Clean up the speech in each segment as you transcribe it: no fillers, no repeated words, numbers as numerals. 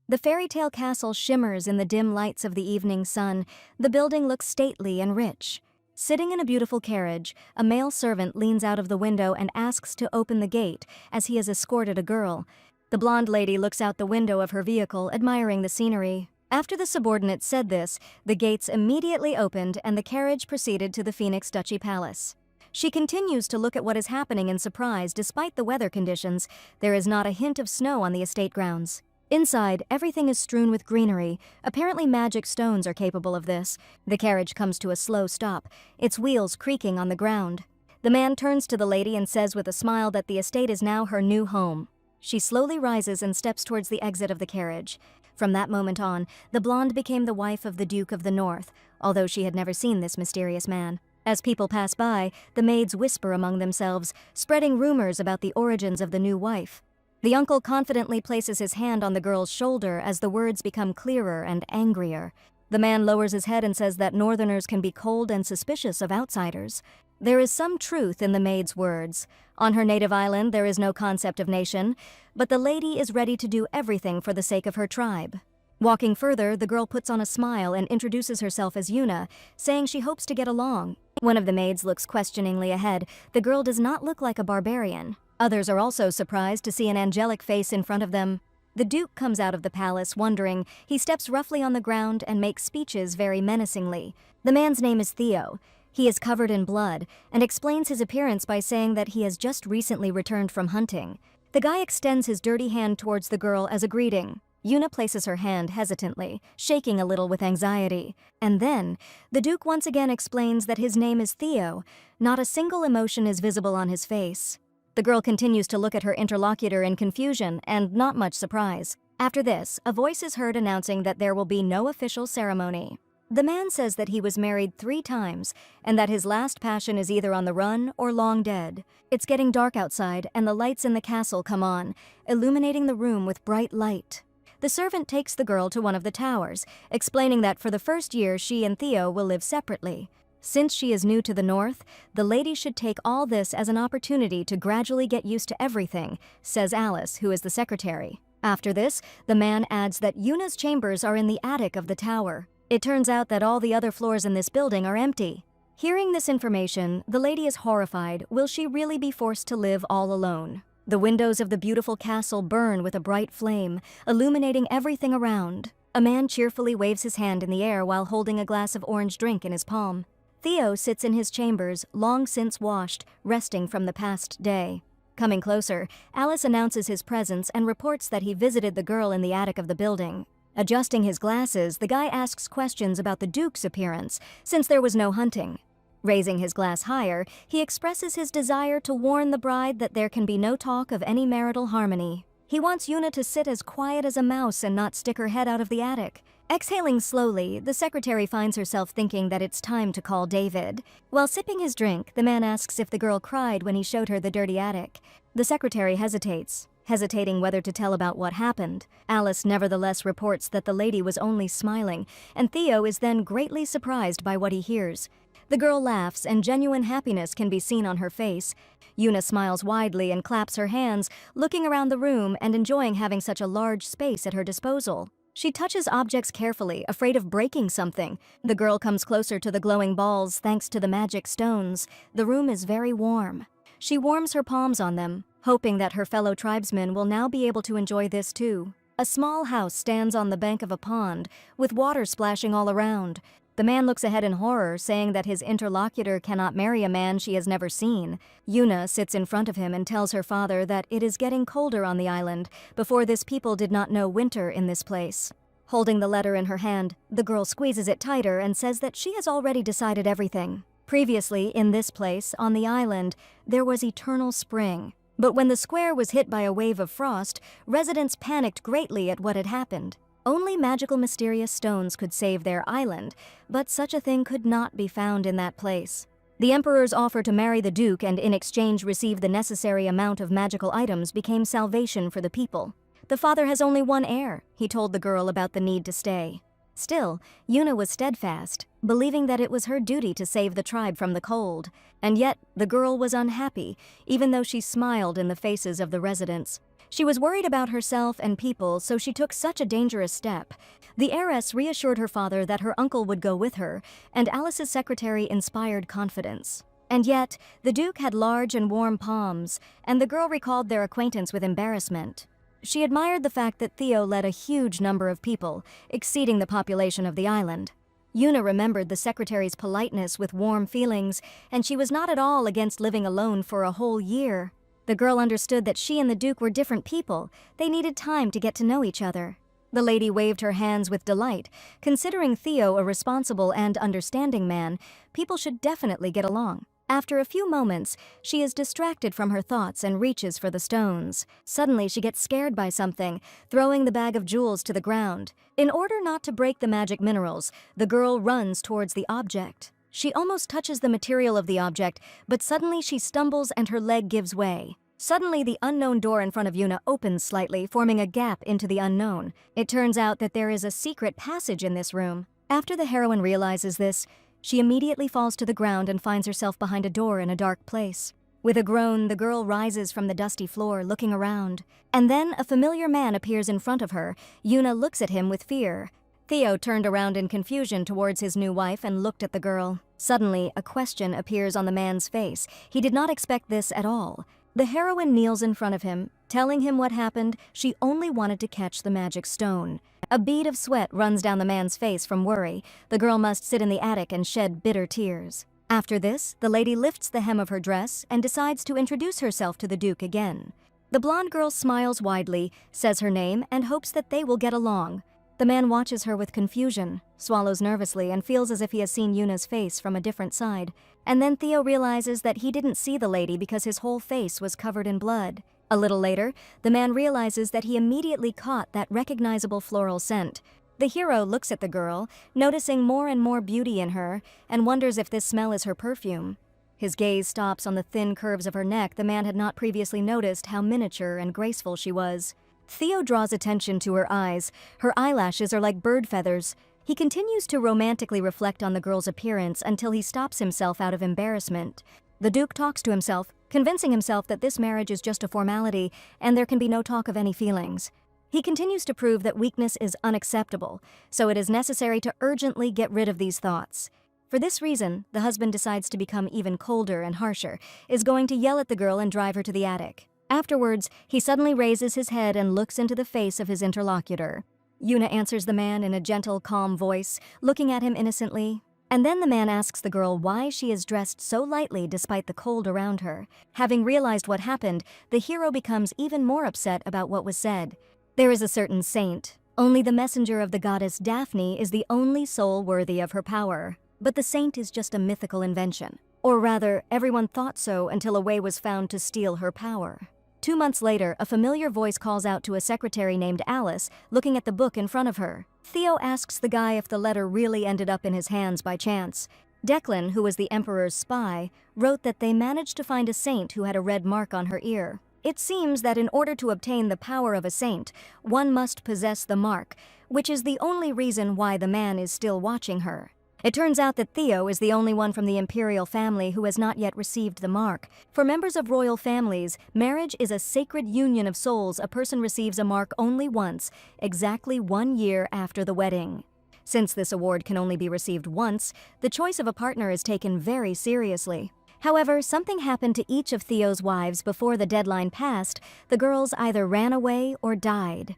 The fairy tale castle shimmers in the dim lights of the evening sun. The building looks stately and rich. Sitting in a beautiful carriage, a male servant leans out of the window and asks to open the gate as he has escorted a girl. The blonde lady looks out the window of her vehicle, admiring the scenery. After the subordinate said this, the gates immediately opened and the carriage proceeded to the Phoenix Duchy Palace. She continues to look at what is happening in surprise despite the weather conditions. There is not a hint of snow on the estate grounds. Inside, everything is strewn with greenery. Apparently magic stones are capable of this. The carriage comes to a slow stop, its wheels creaking on the ground. The man turns to the lady and says with a smile that the estate is now her new home. She slowly rises and steps towards the exit of the carriage. From that moment on, the blonde became the wife of the Duke of the North, although she had never seen this mysterious man. As people pass by, the maids whisper among themselves, spreading rumors about the origins of the new wife. The uncle confidently places his hand on the girl's shoulder as the words become clearer and angrier. The man lowers his head and says that northerners can be cold and suspicious of outsiders. There is some truth in the maid's words. On her native island, there is no concept of nation, but the lady is ready to do everything for the sake of her tribe. Walking further, the girl puts on a smile and introduces herself as Yuna, saying she hopes to get along. One of the maids looks questioningly ahead. The girl does not look like a barbarian. Others are also surprised to see an angelic face in front of them. The Duke comes out of the palace, wondering. He steps roughly on the ground and makes speeches very menacingly. The man's name is Theo. He is covered in blood and explains his appearance by saying that he has just recently returned from hunting. The guy extends his dirty hand towards the girl as a greeting. Yuna places her hand hesitantly, shaking a little with anxiety. And then, the Duke once again explains that his name is Theo. Not a single emotion is visible on his face. The girl continues to look at her interlocutor in confusion and not much surprise. After this, a voice is heard announcing that there will be no official ceremony. The man says that he was married 3 times and that his last passion is either on the run or long dead. It's getting dark outside and the lights in the castle come on, illuminating the room with bright light. The servant takes the girl to one of the towers, explaining that for the first year she and Theo will live separately. Since she is new to the north, the lady should take all this as an opportunity to gradually get used to everything, says Alice, who is the secretary. After this, the man adds that Yuna's chambers are in the attic of the tower. It turns out that all the other floors in this building are empty. Hearing this information, the lady is horrified. Will she really be forced to live all alone? The windows of the beautiful castle burn with a bright flame, illuminating everything around. A man cheerfully waves his hand in the air while holding a glass of orange drink in his palm. Theo sits in his chambers, long since washed, resting from the past day. Coming closer, Alice announces his presence and reports that he visited the girl in the attic of the building. Adjusting his glasses, the guy asks questions about the Duke's appearance, since there was no hunting. Raising his glass higher, he expresses his desire to warn the bride that there can be no talk of any marital harmony. He wants Yuna to sit as quiet as a mouse and not stick her head out of the attic. Exhaling slowly, the secretary finds herself thinking that it's time to call David. While sipping his drink, the man asks if the girl cried when he showed her the dirty attic. The secretary hesitates, hesitating whether to tell about what happened. Alice nevertheless reports that the lady was only smiling, and Theo is then greatly surprised by what he hears. The girl laughs, and genuine happiness can be seen on her face. Yuna smiles widely and claps her hands, looking around the room and enjoying having such a large space at her disposal. She touches objects carefully, afraid of breaking something. The girl comes closer to the glowing balls thanks to the magic stones. The room is very warm. She warms her palms on them, hoping that her fellow tribesmen will now be able to enjoy this too. A small house stands on the bank of a pond, with water splashing all around. The man looks ahead in horror, saying that his interlocutor cannot marry a man she has never seen. Yuna sits in front of him and tells her father that it is getting colder on the island. Before this, people did not know winter in this place. Holding the letter in her hand, the girl squeezes it tighter and says that she has already decided everything. Previously, in this place, on the island, there was eternal spring. But when the square was hit by a wave of frost, residents panicked greatly at what had happened. Only magical mysterious stones could save their island, but such a thing could not be found in that place. The emperor's offer to marry the Duke and in exchange receive the necessary amount of magical items became salvation for the people. The father has only one heir, he told the girl about the need to stay. Still, Yuna was steadfast, believing that it was her duty to save the tribe from the cold. And yet, the girl was unhappy, even though she smiled in the faces of the residents. She was worried about herself and people, so she took such a dangerous step. The heiress reassured her father that her uncle would go with her, and Alice's secretary inspired confidence. And yet, the Duke had large and warm palms, and the girl recalled their acquaintance with embarrassment. She admired the fact that Theo led a huge number of people, exceeding the population of the island. Yuna remembered the secretary's politeness with warm feelings, and she was not at all against living alone for a whole year. The girl understood that she and the Duke were different people. They needed time to get to know each other. The lady waved her hands with delight. Considering Theo a responsible and understanding man, people should definitely get along. After a few moments, she is distracted from her thoughts and reaches for the stones. Suddenly, she gets scared by something, throwing the bag of jewels to the ground. In order not to break the magic minerals, the girl runs towards the object. She almost touches the material of the object, but suddenly she stumbles and her leg gives way. Suddenly, the unknown door in front of Yuna opens slightly, forming a gap into the unknown. It turns out that there is a secret passage in this room. After the heroine realizes this, she immediately falls to the ground and finds herself behind a door in a dark place. With a groan, the girl rises from the dusty floor, looking around. And then a familiar man appears in front of her. Yuna looks at him with fear. Theo turned around in confusion towards his new wife and looked at the girl. Suddenly, a question appears on the man's face. He did not expect this at all. The heroine kneels in front of him, telling him what happened. She only wanted to catch the magic stone. A bead of sweat runs down the man's face from worry. The girl must sit in the attic and shed bitter tears. After this, the lady lifts the hem of her dress and decides to introduce herself to the Duke again. The blonde girl smiles widely, says her name, and hopes that they will get along. The man watches her with confusion, swallows nervously, and feels as if he has seen Yuna's face from a different side. And then Theo realizes that he didn't see the lady because his whole face was covered in blood. A little later, the man realizes that he immediately caught that recognizable floral scent. The hero looks at the girl, noticing more and more beauty in her, and wonders if this smell is her perfume. His gaze stops on the thin curves of her neck. The man had not previously noticed how miniature and graceful she was. Theo draws attention to her eyes. Her eyelashes are like bird feathers. He continues to romantically reflect on the girl's appearance until he stops himself out of embarrassment. The Duke talks to himself, convincing himself that this marriage is just a formality and there can be no talk of any feelings. He continues to prove that weakness is unacceptable, so it is necessary to urgently get rid of these thoughts. For this reason, the husband decides to become even colder and harsher, is going to yell at the girl and drive her to the attic. Afterwards, he suddenly raises his head and looks into the face of his interlocutor. Yuna answers the man in a gentle, calm voice, looking at him innocently. And then the man asks the girl why she is dressed so lightly despite the cold around her. Having realized what happened, the hero becomes even more upset about what was said. There is a certain saint. Only the messenger of the goddess Daphne is the only soul worthy of her power. But the saint is just a mythical invention. Or rather, everyone thought so until a way was found to steal her power. 2 months later, a familiar voice calls out to a secretary named Alice, looking at the book in front of her. Theo asks the guy if the letter really ended up in his hands by chance. Declan, who was the emperor's spy, wrote that they managed to find a saint who had a red mark on her ear. It seems that in order to obtain the power of a saint, one must possess the mark, which is the only reason why the man is still watching her. It turns out that Theo is the only one from the imperial family who has not yet received the mark. For members of royal families, marriage is a sacred union of souls. A person receives a mark only once, exactly 1 year after the wedding. Since this award can only be received once, the choice of a partner is taken very seriously. However, something happened to each of Theo's wives before the deadline passed. The girls either ran away or died.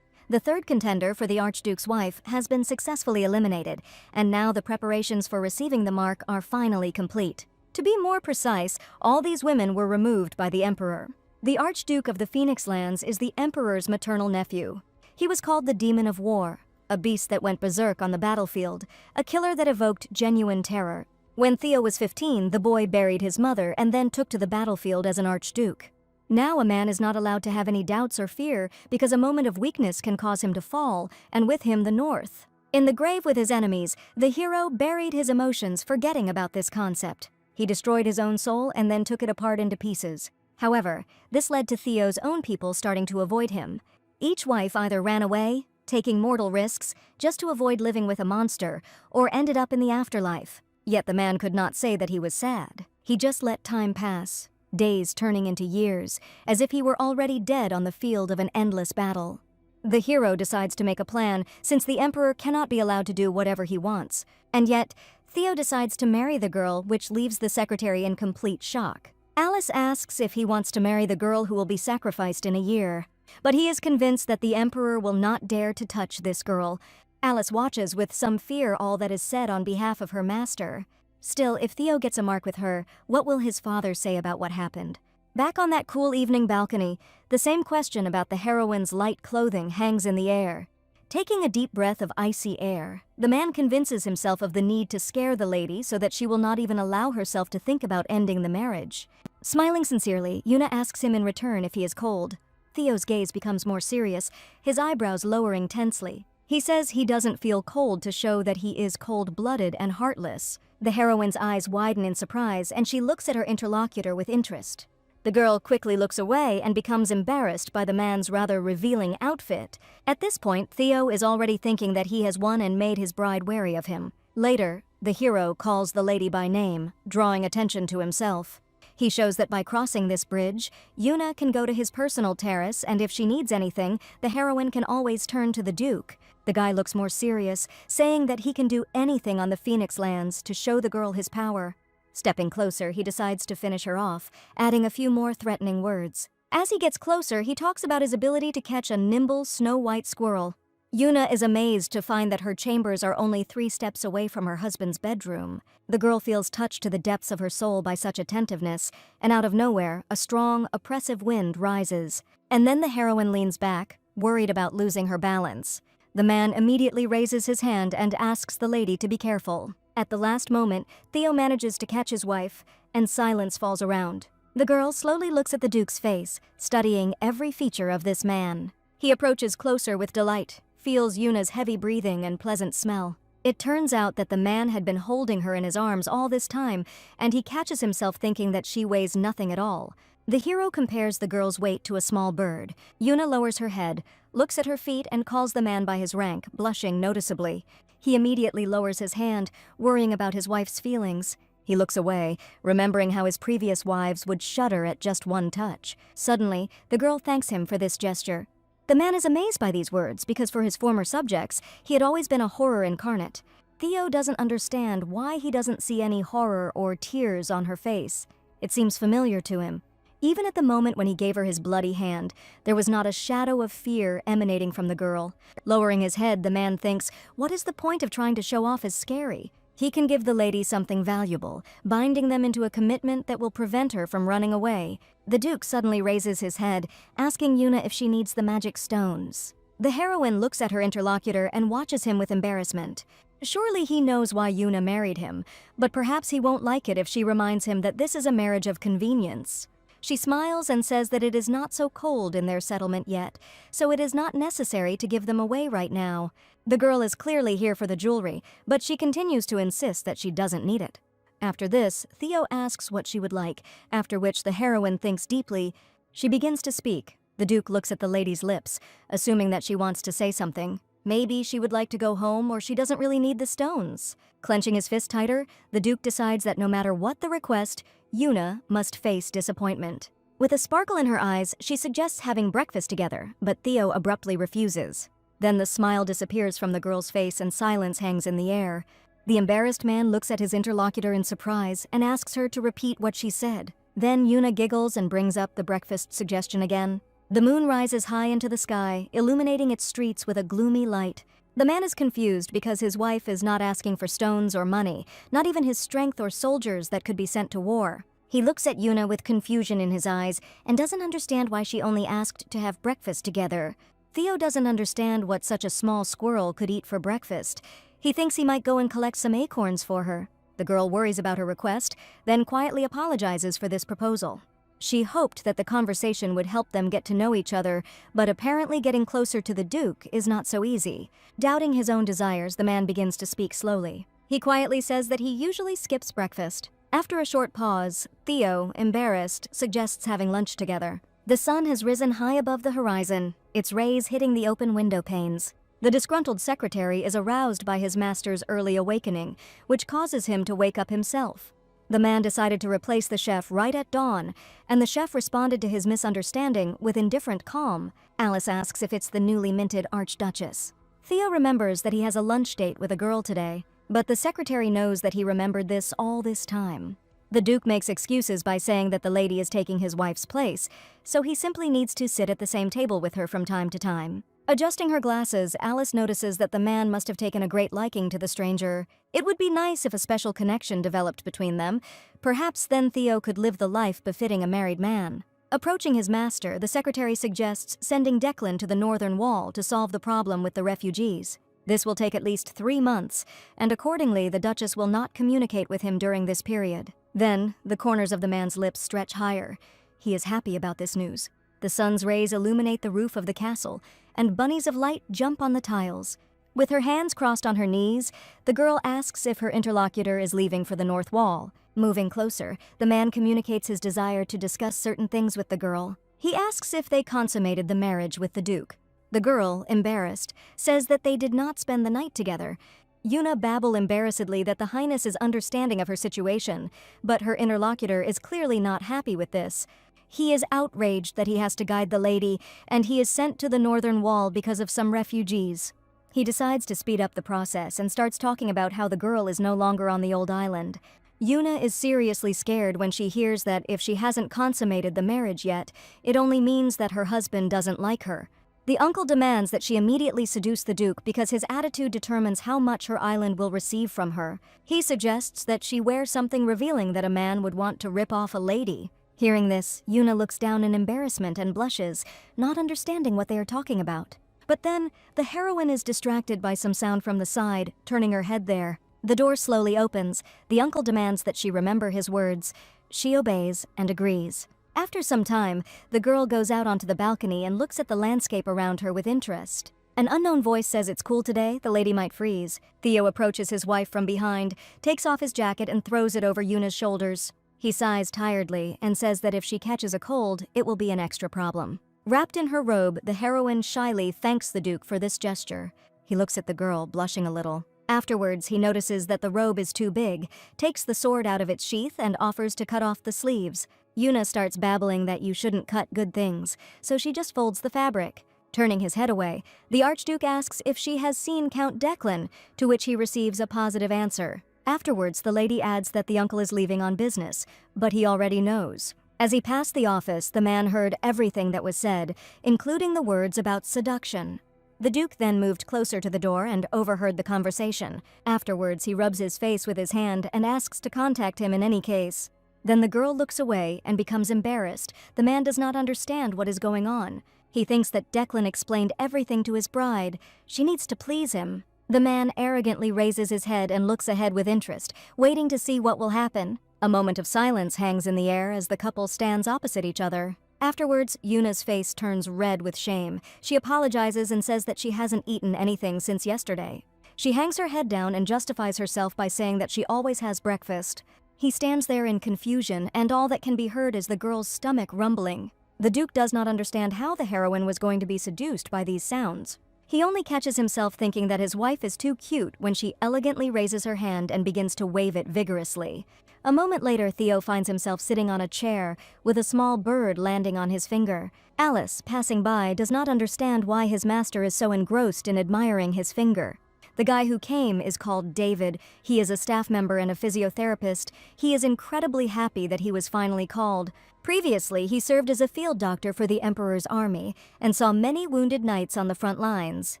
The third contender for the Archduke's wife has been successfully eliminated, and now the preparations for receiving the mark are finally complete. To be more precise, all these women were removed by the Emperor. The Archduke of the Phoenix Lands is the Emperor's maternal nephew. He was called the Demon of War, a beast that went berserk on the battlefield, a killer that evoked genuine terror. When Theo was 15, the boy buried his mother and then took to the battlefield as an Archduke. Now a man is not allowed to have any doubts or fear because a moment of weakness can cause him to fall, and with him the North. In the grave with his enemies, the hero buried his emotions, forgetting about this concept. He destroyed his own soul and then took it apart into pieces. However, this led to Theo's own people starting to avoid him. Each wife either ran away, taking mortal risks just to avoid living with a monster, or ended up in the afterlife. Yet the man could not say that he was sad. He just let time pass. days turning into years, as if he were already dead on the field of an endless battle. The hero decides to make a plan, since the emperor cannot be allowed to do whatever he wants. And yet, Theo decides to marry the girl, which leaves the secretary in complete shock. Alice asks if he wants to marry the girl who will be sacrificed in a year, but he is convinced that the emperor will not dare to touch this girl. Alice watches with some fear all that is said on behalf of her master. Still, if Theo gets a mark with her, what will his father say about what happened? Back on that cool evening balcony, the same question about the heroine's light clothing hangs in the air. Taking a deep breath of icy air, the man convinces himself of the need to scare the lady so that she will not even allow herself to think about ending the marriage. Smiling sincerely, Yuna asks him in return if he is cold. Theo's gaze becomes more serious, his eyebrows lowering tensely. He says he doesn't feel cold to show that he is cold-blooded and heartless. The heroine's eyes widen in surprise, and she looks at her interlocutor with interest. The girl quickly looks away and becomes embarrassed by the man's rather revealing outfit. At this point, Theo is already thinking that he has won and made his bride wary of him. Later, the hero calls the lady by name, drawing attention to himself. He shows that by crossing this bridge, Yuna can go to his personal terrace, and if she needs anything, the heroine can always turn to the Duke. The guy looks more serious, saying that he can do anything on the Phoenix lands to show the girl his power. Stepping closer, he decides to finish her off, adding a few more threatening words. As he gets closer, he talks about his ability to catch a nimble, snow-white squirrel. Yuna is amazed to find that her chambers are only 3 steps away from her husband's bedroom. The girl feels touched to the depths of her soul by such attentiveness, and out of nowhere, a strong, oppressive wind rises. And then the heroine leans back, worried about losing her balance. The man immediately raises his hand and asks the lady to be careful. At the last moment, Theo manages to catch his wife, and silence falls around. The girl slowly looks at the Duke's face, studying every feature of this man. He approaches closer with delight, feels Yuna's heavy breathing and pleasant smell. It turns out that the man had been holding her in his arms all this time, and he catches himself thinking that she weighs nothing at all. The hero compares the girl's weight to a small bird. Yuna lowers her head, looks at her feet, and calls the man by his rank, blushing noticeably. He immediately lowers his hand, worrying about his wife's feelings. He looks away, remembering how his previous wives would shudder at just one touch. Suddenly, the girl thanks him for this gesture. The man is amazed by these words because for his former subjects, he had always been a horror incarnate. Theo doesn't understand why he doesn't see any horror or tears on her face. It seems familiar to him. Even at the moment when he gave her his bloody hand, there was not a shadow of fear emanating from the girl. Lowering his head, the man thinks, what is the point of trying to show off as scary? He can give the lady something valuable, binding them into a commitment that will prevent her from running away. The Duke suddenly raises his head, asking Yuna if she needs the magic stones. The heroine looks at her interlocutor and watches him with embarrassment. Surely he knows why Yuna married him, but perhaps he won't like it if she reminds him that this is a marriage of convenience. She smiles and says that it is not so cold in their settlement yet, so it is not necessary to give them away right now. The girl is clearly here for the jewelry, but she continues to insist that she doesn't need it. After this, Theo asks what she would like, after which the heroine thinks deeply. She begins to speak. The Duke looks at the lady's lips, assuming that she wants to say something. Maybe she would like to go home, or she doesn't really need the stones. Clenching his fist tighter, the Duke decides that no matter what the request, Yuna must face disappointment. With a sparkle in her eyes, she suggests having breakfast together, but Theo abruptly refuses. Then the smile disappears from the girl's face and silence hangs in the air. The embarrassed man looks at his interlocutor in surprise and asks her to repeat what she said. Then Yuna giggles and brings up the breakfast suggestion again. The moon rises high into the sky, illuminating its streets with a gloomy light. The man is confused because his wife is not asking for stones or money, not even his strength or soldiers that could be sent to war. He looks at Yuna with confusion in his eyes and doesn't understand why she only asked to have breakfast together. Theo doesn't understand what such a small squirrel could eat for breakfast. He thinks he might go and collect some acorns for her. The girl worries about her request, then quietly apologizes for this proposal. She hoped that the conversation would help them get to know each other, but apparently getting closer to the Duke is not so easy. Doubting his own desires, the man begins to speak slowly. He quietly says that he usually skips breakfast. After a short pause, Theo, embarrassed, suggests having lunch together. The sun has risen high above the horizon, its rays hitting the open window panes. The disgruntled secretary is aroused by his master's early awakening, which causes him to wake up himself. The man decided to replace the chef right at dawn, and the chef responded to his misunderstanding with indifferent calm. Alice asks if it's the newly minted Archduchess. Theo remembers that he has a lunch date with a girl today, but the secretary knows that he remembered this all this time. The Duke makes excuses by saying that the lady is taking his wife's place, so he simply needs to sit at the same table with her from time to time. Adjusting her glasses, Alice notices that the man must have taken a great liking to the stranger. It would be nice if a special connection developed between them. Perhaps then Theo could live the life befitting a married man. Approaching his master, the secretary suggests sending Declan to the northern wall to solve the problem with the refugees. This will take at least 3 months, and accordingly the Duchess will not communicate with him during this period. Then, the corners of the man's lips stretch higher. He is happy about this news. The sun's rays illuminate the roof of the castle, and bunnies of light jump on the tiles. With her hands crossed on her knees, the girl asks if her interlocutor is leaving for the north wall. Moving closer, the man communicates his desire to discuss certain things with the girl. He asks if they consummated the marriage with the Duke. The girl, embarrassed, says that they did not spend the night together. Yuna babble embarrassedly that the Highness is understanding of her situation, but her interlocutor is clearly not happy with this. He is outraged that he has to guide the lady, and he is sent to the northern wall because of some refugees. He decides to speed up the process and starts talking about how the girl is no longer on the old island. Yuna is seriously scared when she hears that if she hasn't consummated the marriage yet, it only means that her husband doesn't like her. The uncle demands that she immediately seduce the Duke because his attitude determines how much her island will receive from her. He suggests that she wear something revealing that a man would want to rip off a lady. Hearing this, Yuna looks down in embarrassment and blushes, not understanding what they are talking about. But then, the heroine is distracted by some sound from the side, turning her head there. The door slowly opens. The uncle demands that she remember his words. She obeys and agrees. After some time, the girl goes out onto the balcony and looks at the landscape around her with interest. An unknown voice says it's cool today, the lady might freeze. Theo approaches his wife from behind, takes off his jacket and throws it over Yuna's shoulders. He sighs tiredly and says that if she catches a cold, it will be an extra problem. Wrapped in her robe, the heroine shyly thanks the Duke for this gesture. He looks at the girl, blushing a little. Afterwards, he notices that the robe is too big, takes the sword out of its sheath and offers to cut off the sleeves. Yuna starts babbling that you shouldn't cut good things, so she just folds the fabric. Turning his head away, the Archduke asks if she has seen Count Declan, to which he receives a positive answer. Afterwards, the lady adds that the uncle is leaving on business, but he already knows. As he passed the office, the man heard everything that was said, including the words about seduction. The Duke then moved closer to the door and overheard the conversation. Afterwards, he rubs his face with his hand and asks to contact him in any case. Then the girl looks away and becomes embarrassed. The man does not understand what is going on. He thinks that Declan explained everything to his bride. She needs to please him. The man arrogantly raises his head and looks ahead with interest, waiting to see what will happen. A moment of silence hangs in the air as the couple stands opposite each other. Afterwards, Yuna's face turns red with shame. She apologizes and says that she hasn't eaten anything since yesterday. She hangs her head down and justifies herself by saying that she always has breakfast. He stands there in confusion, and all that can be heard is the girl's stomach rumbling. The Duke does not understand how the heroine was going to be seduced by these sounds. He only catches himself thinking that his wife is too cute when she elegantly raises her hand and begins to wave it vigorously. A moment later, Theo finds himself sitting on a chair, with a small bird landing on his finger. Alice, passing by, does not understand why his master is so engrossed in admiring his finger. The guy who came is called David. He is a staff member and a physiotherapist. He is incredibly happy that he was finally called. Previously, he served as a field doctor for the Emperor's army and saw many wounded knights on the front lines.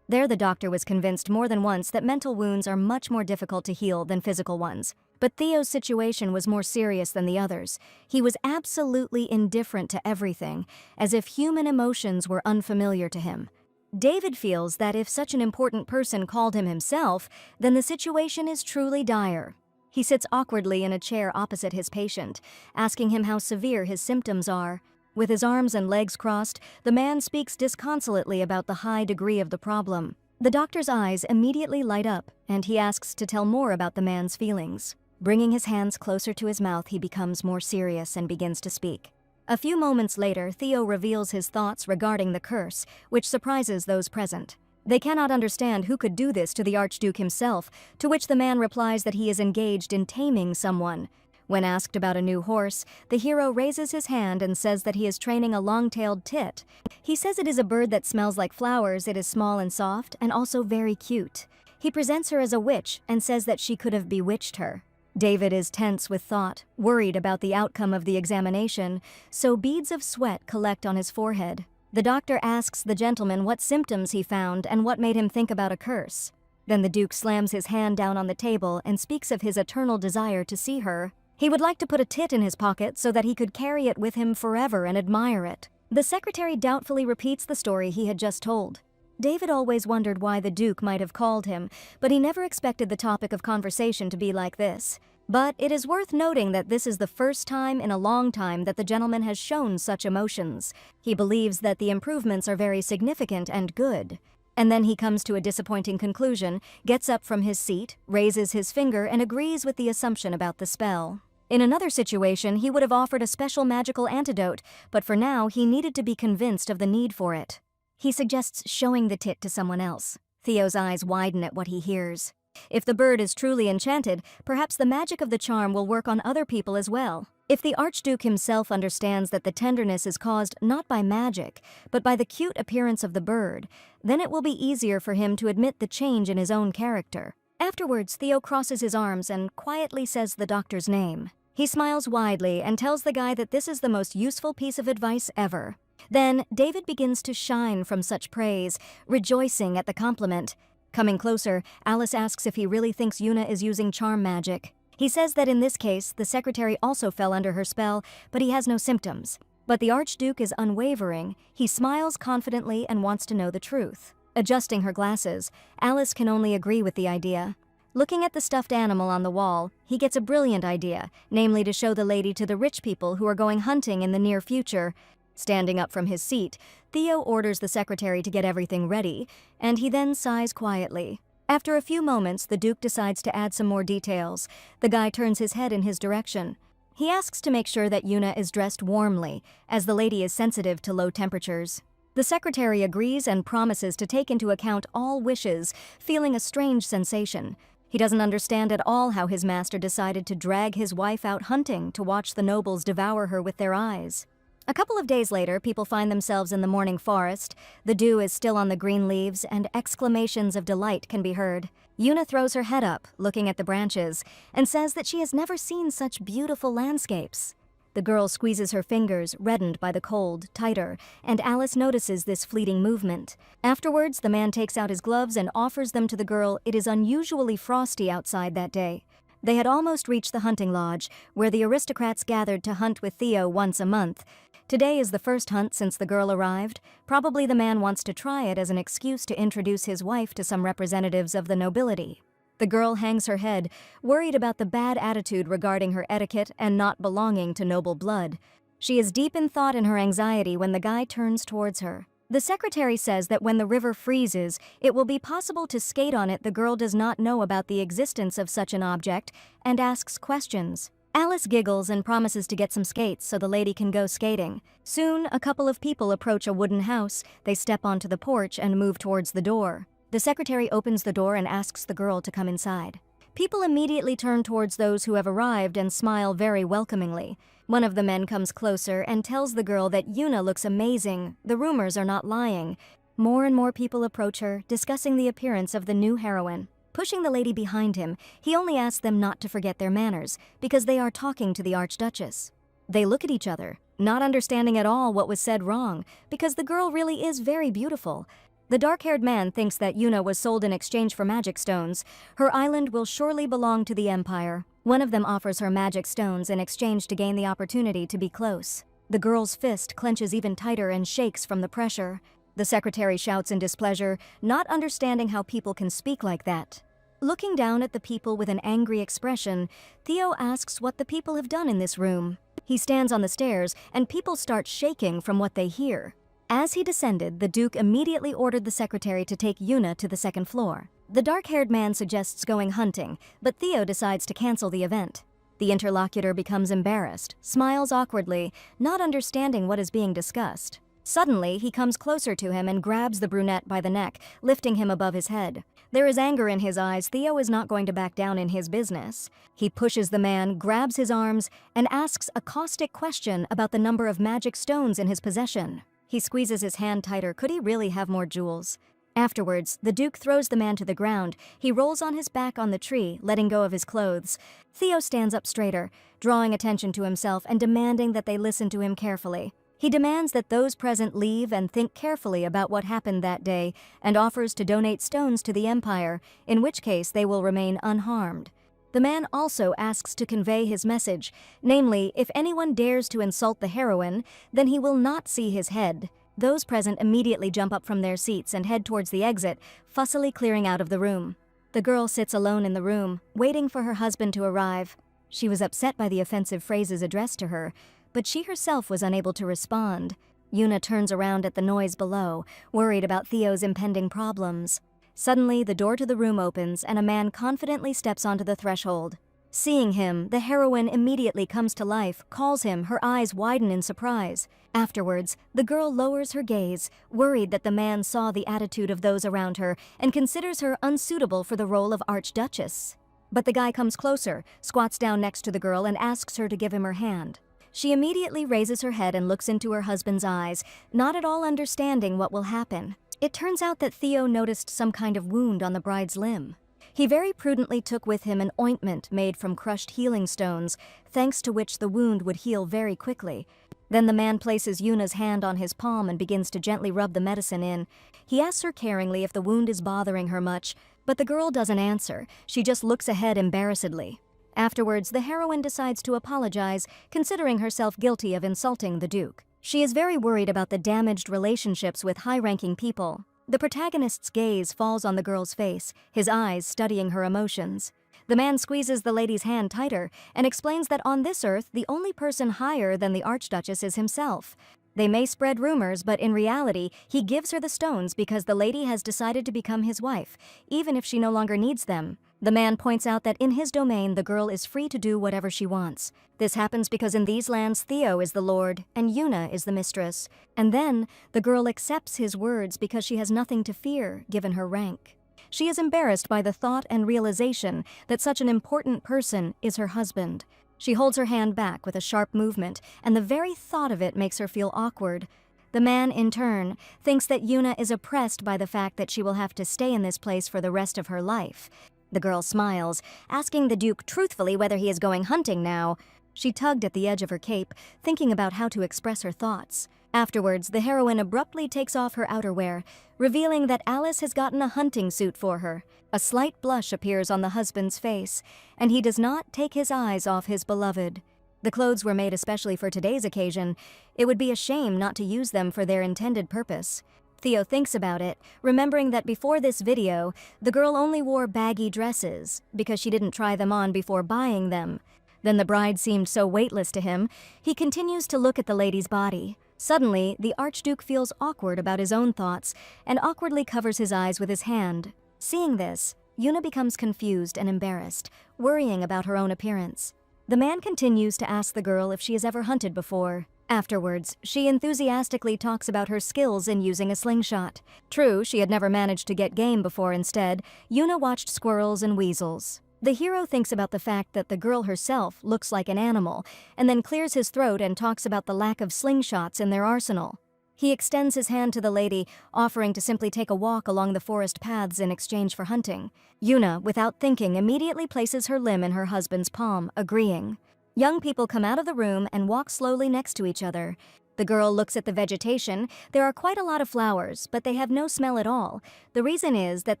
There, the doctor was convinced more than once that mental wounds are much more difficult to heal than physical ones. But Theo's situation was more serious than the others. He was absolutely indifferent to everything, as if human emotions were unfamiliar to him. David feels that if such an important person called him himself, then the situation is truly dire. He sits awkwardly in a chair opposite his patient, asking him how severe his symptoms are. With his arms and legs crossed, the man speaks disconsolately about the high degree of the problem. The doctor's eyes immediately light up, and he asks to tell more about the man's feelings. Bringing his hands closer to his mouth, he becomes more serious and begins to speak. A few moments later, Theo reveals his thoughts regarding the curse, which surprises those present. They cannot understand who could do this to the Archduke himself, to which the man replies that he is engaged in taming someone. When asked about a new horse, the hero raises his hand and says that he is training a long-tailed tit. He says it is a bird that smells like flowers, it is small and soft, and also very cute. He presents her as a witch and says that she could have bewitched her. David is tense with thought, worried about the outcome of the examination, so beads of sweat collect on his forehead. The doctor asks the gentleman what symptoms he found and what made him think about a curse. Then the Duke slams his hand down on the table and speaks of his eternal desire to see her. He would like to put a tit in his pocket so that he could carry it with him forever and admire it. The secretary doubtfully repeats the story he had just told. David always wondered why the Duke might have called him, but he never expected the topic of conversation to be like this. But it is worth noting that this is the first time in a long time that the gentleman has shown such emotions. He believes that the improvements are very significant and good. And then he comes to a disappointing conclusion, gets up from his seat, raises his finger, and agrees with the assumption about the spell. In another situation, he would have offered a special magical antidote, but for now he needed to be convinced of the need for it. He suggests showing the tit to someone else. Theo's eyes widen at what he hears. If the bird is truly enchanted, perhaps the magic of the charm will work on other people as well. If the Archduke himself understands that the tenderness is caused not by magic, but by the cute appearance of the bird, then it will be easier for him to admit the change in his own character. Afterwards, Theo crosses his arms and quietly says the doctor's name. He smiles widely and tells the guy that this is the most useful piece of advice ever. Then, David begins to shine from such praise, rejoicing at the compliment. Coming closer, Alice asks if he really thinks Yuna is using charm magic. He says that in this case, the secretary also fell under her spell, but he has no symptoms. But the Archduke is unwavering. He smiles confidently and wants to know the truth. Adjusting her glasses, Alice can only agree with the idea. Looking at the stuffed animal on the wall, he gets a brilliant idea, namely to show the lady to the rich people who are going hunting in the near future. Standing up from his seat, Theo orders the secretary to get everything ready, and he then sighs quietly. After a few moments, the Duke decides to add some more details. The guy turns his head in his direction. He asks to make sure that Yuna is dressed warmly, as the lady is sensitive to low temperatures. The secretary agrees and promises to take into account all wishes, feeling a strange sensation. He doesn't understand at all how his master decided to drag his wife out hunting to watch the nobles devour her with their eyes. A couple of days later, people find themselves in the morning forest. The dew is still on the green leaves, and exclamations of delight can be heard. Yuna throws her head up, looking at the branches, and says that she has never seen such beautiful landscapes. The girl squeezes her fingers, reddened by the cold, tighter, and Alice notices this fleeting movement. Afterwards, the man takes out his gloves and offers them to the girl. It is unusually frosty outside that day. They had almost reached the hunting lodge, where the aristocrats gathered to hunt with Theo once a month. Today is the first hunt since the girl arrived. Probably the man wants to try it as an excuse to introduce his wife to some representatives of the nobility. The girl hangs her head, worried about the bad attitude regarding her etiquette and not belonging to noble blood. She is deep in thought in her anxiety when the guy turns towards her. The secretary says that when the river freezes, it will be possible to skate on it. The girl does not know about the existence of such an object and asks questions. Alice giggles and promises to get some skates so the lady can go skating. Soon, a couple of people approach a wooden house. They step onto the porch and move towards the door. The secretary opens the door and asks the girl to come inside. People immediately turn towards those who have arrived and smile very welcomingly. One of the men comes closer and tells the girl that Yuna looks amazing. The rumors are not lying. More and more people approach her, discussing the appearance of the new heroine. Pushing the lady behind him, he only asks them not to forget their manners, because they are talking to the Archduchess. They look at each other, not understanding at all what was said wrong, because the girl really is very beautiful. The dark-haired man thinks that Yuna was sold in exchange for magic stones. Her island will surely belong to the Empire. One of them offers her magic stones in exchange to gain the opportunity to be close. The girl's fist clenches even tighter and shakes from the pressure. The secretary shouts in displeasure, not understanding how people can speak like that. Looking down at the people with an angry expression, Theo asks what the people have done in this room. He stands on the stairs, and people start shaking from what they hear. As he descended, the Duke immediately ordered the secretary to take Yuna to the second floor. The dark-haired man suggests going hunting, but Theo decides to cancel the event. The interlocutor becomes embarrassed, smiles awkwardly, not understanding what is being discussed. Suddenly, he comes closer to him and grabs the brunette by the neck, lifting him above his head. There is anger in his eyes. Theo is not going to back down in his business. He pushes the man, grabs his arms, and asks a caustic question about the number of magic stones in his possession. He squeezes his hand tighter. Could he really have more jewels? Afterwards, the Duke throws the man to the ground. He rolls on his back on the tree, letting go of his clothes. Theo stands up straighter, drawing attention to himself and demanding that they listen to him carefully. He demands that those present leave and think carefully about what happened that day and offers to donate stones to the Empire, in which case they will remain unharmed. The man also asks to convey his message, namely, if anyone dares to insult the heroine, then he will not see his head. Those present immediately jump up from their seats and head towards the exit, fussily clearing out of the room. The girl sits alone in the room, waiting for her husband to arrive. She was upset by the offensive phrases addressed to her, but she herself was unable to respond. Yuna turns around at the noise below, worried about Theo's impending problems. Suddenly, the door to the room opens and a man confidently steps onto the threshold. Seeing him, the heroine immediately comes to life, calls him, her eyes widen in surprise. Afterwards, the girl lowers her gaze, worried that the man saw the attitude of those around her and considers her unsuitable for the role of Archduchess. But the guy comes closer, squats down next to the girl and asks her to give him her hand. She immediately raises her head and looks into her husband's eyes, not at all understanding what will happen. It turns out that Theo noticed some kind of wound on the bride's limb. He very prudently took with him an ointment made from crushed healing stones, thanks to which the wound would heal very quickly. Then the man places Yuna's hand on his palm and begins to gently rub the medicine in. He asks her caringly if the wound is bothering her much, but the girl doesn't answer. She just looks ahead embarrassedly. Afterwards, the heroine decides to apologize, considering herself guilty of insulting the Duke. She is very worried about the damaged relationships with high-ranking people. The protagonist's gaze falls on the girl's face, his eyes studying her emotions. The man squeezes the lady's hand tighter and explains that on this earth, the only person higher than the Archduchess is himself. They may spread rumors, but in reality, he gives her the stones because the lady has decided to become his wife, even if she no longer needs them. The man points out that in his domain, the girl is free to do whatever she wants. This happens because in these lands, Theo is the lord and Yuna is the mistress. And then, the girl accepts his words because she has nothing to fear, given her rank. She is embarrassed by the thought and realization that such an important person is her husband. She holds her hand back with a sharp movement, and the very thought of it makes her feel awkward. The man, in turn, thinks that Yuna is oppressed by the fact that she will have to stay in this place for the rest of her life. The girl smiles, asking the Duke truthfully whether he is going hunting now. She tugged at the edge of her cape, thinking about how to express her thoughts. Afterwards, the heroine abruptly takes off her outerwear, revealing that Alice has gotten a hunting suit for her. A slight blush appears on the husband's face, and he does not take his eyes off his beloved. The clothes were made especially for today's occasion. It would be a shame not to use them for their intended purpose. Theo thinks about it, remembering that before this video, the girl only wore baggy dresses because she didn't try them on before buying them. Then the bride seemed so weightless to him, he continues to look at the lady's body. Suddenly, the Archduke feels awkward about his own thoughts and awkwardly covers his eyes with his hand. Seeing this, Yuna becomes confused and embarrassed, worrying about her own appearance. The man continues to ask the girl if she has ever hunted before. Afterwards, she enthusiastically talks about her skills in using a slingshot. True, she had never managed to get game before. Instead, Yuna watched squirrels and weasels. The hero thinks about the fact that the girl herself looks like an animal, and then clears his throat and talks about the lack of slingshots in their arsenal. He extends his hand to the lady, offering to simply take a walk along the forest paths in exchange for hunting. Yuna, without thinking, immediately places her limb in her husband's palm, agreeing. Young people come out of the room and walk slowly next to each other. The girl looks at the vegetation. There are quite a lot of flowers, but they have no smell at all. The reason is that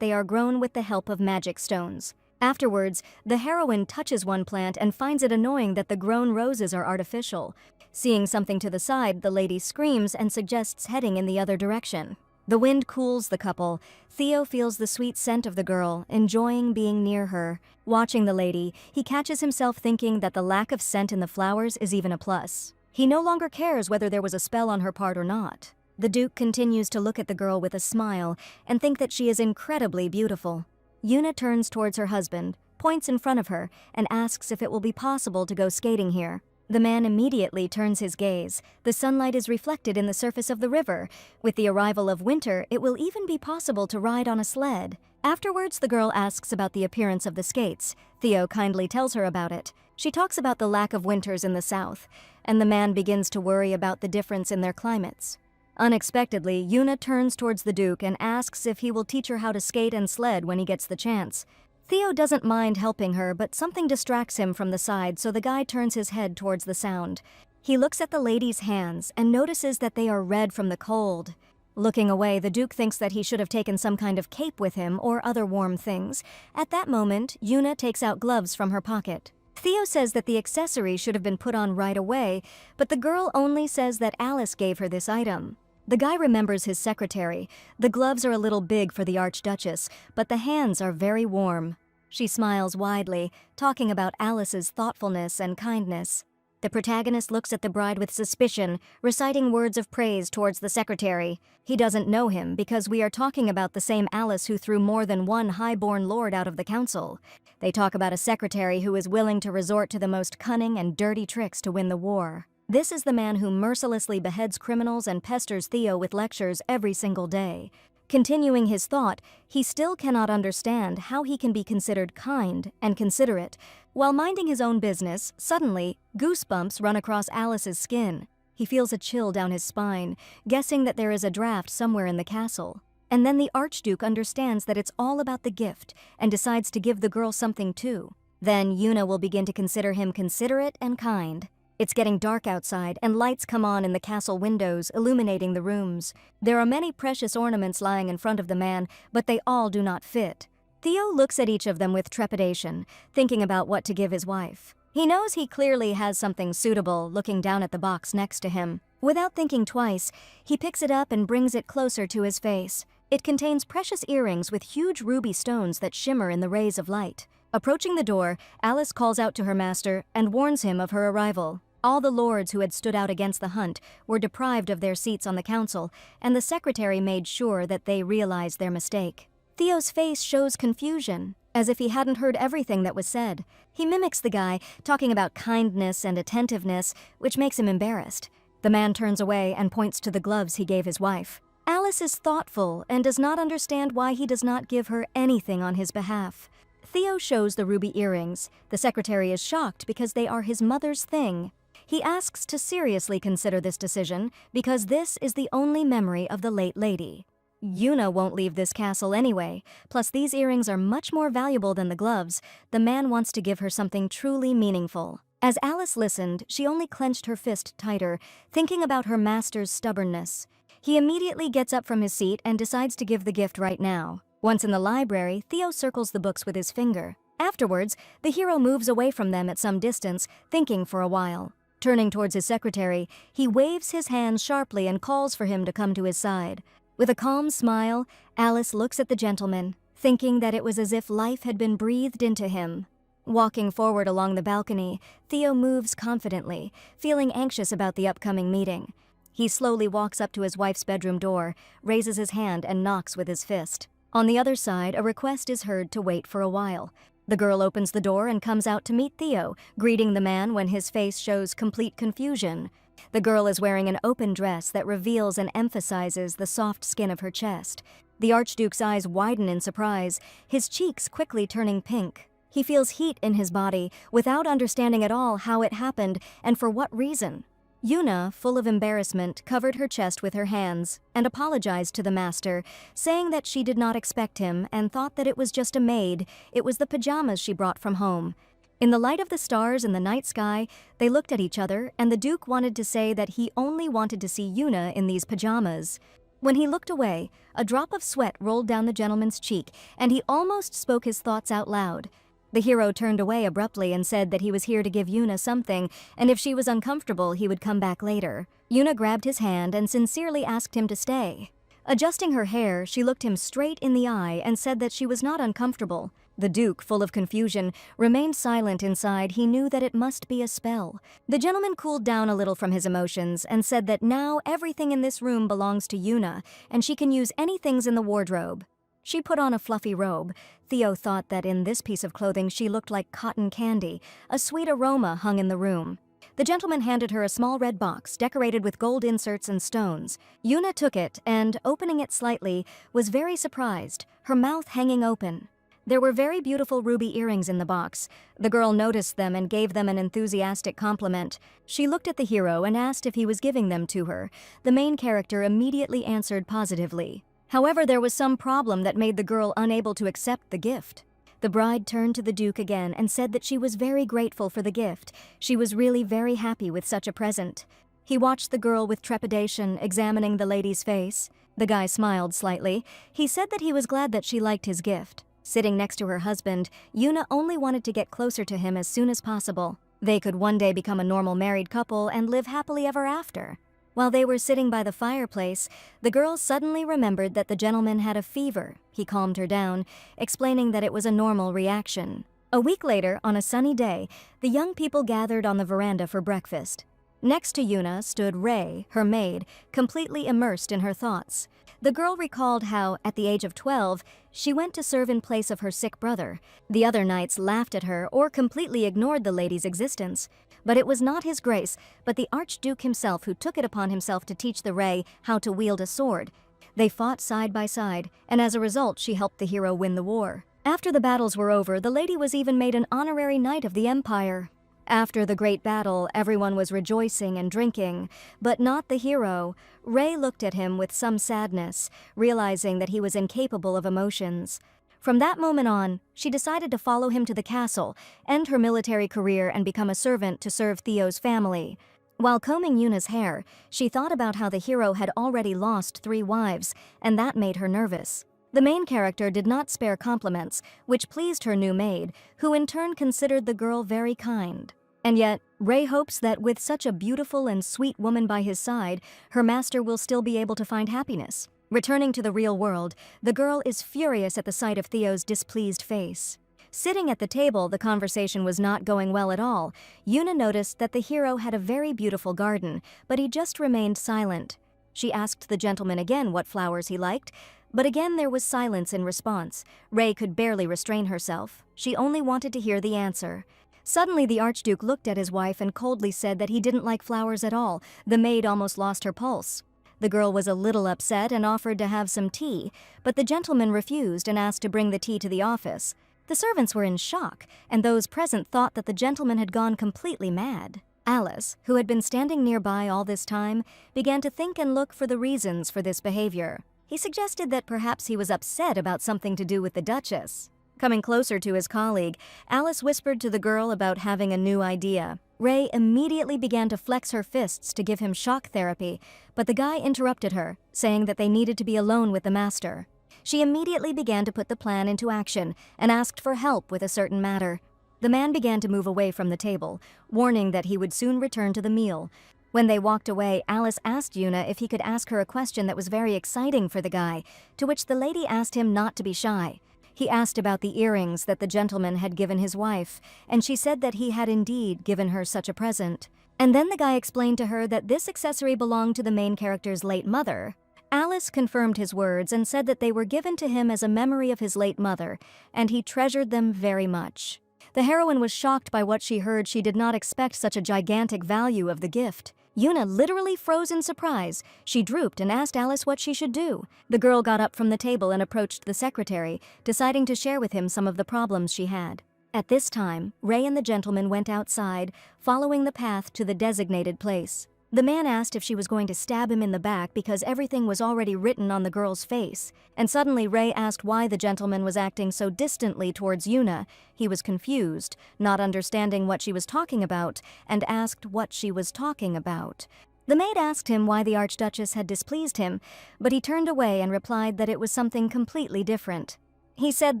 they are grown with the help of magic stones. Afterwards, the heroine touches one plant and finds it annoying that the grown roses are artificial. Seeing something to the side, the lady screams and suggests heading in the other direction. The wind cools the couple. Theo feels the sweet scent of the girl, enjoying being near her. Watching the lady, he catches himself thinking that the lack of scent in the flowers is even a plus. He no longer cares whether there was a spell on her part or not. The Duke continues to look at the girl with a smile and think that she is incredibly beautiful. Yuna turns towards her husband, points in front of her, and asks if it will be possible to go skating here. The man immediately turns his gaze. The sunlight is reflected in the surface of the river. With the arrival of winter, it will even be possible to ride on a sled. Afterwards, the girl asks about the appearance of the skates. Theo kindly tells her about it. She talks about the lack of winters in the south, and the man begins to worry about the difference in their climates. Unexpectedly, Yuna turns towards the Duke and asks if he will teach her how to skate and sled when he gets the chance. Theo doesn't mind helping her, but something distracts him from the side, so the guy turns his head towards the sound. He looks at the lady's hands and notices that they are red from the cold. Looking away, the Duke thinks that he should have taken some kind of cape with him or other warm things. At that moment, Yuna takes out gloves from her pocket. Theo says that the accessory should have been put on right away, but the girl only says that Alice gave her this item. The guy remembers his secretary. The gloves are a little big for the Archduchess, but the hands are very warm. She smiles widely, talking about Alice's thoughtfulness and kindness. The protagonist looks at the bride with suspicion, reciting words of praise towards the secretary. He doesn't know him because we are talking about the same Alice who threw more than one high-born lord out of the council. They talk about a secretary who is willing to resort to the most cunning and dirty tricks to win the war. This is the man who mercilessly beheads criminals and pesters Theo with lectures every single day. Continuing his thought, he still cannot understand how he can be considered kind and considerate. While minding his own business, suddenly, goosebumps run across Alice's skin. He feels a chill down his spine, guessing that there is a draft somewhere in the castle. And then the Archduke understands that it's all about the gift and decides to give the girl something too. Then Yuna will begin to consider him considerate and kind. It's getting dark outside, and lights come on in the castle windows, illuminating the rooms. There are many precious ornaments lying in front of the man, but they all do not fit. Theo looks at each of them with trepidation, thinking about what to give his wife. He knows he clearly has something suitable, looking down at the box next to him. Without thinking twice, he picks it up and brings it closer to his face. It contains precious earrings with huge ruby stones that shimmer in the rays of light. Approaching the door, Alice calls out to her master and warns him of her arrival. All the lords who had stood out against the hunt were deprived of their seats on the council, and the secretary made sure that they realized their mistake. Theo's face shows confusion, as if he hadn't heard everything that was said. He mimics the guy, talking about kindness and attentiveness, which makes him embarrassed. The man turns away and points to the gloves he gave his wife. Alice is thoughtful and does not understand why he does not give her anything on his behalf. Theo shows the ruby earrings. The secretary is shocked because they are his mother's thing. He asks to seriously consider this decision because this is the only memory of the late lady. Yuna won't leave this castle anyway, plus these earrings are much more valuable than the gloves. The man wants to give her something truly meaningful. As Alice listened, she only clenched her fist tighter, thinking about her master's stubbornness. He immediately gets up from his seat and decides to give the gift right now. Once in the library, Theo circles the books with his finger. Afterwards, the hero moves away from them at some distance, thinking for a while. Turning towards his secretary, he waves his hand sharply and calls for him to come to his side. With a calm smile, Alice looks at the gentleman, thinking that it was as if life had been breathed into him. Walking forward along the balcony, Theo moves confidently, feeling anxious about the upcoming meeting. He slowly walks up to his wife's bedroom door, raises his hand and knocks with his fist. On the other side, a request is heard to wait for a while. The girl opens the door and comes out to meet Theo, greeting the man when his face shows complete confusion. The girl is wearing an open dress that reveals and emphasizes the soft skin of her chest. The Archduke's eyes widen in surprise, his cheeks quickly turning pink. He feels heat in his body, without understanding at all how it happened and for what reason. Yuna, full of embarrassment, covered her chest with her hands and apologized to the master, saying that she did not expect him and thought that it was just a maid. It was the pajamas she brought from home. In the light of the stars in the night sky, they looked at each other, and the Duke wanted to say that he only wanted to see Yuna in these pajamas. When he looked away, a drop of sweat rolled down the gentleman's cheek, and he almost spoke his thoughts out loud. The hero turned away abruptly and said that he was here to give Yuna something, and if she was uncomfortable, he would come back later. Yuna grabbed his hand and sincerely asked him to stay. Adjusting her hair, she looked him straight in the eye and said that she was not uncomfortable. The Duke, full of confusion, remained silent inside. He knew that it must be a spell. The gentleman cooled down a little from his emotions and said that now everything in this room belongs to Yuna, and she can use any things in the wardrobe. She put on a fluffy robe. Theo thought that in this piece of clothing she looked like cotton candy. A sweet aroma hung in the room. The gentleman handed her a small red box decorated with gold inserts and stones. Yuna took it and, opening it slightly, was very surprised, her mouth hanging open. There were very beautiful ruby earrings in the box. The girl noticed them and gave them an enthusiastic compliment. She looked at the hero and asked if he was giving them to her. The main character immediately answered positively. However, there was some problem that made the girl unable to accept the gift. The bride turned to the Duke again and said that she was very grateful for the gift. She was really very happy with such a present. He watched the girl with trepidation, examining the lady's face. The guy smiled slightly. He said that he was glad that she liked his gift. Sitting next to her husband, Yuna only wanted to get closer to him as soon as possible. They could one day become a normal married couple and live happily ever after. While they were sitting by the fireplace, the girl suddenly remembered that the gentleman had a fever. He calmed her down, explaining that it was a normal reaction. A week later, on a sunny day, the young people gathered on the veranda for breakfast. Next to Yuna stood Rei, her maid, completely immersed in her thoughts. The girl recalled how, at the age of 12, she went to serve in place of her sick brother. The other knights laughed at her or completely ignored the lady's existence. But it was not his grace, but the Archduke himself who took it upon himself to teach the Rei how to wield a sword. They fought side by side, and as a result she helped the hero win the war. After the battles were over, the lady was even made an honorary knight of the Empire. After the great battle, everyone was rejoicing and drinking, but not the hero. Rei looked at him with some sadness, realizing that he was incapable of emotions. From that moment on, she decided to follow him to the castle, end her military career and become a servant to serve Theo's family. While combing Yuna's hair, she thought about how the hero had already lost 3 wives, and that made her nervous. The main character did not spare compliments, which pleased her new maid, who in turn considered the girl very kind. And yet, Rei hopes that with such a beautiful and sweet woman by his side, her master will still be able to find happiness. Returning to the real world, the girl is furious at the sight of Theo's displeased face. Sitting at the table, the conversation was not going well at all. Yuna noticed that the hero had a very beautiful garden, but he just remained silent. She asked the gentleman again what flowers he liked, but again there was silence in response. Rei could barely restrain herself. She only wanted to hear the answer. Suddenly the Archduke looked at his wife and coldly said that he didn't like flowers at all. The maid almost lost her pulse. The girl was a little upset and offered to have some tea, but the gentleman refused and asked to bring the tea to the office. The servants were in shock, and those present thought that the gentleman had gone completely mad. Alice, who had been standing nearby all this time, began to think and look for the reasons for this behavior. He suggested that perhaps he was upset about something to do with the Duchess. Coming closer to his colleague, Alice whispered to the girl about having a new idea. Rei immediately began to flex her fists to give him shock therapy, but the guy interrupted her, saying that they needed to be alone with the master. She immediately began to put the plan into action and asked for help with a certain matter. The man began to move away from the table, warning that he would soon return to the meal. When they walked away, Alice asked Yuna if he could ask her a question that was very exciting for the guy, to which the lady asked him not to be shy. He asked about the earrings that the gentleman had given his wife, and she said that he had indeed given her such a present. And then the guy explained to her that this accessory belonged to the main character's late mother. Alice confirmed his words and said that they were given to him as a memory of his late mother, and he treasured them very much. The heroine was shocked by what she heard. She did not expect such a gigantic value of the gift. Yuna literally froze in surprise. She drooped and asked Alice what she should do. The girl got up from the table and approached the secretary, deciding to share with him some of the problems she had. At this time, Rei and the gentleman went outside, following the path to the designated place. The man asked if she was going to stab him in the back because everything was already written on the girl's face. And suddenly Rei asked why the gentleman was acting so distantly towards Yuna. He was confused, not understanding what she was talking about, and asked what she was talking about. The maid asked him why the Archduchess had displeased him, but he turned away and replied that it was something completely different. He said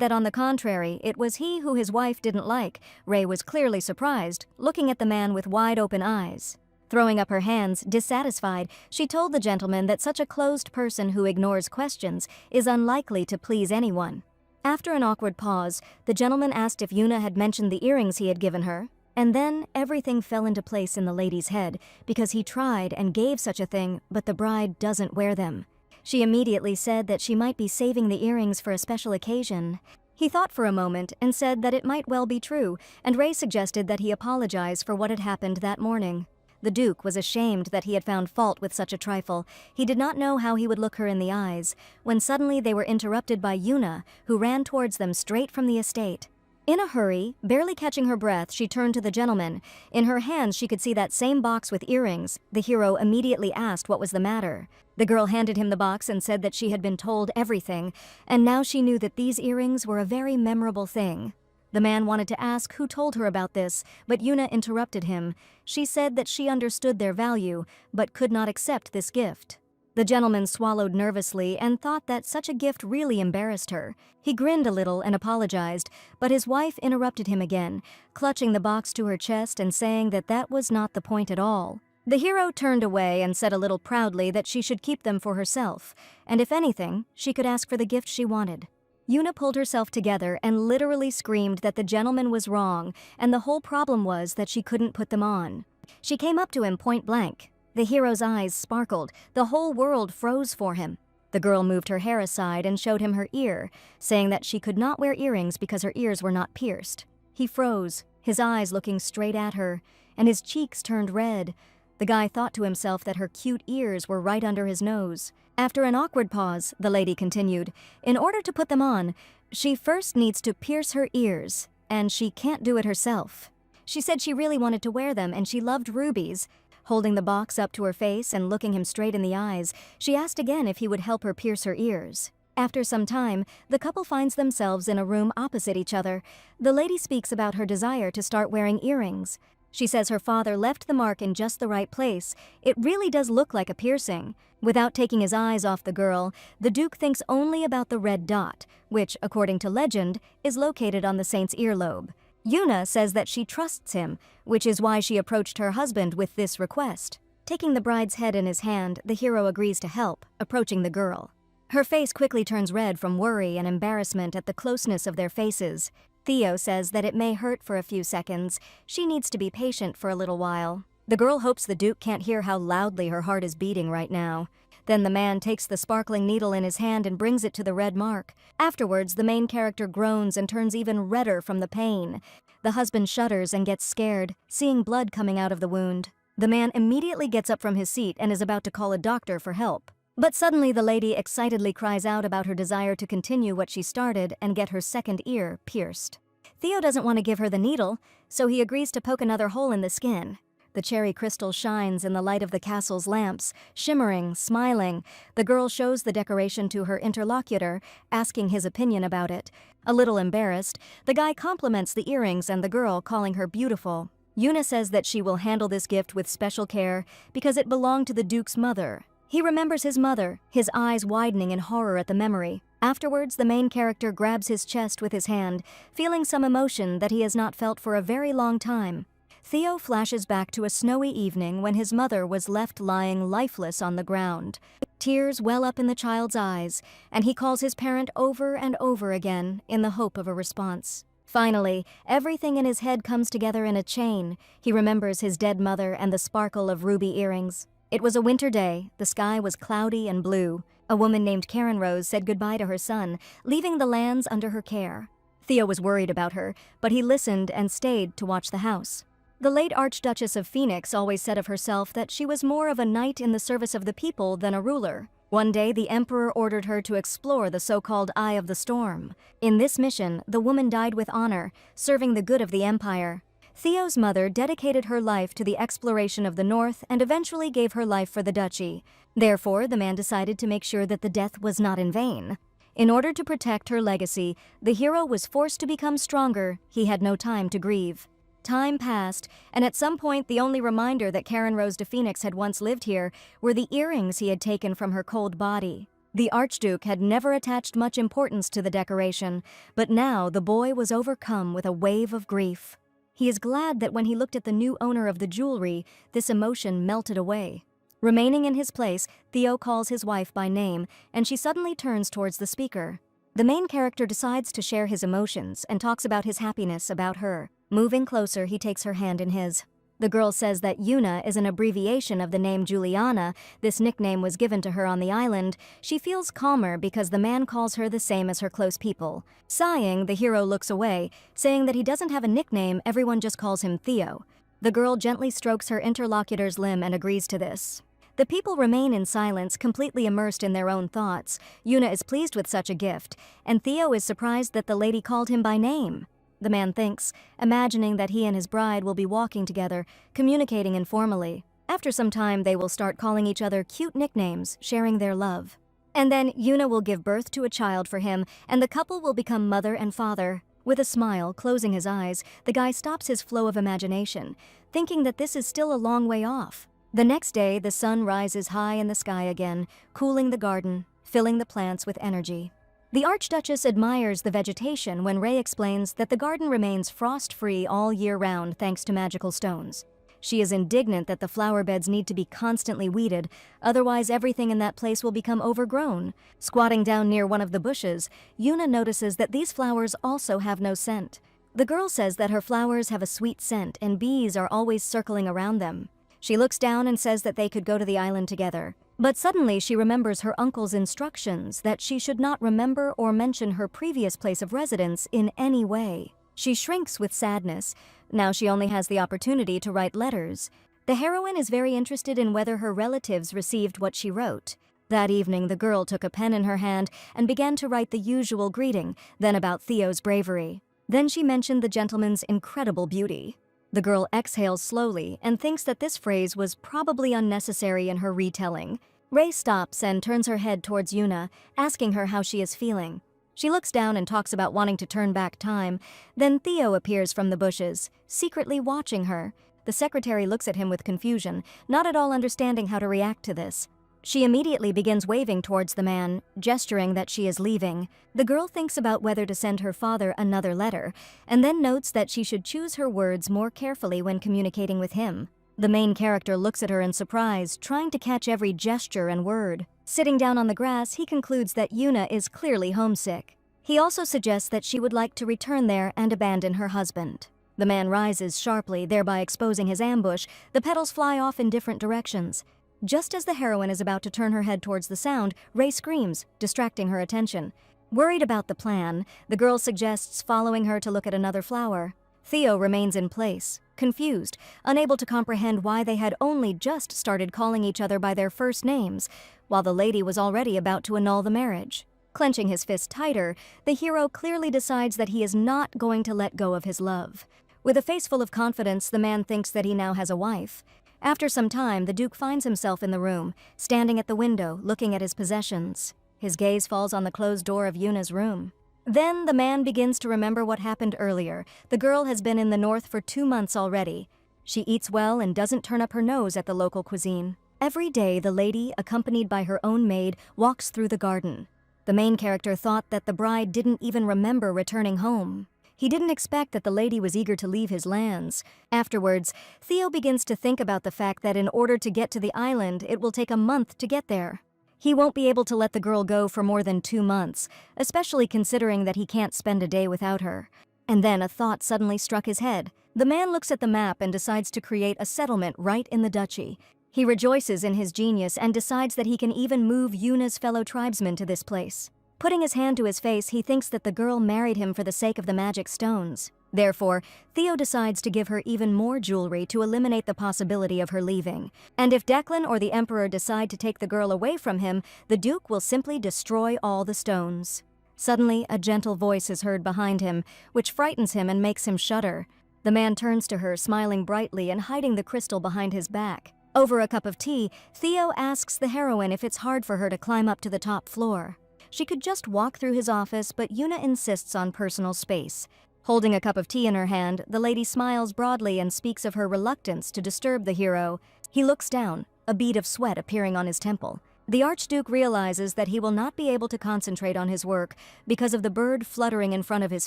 that on the contrary, it was he who his wife didn't like. Rei was clearly surprised, looking at the man with wide-open eyes. Throwing up her hands, dissatisfied, she told the gentleman that such a closed person who ignores questions is unlikely to please anyone. After an awkward pause, the gentleman asked if Yuna had mentioned the earrings he had given her, and then everything fell into place in the lady's head, because he tried and gave such a thing, but the bride doesn't wear them. She immediately said that she might be saving the earrings for a special occasion. He thought for a moment and said that it might well be true, and Ray suggested that he apologize for what had happened that morning. The Duke was ashamed that he had found fault with such a trifle. He did not know how he would look her in the eyes, when suddenly they were interrupted by Yuna, who ran towards them straight from the estate. In a hurry, barely catching her breath, she turned to the gentleman. In her hands she could see that same box with earrings. The hero immediately asked what was the matter. The girl handed him the box and said that she had been told everything, and now she knew that these earrings were a very memorable thing. The man wanted to ask who told her about this, but Yuna interrupted him. She said that she understood their value, but could not accept this gift. The gentleman swallowed nervously and thought that such a gift really embarrassed her. He grinned a little and apologized, but his wife interrupted him again, clutching the box to her chest and saying that that was not the point at all. The hero turned away and said a little proudly that she should keep them for herself, and if anything, she could ask for the gift she wanted. Yuna pulled herself together and literally screamed that the gentleman was wrong, and the whole problem was that she couldn't put them on. She came up to him point blank. The hero's eyes sparkled. The whole world froze for him. The girl moved her hair aside and showed him her ear, saying that she could not wear earrings because her ears were not pierced. He froze, his eyes looking straight at her, and his cheeks turned red. The guy thought to himself that her cute ears were right under his nose. After an awkward pause, the lady continued, in order to put them on, she first needs to pierce her ears, and she can't do it herself. She said she really wanted to wear them and she loved rubies. Holding the box up to her face and looking him straight in the eyes, she asked again if he would help her pierce her ears. After some time, the couple finds themselves in a room opposite each other. The lady speaks about her desire to start wearing earrings. She says her father left the mark in just the right place. It really does look like a piercing. Without taking his eyes off the girl, the Duke thinks only about the red dot, which, according to legend, is located on the saint's earlobe. Yuna says that she trusts him, which is why she approached her husband with this request. Taking the bride's head in his hand, the hero agrees to help, approaching the girl. Her face quickly turns red from worry and embarrassment at the closeness of their faces. Theo says that it may hurt for a few seconds. She needs to be patient for a little while. The girl hopes the Duke can't hear how loudly her heart is beating right now. Then the man takes the sparkling needle in his hand and brings it to the red mark. Afterwards, the main character groans and turns even redder from the pain. The husband shudders and gets scared, seeing blood coming out of the wound. The man immediately gets up from his seat and is about to call a doctor for help. But suddenly the lady excitedly cries out about her desire to continue what she started and get her second ear pierced. Theo doesn't want to give her the needle, so he agrees to poke another hole in the skin. The cherry crystal shines in the light of the castle's lamps, shimmering, smiling. The girl shows the decoration to her interlocutor, asking his opinion about it. A little embarrassed, the guy compliments the earrings and the girl, calling her beautiful. Yuna says that she will handle this gift with special care because it belonged to the Duke's mother. He remembers his mother, his eyes widening in horror at the memory. Afterwards, the main character grabs his chest with his hand, feeling some emotion that he has not felt for a very long time. Theo flashes back to a snowy evening when his mother was left lying lifeless on the ground. Tears well up in the child's eyes, and he calls his parent over and over again in the hope of a response. Finally, everything in his head comes together in a chain. He remembers his dead mother and the sparkle of ruby earrings. It was a winter day. The sky was cloudy and blue. A woman named Karen Rose said goodbye to her son, leaving the lands under her care. Theo was worried about her, but he listened and stayed to watch the house. The late Archduchess of Phoenix always said of herself that she was more of a knight in the service of the people than a ruler. One day, the emperor ordered her to explore the so-called Eye of the Storm. In this mission, the woman died with honor, serving the good of the empire. Theo's mother dedicated her life to the exploration of the north and eventually gave her life for the duchy. Therefore, the man decided to make sure that the death was not in vain. In order to protect her legacy, the hero was forced to become stronger. He had no time to grieve. Time passed, and at some point the only reminder that Karen Rose de Phoenix had once lived here were the earrings he had taken from her cold body. The Archduke had never attached much importance to the decoration, but now the boy was overcome with a wave of grief. He is glad that when he looked at the new owner of the jewelry, this emotion melted away. Remaining in his place, Theo calls his wife by name, and she suddenly turns towards the speaker. The main character decides to share his emotions and talks about his happiness about her. Moving closer, he takes her hand in his. The girl says that Yuna is an abbreviation of the name Juliana. This nickname was given to her on the island. She feels calmer because the man calls her the same as her close people. Sighing, the hero looks away, saying that he doesn't have a nickname, everyone just calls him Theo. The girl gently strokes her interlocutor's limb and agrees to this. The people remain in silence, completely immersed in their own thoughts. Yuna is pleased with such a gift, and Theo is surprised that the lady called him by name. The man thinks, imagining that he and his bride will be walking together, communicating informally. After some time, they will start calling each other cute nicknames, sharing their love. And then Yuna will give birth to a child for him, and the couple will become mother and father. With a smile, closing his eyes, the guy stops his flow of imagination, thinking that this is still a long way off. The next day, the sun rises high in the sky again, cooling the garden, filling the plants with energy. The Archduchess admires the vegetation when Ray explains that the garden remains frost-free all year round thanks to magical stones. She is indignant that the flower beds need to be constantly weeded, otherwise everything in that place will become overgrown. Squatting down near one of the bushes, Yuna notices that these flowers also have no scent. The girl says that her flowers have a sweet scent and bees are always circling around them. She looks down and says that they could go to the island together. But suddenly she remembers her uncle's instructions that she should not remember or mention her previous place of residence in any way. She shrinks with sadness. Now she only has the opportunity to write letters. The heroine is very interested in whether her relatives received what she wrote. That evening, the girl took a pen in her hand and began to write the usual greeting, then about Theo's bravery. Then she mentioned the gentleman's incredible beauty. The girl exhales slowly and thinks that this phrase was probably unnecessary in her retelling. Ray stops and turns her head towards Yuna, asking her how she is feeling. She looks down and talks about wanting to turn back time. Then Theo appears from the bushes, secretly watching her. The secretary looks at him with confusion, not at all understanding how to react to this. She immediately begins waving towards the man, gesturing that she is leaving. The girl thinks about whether to send her father another letter, and then notes that she should choose her words more carefully when communicating with him. The main character looks at her in surprise, trying to catch every gesture and word. Sitting down on the grass, he concludes that Yuna is clearly homesick. He also suggests that she would like to return there and abandon her husband. The man rises sharply, thereby exposing his ambush. The petals fly off in different directions. Just as the heroine is about to turn her head towards the sound, Ray screams, distracting her attention. Worried about the plan, the girl suggests following her to look at another flower. Theo remains in place, confused, unable to comprehend why they had only just started calling each other by their first names, while the lady was already about to annul the marriage. Clenching his fist tighter, the hero clearly decides that he is not going to let go of his love. With a face full of confidence, the man thinks that he now has a wife. After some time, the Duke finds himself in the room, standing at the window, looking at his possessions. His gaze falls on the closed door of Yuna's room. Then the man begins to remember what happened earlier. The girl has been in the north for 2 months already. She eats well and doesn't turn up her nose at the local cuisine. Every day, the lady, accompanied by her own maid, walks through the garden. The main character thought that the bride didn't even remember returning home. He didn't expect that the lady was eager to leave his lands. Afterwards, Theo begins to think about the fact that in order to get to the island, it will take a month to get there. He won't be able to let the girl go for more than 2 months, especially considering that he can't spend a day without her. And then a thought suddenly struck his head. The man looks at the map and decides to create a settlement right in the duchy. He rejoices in his genius and decides that he can even move Yuna's fellow tribesmen to this place. Putting his hand to his face, he thinks that the girl married him for the sake of the magic stones. Therefore, Theo decides to give her even more jewelry to eliminate the possibility of her leaving. And if Declan or the Emperor decide to take the girl away from him, the Duke will simply destroy all the stones. Suddenly, a gentle voice is heard behind him, which frightens him and makes him shudder. The man turns to her, smiling brightly and hiding the crystal behind his back. Over a cup of tea, Theo asks the heroine if it's hard for her to climb up to the top floor. She could just walk through his office, but Yuna insists on personal space. Holding a cup of tea in her hand, the lady smiles broadly and speaks of her reluctance to disturb the hero. He looks down, a bead of sweat appearing on his temple. The Archduke realizes that he will not be able to concentrate on his work because of the bird fluttering in front of his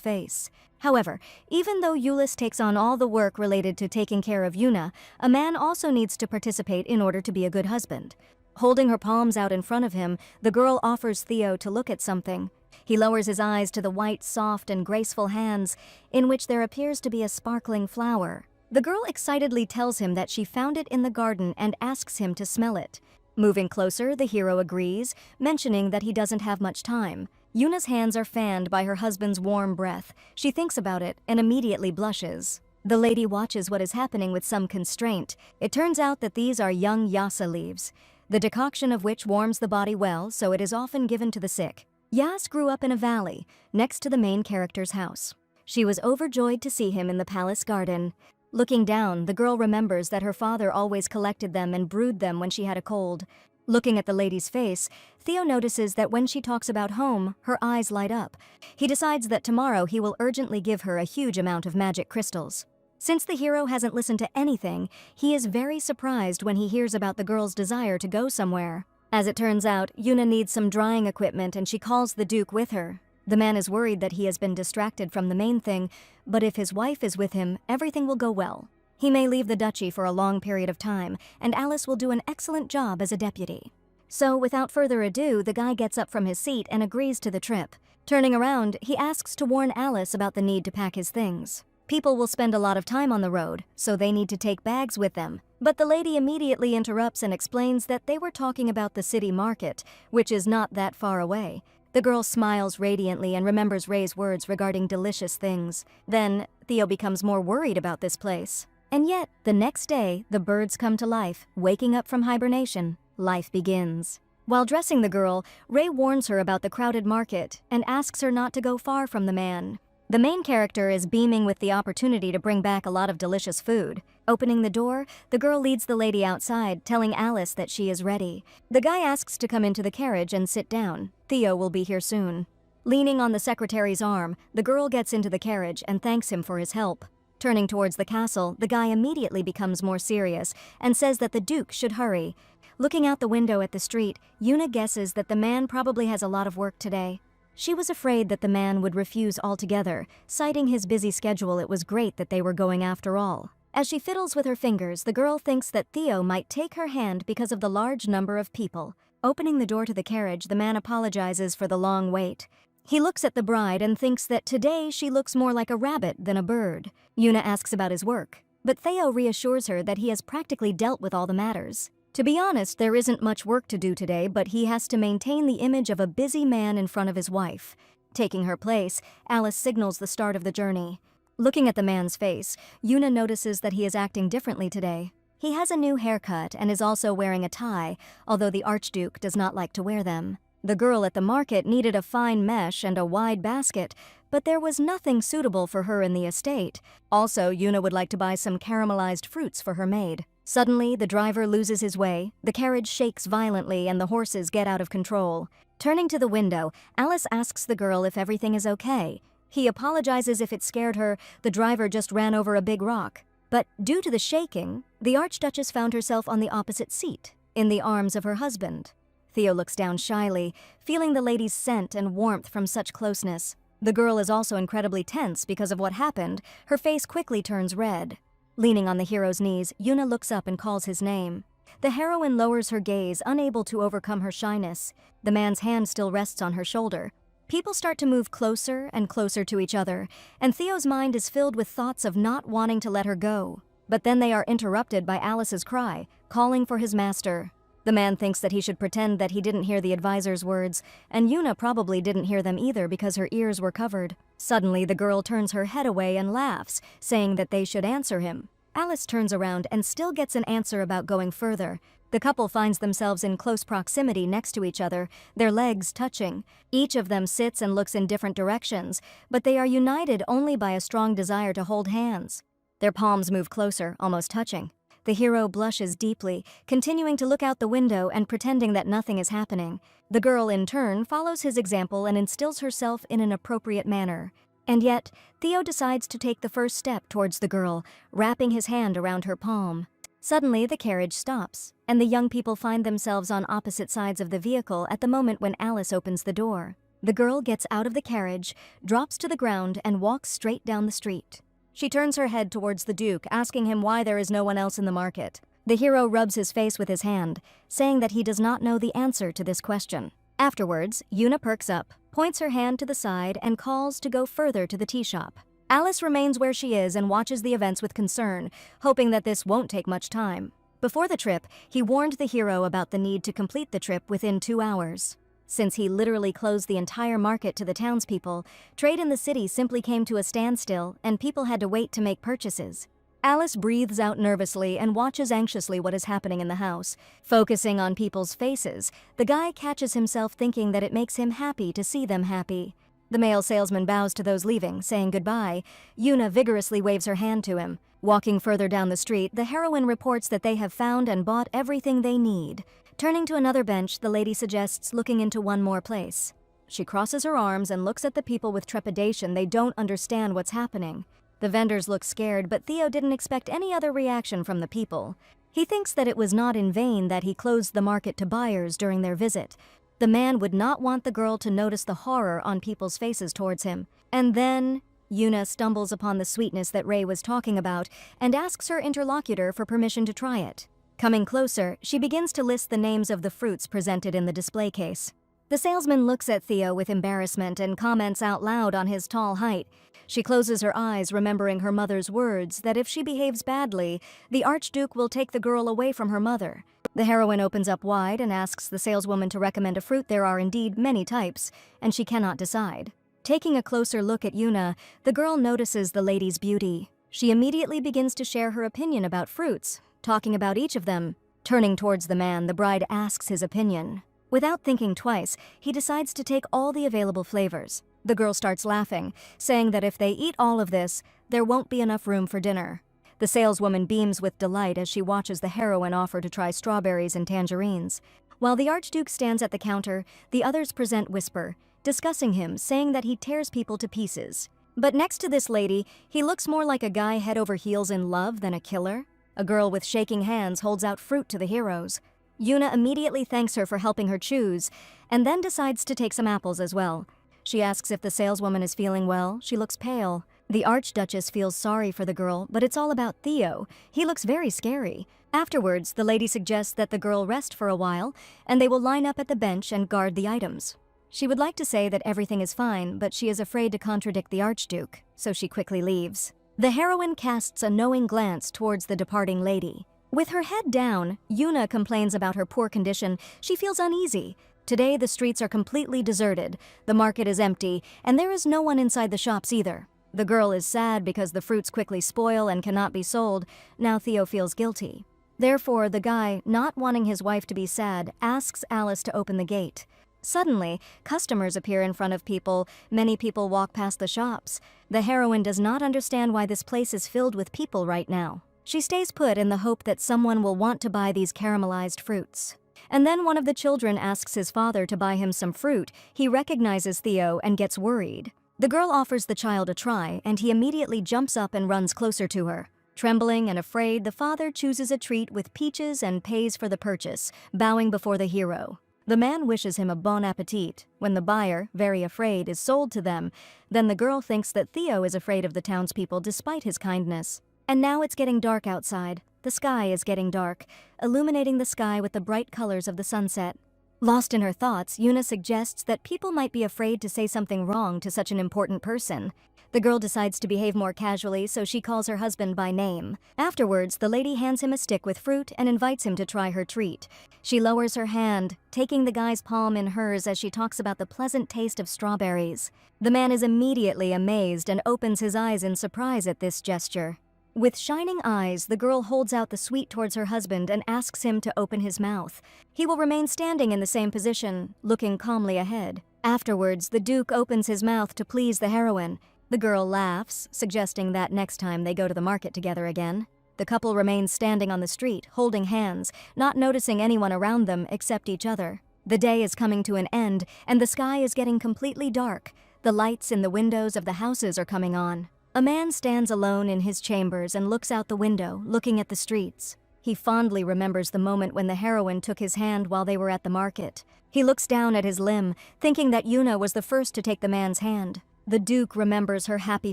face. However, even though Eulis takes on all the work related to taking care of Yuna, a man also needs to participate in order to be a good husband. Holding her palms out in front of him, the girl offers Theo to look at something. He lowers his eyes to the white, soft, and graceful hands, in which there appears to be a sparkling flower. The girl excitedly tells him that she found it in the garden and asks him to smell it. Moving closer, the hero agrees, mentioning that he doesn't have much time. Yuna's hands are fanned by her husband's warm breath. She thinks about it and immediately blushes. The lady watches what is happening with some constraint. It turns out that these are young yasa leaves, the decoction of which warms the body well, so it is often given to the sick. Yas grew up in a valley, next to the main character's house. She was overjoyed to see him in the palace garden. Looking down, the girl remembers that her father always collected them and brewed them when she had a cold. Looking at the lady's face, Theo notices that when she talks about home, her eyes light up. He decides that tomorrow he will urgently give her a huge amount of magic crystals. Since the hero hasn't listened to anything, he is very surprised when he hears about the girl's desire to go somewhere. As it turns out, Yuna needs some drying equipment and she calls the Duke with her. The man is worried that he has been distracted from the main thing, but if his wife is with him, everything will go well. He may leave the duchy for a long period of time, and Alice will do an excellent job as a deputy. So, without further ado, the guy gets up from his seat and agrees to the trip. Turning around, he asks to warn Alice about the need to pack his things. People will spend a lot of time on the road, so they need to take bags with them. But the lady immediately interrupts and explains that they were talking about the city market, which is not that far away. The girl smiles radiantly and remembers Ray's words regarding delicious things. Then, Theo becomes more worried about this place. And yet, the next day, the birds come to life. Waking up from hibernation, life begins. While dressing the girl, Ray warns her about the crowded market and asks her not to go far from the man. The main character is beaming with the opportunity to bring back a lot of delicious food. Opening the door, the girl leads the lady outside, telling Alice that she is ready. The guy asks to come into the carriage and sit down. Theo will be here soon. Leaning on the secretary's arm, the girl gets into the carriage and thanks him for his help. Turning towards the castle, the guy immediately becomes more serious and says that the Duke should hurry. Looking out the window at the street, Yuna guesses that the man probably has a lot of work today. She was afraid that the man would refuse altogether. Citing his busy schedule, it was great that they were going after all. As she fiddles with her fingers, the girl thinks that Theo might take her hand because of the large number of people. Opening the door to the carriage, the man apologizes for the long wait. He looks at the bride and thinks that today she looks more like a rabbit than a bird. Yuna asks about his work, but Theo reassures her that he has practically dealt with all the matters. To be honest, there isn't much work to do today, but he has to maintain the image of a busy man in front of his wife. Taking her place, Alice signals the start of the journey. Looking at the man's face, Yuna notices that he is acting differently today. He has a new haircut and is also wearing a tie, although the Archduke does not like to wear them. The girl at the market needed a fine mesh and a wide basket, but there was nothing suitable for her in the estate. Also, Yuna would like to buy some caramelized fruits for her maid. Suddenly, the driver loses his way, the carriage shakes violently, and the horses get out of control. Turning to the window, Alice asks the girl if everything is okay. He apologizes if it scared her. The driver just ran over a big rock. But due to the shaking, the Archduchess found herself on the opposite seat, in the arms of her husband. Theo looks down shyly, feeling the lady's scent and warmth from such closeness. The girl is also incredibly tense because of what happened. Her face quickly turns red. Leaning on the hero's knees, Yuna looks up and calls his name. The heroine lowers her gaze, unable to overcome her shyness. The man's hand still rests on her shoulder. People start to move closer and closer to each other, and Theo's mind is filled with thoughts of not wanting to let her go. But then they are interrupted by Alice's cry, calling for his master. The man thinks that he should pretend that he didn't hear the advisor's words, and Yuna probably didn't hear them either because her ears were covered. Suddenly, the girl turns her head away and laughs, saying that they should answer him. Alice turns around and still gets an answer about going further. The couple finds themselves in close proximity next to each other, their legs touching. Each of them sits and looks in different directions, but they are united only by a strong desire to hold hands. Their palms move closer, almost touching. The hero blushes deeply, continuing to look out the window and pretending that nothing is happening. The girl, in turn, follows his example and instills herself in an appropriate manner. And yet, Theo decides to take the first step towards the girl, wrapping his hand around her palm. Suddenly, the carriage stops, and the young people find themselves on opposite sides of the vehicle at the moment when Alice opens the door. The girl gets out of the carriage, drops to the ground, and walks straight down the street. She turns her head towards the Duke, asking him why there is no one else in the market. The hero rubs his face with his hand, saying that he does not know the answer to this question. Afterwards, Yuna perks up, points her hand to the side, and calls to go further to the tea shop. Alice remains where she is and watches the events with concern, hoping that this won't take much time. Before the trip, he warned the hero about the need to complete the trip within 2 hours. Since he literally closed the entire market to the townspeople, trade in the city simply came to a standstill and people had to wait to make purchases. Alice breathes out nervously and watches anxiously what is happening in the house. Focusing on people's faces, the guy catches himself thinking that it makes him happy to see them happy. The male salesman bows to those leaving, saying goodbye. Yuna vigorously waves her hand to him. Walking further down the street, the heroine reports that they have found and bought everything they need. Turning to another bench, the lady suggests looking into one more place. She crosses her arms and looks at the people with trepidation. They don't understand what's happening. The vendors look scared, but Theo didn't expect any other reaction from the people. He thinks that it was not in vain that he closed the market to buyers during their visit. The man would not want the girl to notice the horror on people's faces towards him. And then Yuna stumbles upon the sweetness that Ray was talking about and asks her interlocutor for permission to try it. Coming closer, she begins to list the names of the fruits presented in the display case. The salesman looks at Theo with embarrassment and comments out loud on his tall height. She closes her eyes, remembering her mother's words that if she behaves badly, the Archduke will take the girl away from her mother. The heroine opens up wide and asks the saleswoman to recommend a fruit. There are indeed many types, and she cannot decide. Taking a closer look at Yuna, the girl notices the lady's beauty. She immediately begins to share her opinion about fruits, talking about each of them. Turning towards the man, the bride asks his opinion. Without thinking twice, he decides to take all the available flavors. The girl starts laughing, saying that if they eat all of this, there won't be enough room for dinner. The saleswoman beams with delight as she watches the heroine offer to try strawberries and tangerines. While the Archduke stands at the counter, the others present Whisper, discussing him, saying that he tears people to pieces. But next to this lady, he looks more like a guy head over heels in love than a killer. A girl with shaking hands holds out fruit to the heroes. Yuna immediately thanks her for helping her choose, and then decides to take some apples as well. She asks if the saleswoman is feeling well. She looks pale. The Archduchess feels sorry for the girl, but it's all about Theo. He looks very scary. Afterwards, the lady suggests that the girl rest for a while, and they will line up at the bench and guard the items. She would like to say that everything is fine, but she is afraid to contradict the Archduke, so she quickly leaves. The heroine casts a knowing glance towards the departing lady. With her head down, Yuna complains about her poor condition. She feels uneasy. Today, the streets are completely deserted, the market is empty, and there is no one inside the shops either. The girl is sad because the fruits quickly spoil and cannot be sold. Now Theo feels guilty. Therefore, the guy, not wanting his wife to be sad, asks Alice to open the gate. Suddenly, customers appear in front of people. Many people walk past the shops. The heroine does not understand why this place is filled with people right now. She stays put in the hope that someone will want to buy these caramelized fruits. And then one of the children asks his father to buy him some fruit. He recognizes Theo and gets worried. The girl offers the child a try, and he immediately jumps up and runs closer to her. Trembling and afraid, the father chooses a treat with peaches and pays for the purchase, bowing before the hero. The man wishes him a bon appetit. When the buyer, very afraid, is sold to them, then the girl thinks that Theo is afraid of the townspeople despite his kindness. And now it's getting dark outside. The sky is getting dark, illuminating the sky with the bright colors of the sunset. Lost in her thoughts, Yuna suggests that people might be afraid to say something wrong to such an important person. The girl decides to behave more casually, so she calls her husband by name. Afterwards, the lady hands him a stick with fruit and invites him to try her treat. She lowers her hand, taking the guy's palm in hers as she talks about the pleasant taste of strawberries. The man is immediately amazed and opens his eyes in surprise at this gesture. With shining eyes, the girl holds out the sweet towards her husband and asks him to open his mouth. He will remain standing in the same position, looking calmly ahead. Afterwards, the Duke opens his mouth to please the heroine. The girl laughs, suggesting that next time they go to the market together again. The couple remains standing on the street, holding hands, not noticing anyone around them except each other. The day is coming to an end, and the sky is getting completely dark. The lights in the windows of the houses are coming on. A man stands alone in his chambers and looks out the window, looking at the streets. He fondly remembers the moment when the heroine took his hand while they were at the market. He looks down at his limb, thinking that Yuna was the first to take the man's hand. The Duke remembers her happy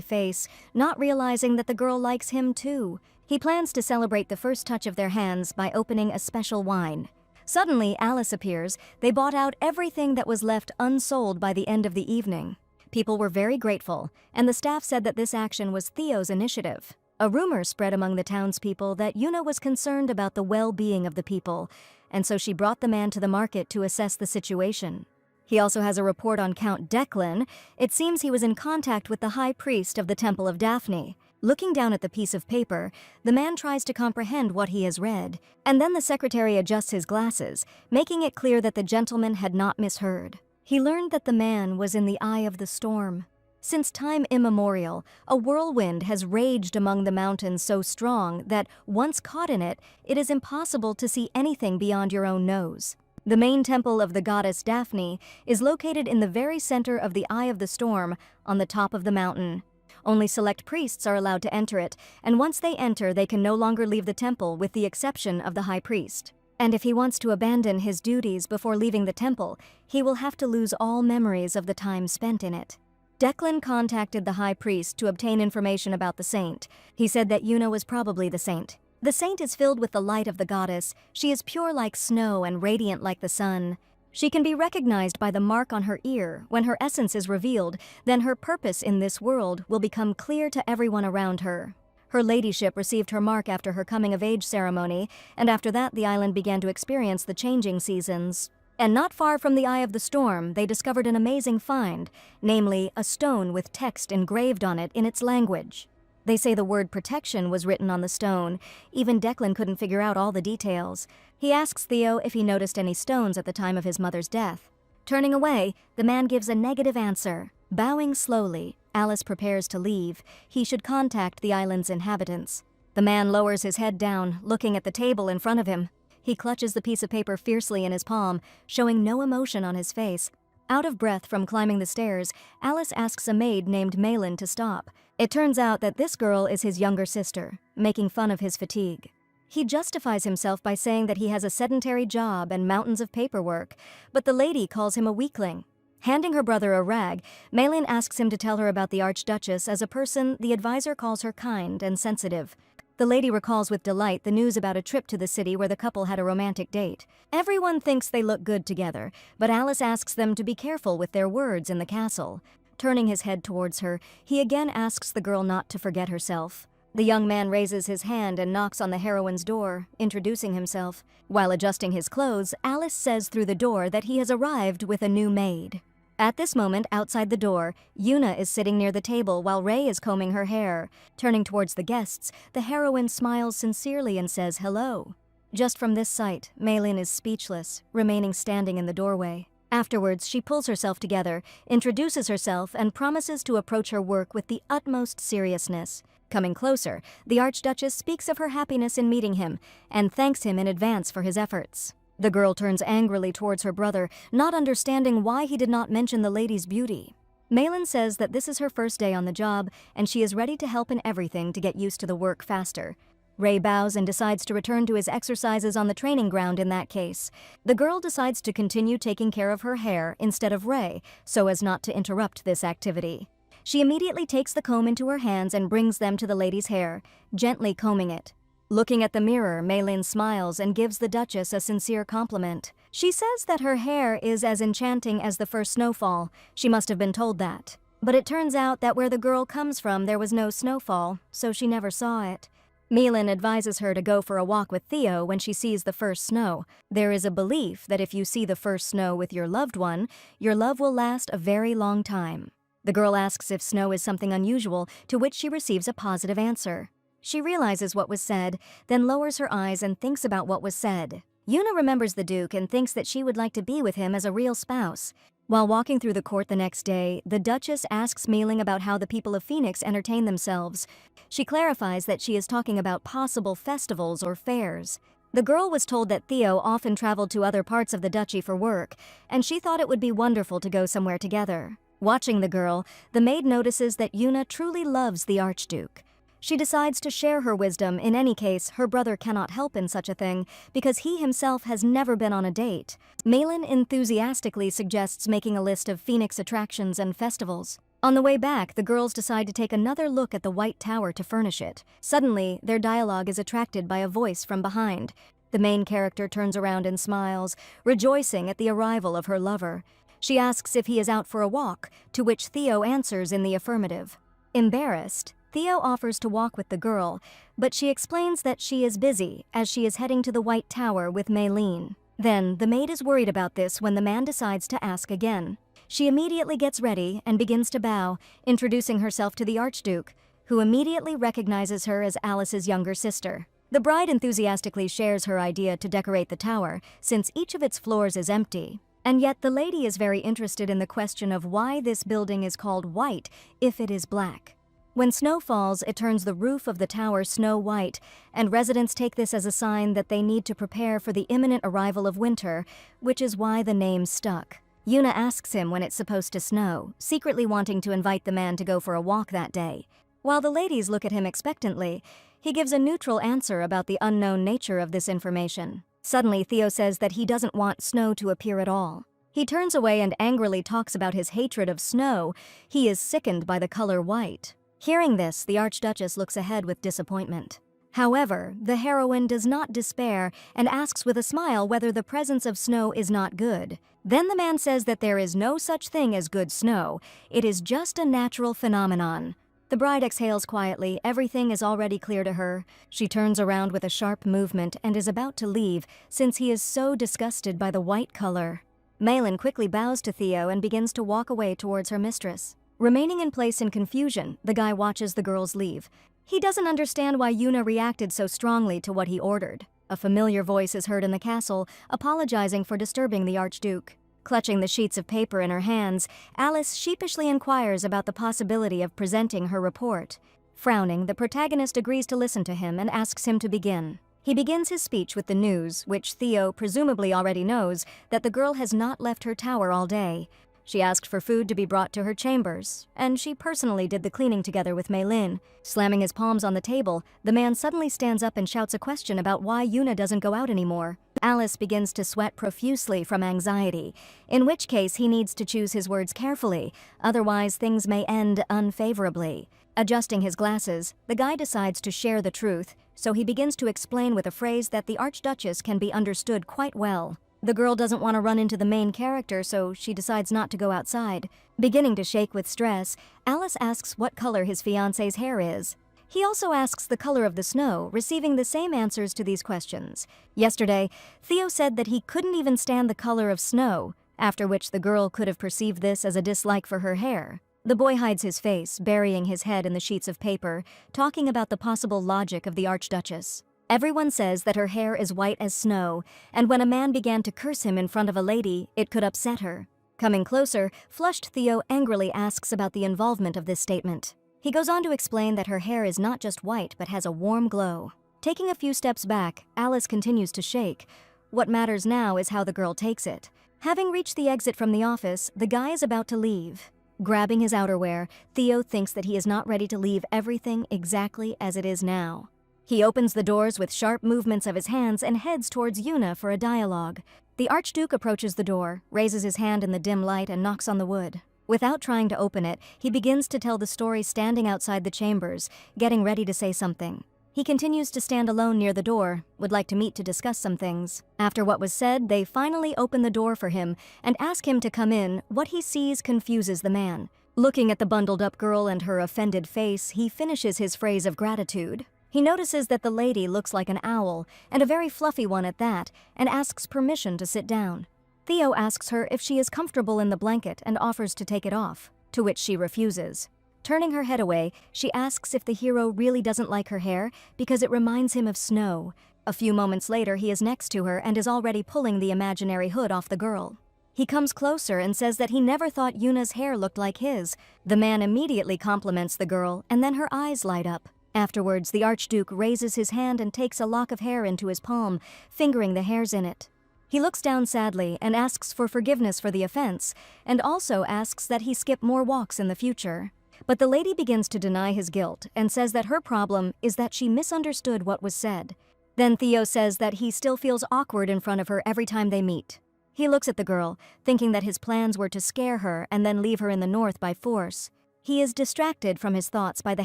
face, not realizing that the girl likes him too. He plans to celebrate the first touch of their hands by opening a special wine. Suddenly, Alice appears. They bought out everything that was left unsold by the end of the evening. People were very grateful, and the staff said that this action was Theo's initiative. A rumor spread among the townspeople that Yuna was concerned about the well-being of the people, and so she brought the man to the market to assess the situation. He also has a report on Count Declan. It seems he was in contact with the high priest of the Temple of Daphne. Looking down at the piece of paper, the man tries to comprehend what he has read, and then the secretary adjusts his glasses, making it clear that the gentleman had not misheard. He learned that the man was in the eye of the storm. Since time immemorial, a whirlwind has raged among the mountains so strong that, once caught in it, it is impossible to see anything beyond your own nose. The main temple of the goddess Daphne is located in the very center of the eye of the storm, on the top of the mountain. Only select priests are allowed to enter it, and once they enter, they can no longer leave the temple with the exception of the high priest. And if he wants to abandon his duties before leaving the temple, he will have to lose all memories of the time spent in it. Declan contacted the high priest to obtain information about the saint. He said that Yuna was probably the saint. The saint is filled with the light of the goddess. She is pure like snow and radiant like the sun. She can be recognized by the mark on her ear. When her essence is revealed, then her purpose in this world will become clear to everyone around her. Her ladyship received her mark after her coming-of-age ceremony, and after that the island began to experience the changing seasons. And not far from the eye of the storm, they discovered an amazing find, namely a stone with text engraved on it in its language. They say the word protection was written on the stone. Even Declan couldn't figure out all the details. He asks Theo if he noticed any stones at the time of his mother's death. Turning away, the man gives a negative answer. Bowing slowly, Alice prepares to leave. He should contact the island's inhabitants. The man lowers his head down, looking at the table in front of him. He clutches the piece of paper fiercely in his palm, showing no emotion on his face. Out of breath from climbing the stairs, Alice asks a maid named Malin to stop. It turns out that this girl is his younger sister, making fun of his fatigue. He justifies himself by saying that he has a sedentary job and mountains of paperwork, but the lady calls him a weakling. Handing her brother a rag, Malin asks him to tell her about the Archduchess as a person the advisor calls her kind and sensitive. The lady recalls with delight the news about a trip to the city where the couple had a romantic date. Everyone thinks they look good together, but Alice asks them to be careful with their words in the castle. Turning his head towards her, he again asks the girl not to forget herself. The young man raises his hand and knocks on the heroine's door, introducing himself. While adjusting his clothes, Alice says through the door that he has arrived with a new maid. At this moment, outside the door, Yuna is sitting near the table while Ray is combing her hair. Turning towards the guests, the heroine smiles sincerely and says hello. Just from this sight, Malin is speechless, remaining standing in the doorway. Afterwards, she pulls herself together, introduces herself, and promises to approach her work with the utmost seriousness. Coming closer, the Archduchess speaks of her happiness in meeting him, and thanks him in advance for his efforts. The girl turns angrily towards her brother, not understanding why he did not mention the lady's beauty. Malin says that this is her first day on the job, and she is ready to help in everything to get used to the work faster. Ray bows and decides to return to his exercises on the training ground in that case. The girl decides to continue taking care of her hair instead of Ray, so as not to interrupt this activity. She immediately takes the comb into her hands and brings them to the lady's hair, gently combing it. Looking at the mirror, Malin smiles and gives the Duchess a sincere compliment. She says that her hair is as enchanting as the first snowfall. She must have been told that. But it turns out that where the girl comes from there was no snowfall, so she never saw it. Malin advises her to go for a walk with Theo when she sees the first snow. There is a belief that if you see the first snow with your loved one, your love will last a very long time. The girl asks if snow is something unusual, to which she receives a positive answer. She realizes what was said, then lowers her eyes and thinks about what was said. Yuna remembers the Duke and thinks that she would like to be with him as a real spouse. While walking through the court the next day, the Duchess asks Mealing about how the people of Phoenix entertain themselves. She clarifies that she is talking about possible festivals or fairs. The girl was told that Theo often traveled to other parts of the duchy for work, and she thought it would be wonderful to go somewhere together. Watching the girl, the maid notices that Yuna truly loves the Archduke. She decides to share her wisdom. In any case, her brother cannot help in such a thing because he himself has never been on a date. Malin enthusiastically suggests making a list of Phoenix attractions and festivals. On the way back, the girls decide to take another look at the White Tower to furnish it. Suddenly, their dialogue is attracted by a voice from behind. The main character turns around and smiles, rejoicing at the arrival of her lover. She asks if he is out for a walk, to which Theo answers in the affirmative. Embarrassed, Theo offers to walk with the girl, but she explains that she is busy as she is heading to the White Tower with Maylene. Then, the maid is worried about this when the man decides to ask again. She immediately gets ready and begins to bow, introducing herself to the Archduke, who immediately recognizes her as Alice's younger sister. The bride enthusiastically shares her idea to decorate the tower, since each of its floors is empty. And yet the lady is very interested in the question of why this building is called white if it is black. When snow falls, it turns the roof of the tower snow white, and residents take this as a sign that they need to prepare for the imminent arrival of winter, which is why the name stuck. Yuna asks him when it's supposed to snow, secretly wanting to invite the man to go for a walk that day. While the ladies look at him expectantly, he gives a neutral answer about the unknown nature of this information. Suddenly, Theo says that he doesn't want snow to appear at all. He turns away and angrily talks about his hatred of snow. He is sickened by the color white. Hearing this, the Archduchess looks ahead with disappointment. However, the heroine does not despair and asks with a smile whether the presence of snow is not good. Then the man says that there is no such thing as good snow. It is just a natural phenomenon. The bride exhales quietly. Everything is already clear to her. She turns around with a sharp movement and is about to leave, since he is so disgusted by the white color. Maylene quickly bows to Theo and begins to walk away towards her mistress. Remaining in place in confusion, the guy watches the girls leave. He doesn't understand why Yuna reacted so strongly to what he ordered. A familiar voice is heard in the castle, apologizing for disturbing the Archduke. Clutching the sheets of paper in her hands, Alice sheepishly inquires about the possibility of presenting her report. Frowning, the protagonist agrees to listen to him and asks him to begin. He begins his speech with the news, which Theo presumably already knows, that the girl has not left her tower all day. She asked for food to be brought to her chambers, and she personally did the cleaning together with Maylene. Slamming his palms on the table, the man suddenly stands up and shouts a question about why Yuna doesn't go out anymore. Alice begins to sweat profusely from anxiety, in which case he needs to choose his words carefully, otherwise things may end unfavorably. Adjusting his glasses, the guy decides to share the truth, so he begins to explain with a phrase that the Archduchess can be understood quite well. The girl doesn't want to run into the main character, so she decides not to go outside. Beginning to shake with stress, Alice asks what color his fiancé's hair is. He also asks the color of the snow, receiving the same answers to these questions. Yesterday, Theo said that he couldn't even stand the color of snow, after which the girl could have perceived this as a dislike for her hair. The boy hides his face, burying his head in the sheets of paper, talking about the possible logic of the Archduchess. Everyone says that her hair is white as snow, and when a man began to curse him in front of a lady, it could upset her. Coming closer, flushed Theo angrily asks about the involvement of this statement. He goes on to explain that her hair is not just white but has a warm glow. Taking a few steps back, Alice continues to shake. What matters now is how the girl takes it. Having reached the exit from the office, the guy is about to leave. Grabbing his outerwear, Theo thinks that he is not ready to leave everything exactly as it is now. He opens the doors with sharp movements of his hands and heads towards Yuna for a dialogue. The Archduke approaches the door, raises his hand in the dim light and knocks on the wood. Without trying to open it, he begins to tell the story standing outside the chambers, getting ready to say something. He continues to stand alone near the door, would like to meet to discuss some things. After what was said, they finally open the door for him and ask him to come in. What he sees confuses the man. Looking at the bundled-up girl and her offended face, he finishes his phrase of gratitude. He notices that the lady looks like an owl, and a very fluffy one at that, and asks permission to sit down. Theo asks her if she is comfortable in the blanket and offers to take it off, to which she refuses. Turning her head away, she asks if the hero really doesn't like her hair because it reminds him of snow. A few moments later, he is next to her and is already pulling the imaginary hood off the girl. He comes closer and says that he never thought Yuna's hair looked like his. The man immediately compliments the girl, and then her eyes light up. Afterwards, the Archduke raises his hand and takes a lock of hair into his palm, fingering the hairs in it. He looks down sadly and asks for forgiveness for the offense, and also asks that he skip more walks in the future. But the lady begins to deny his guilt and says that her problem is that she misunderstood what was said. Then Theo says that he still feels awkward in front of her every time they meet. He looks at the girl, thinking that his plans were to scare her and then leave her in the north by force. He is distracted from his thoughts by the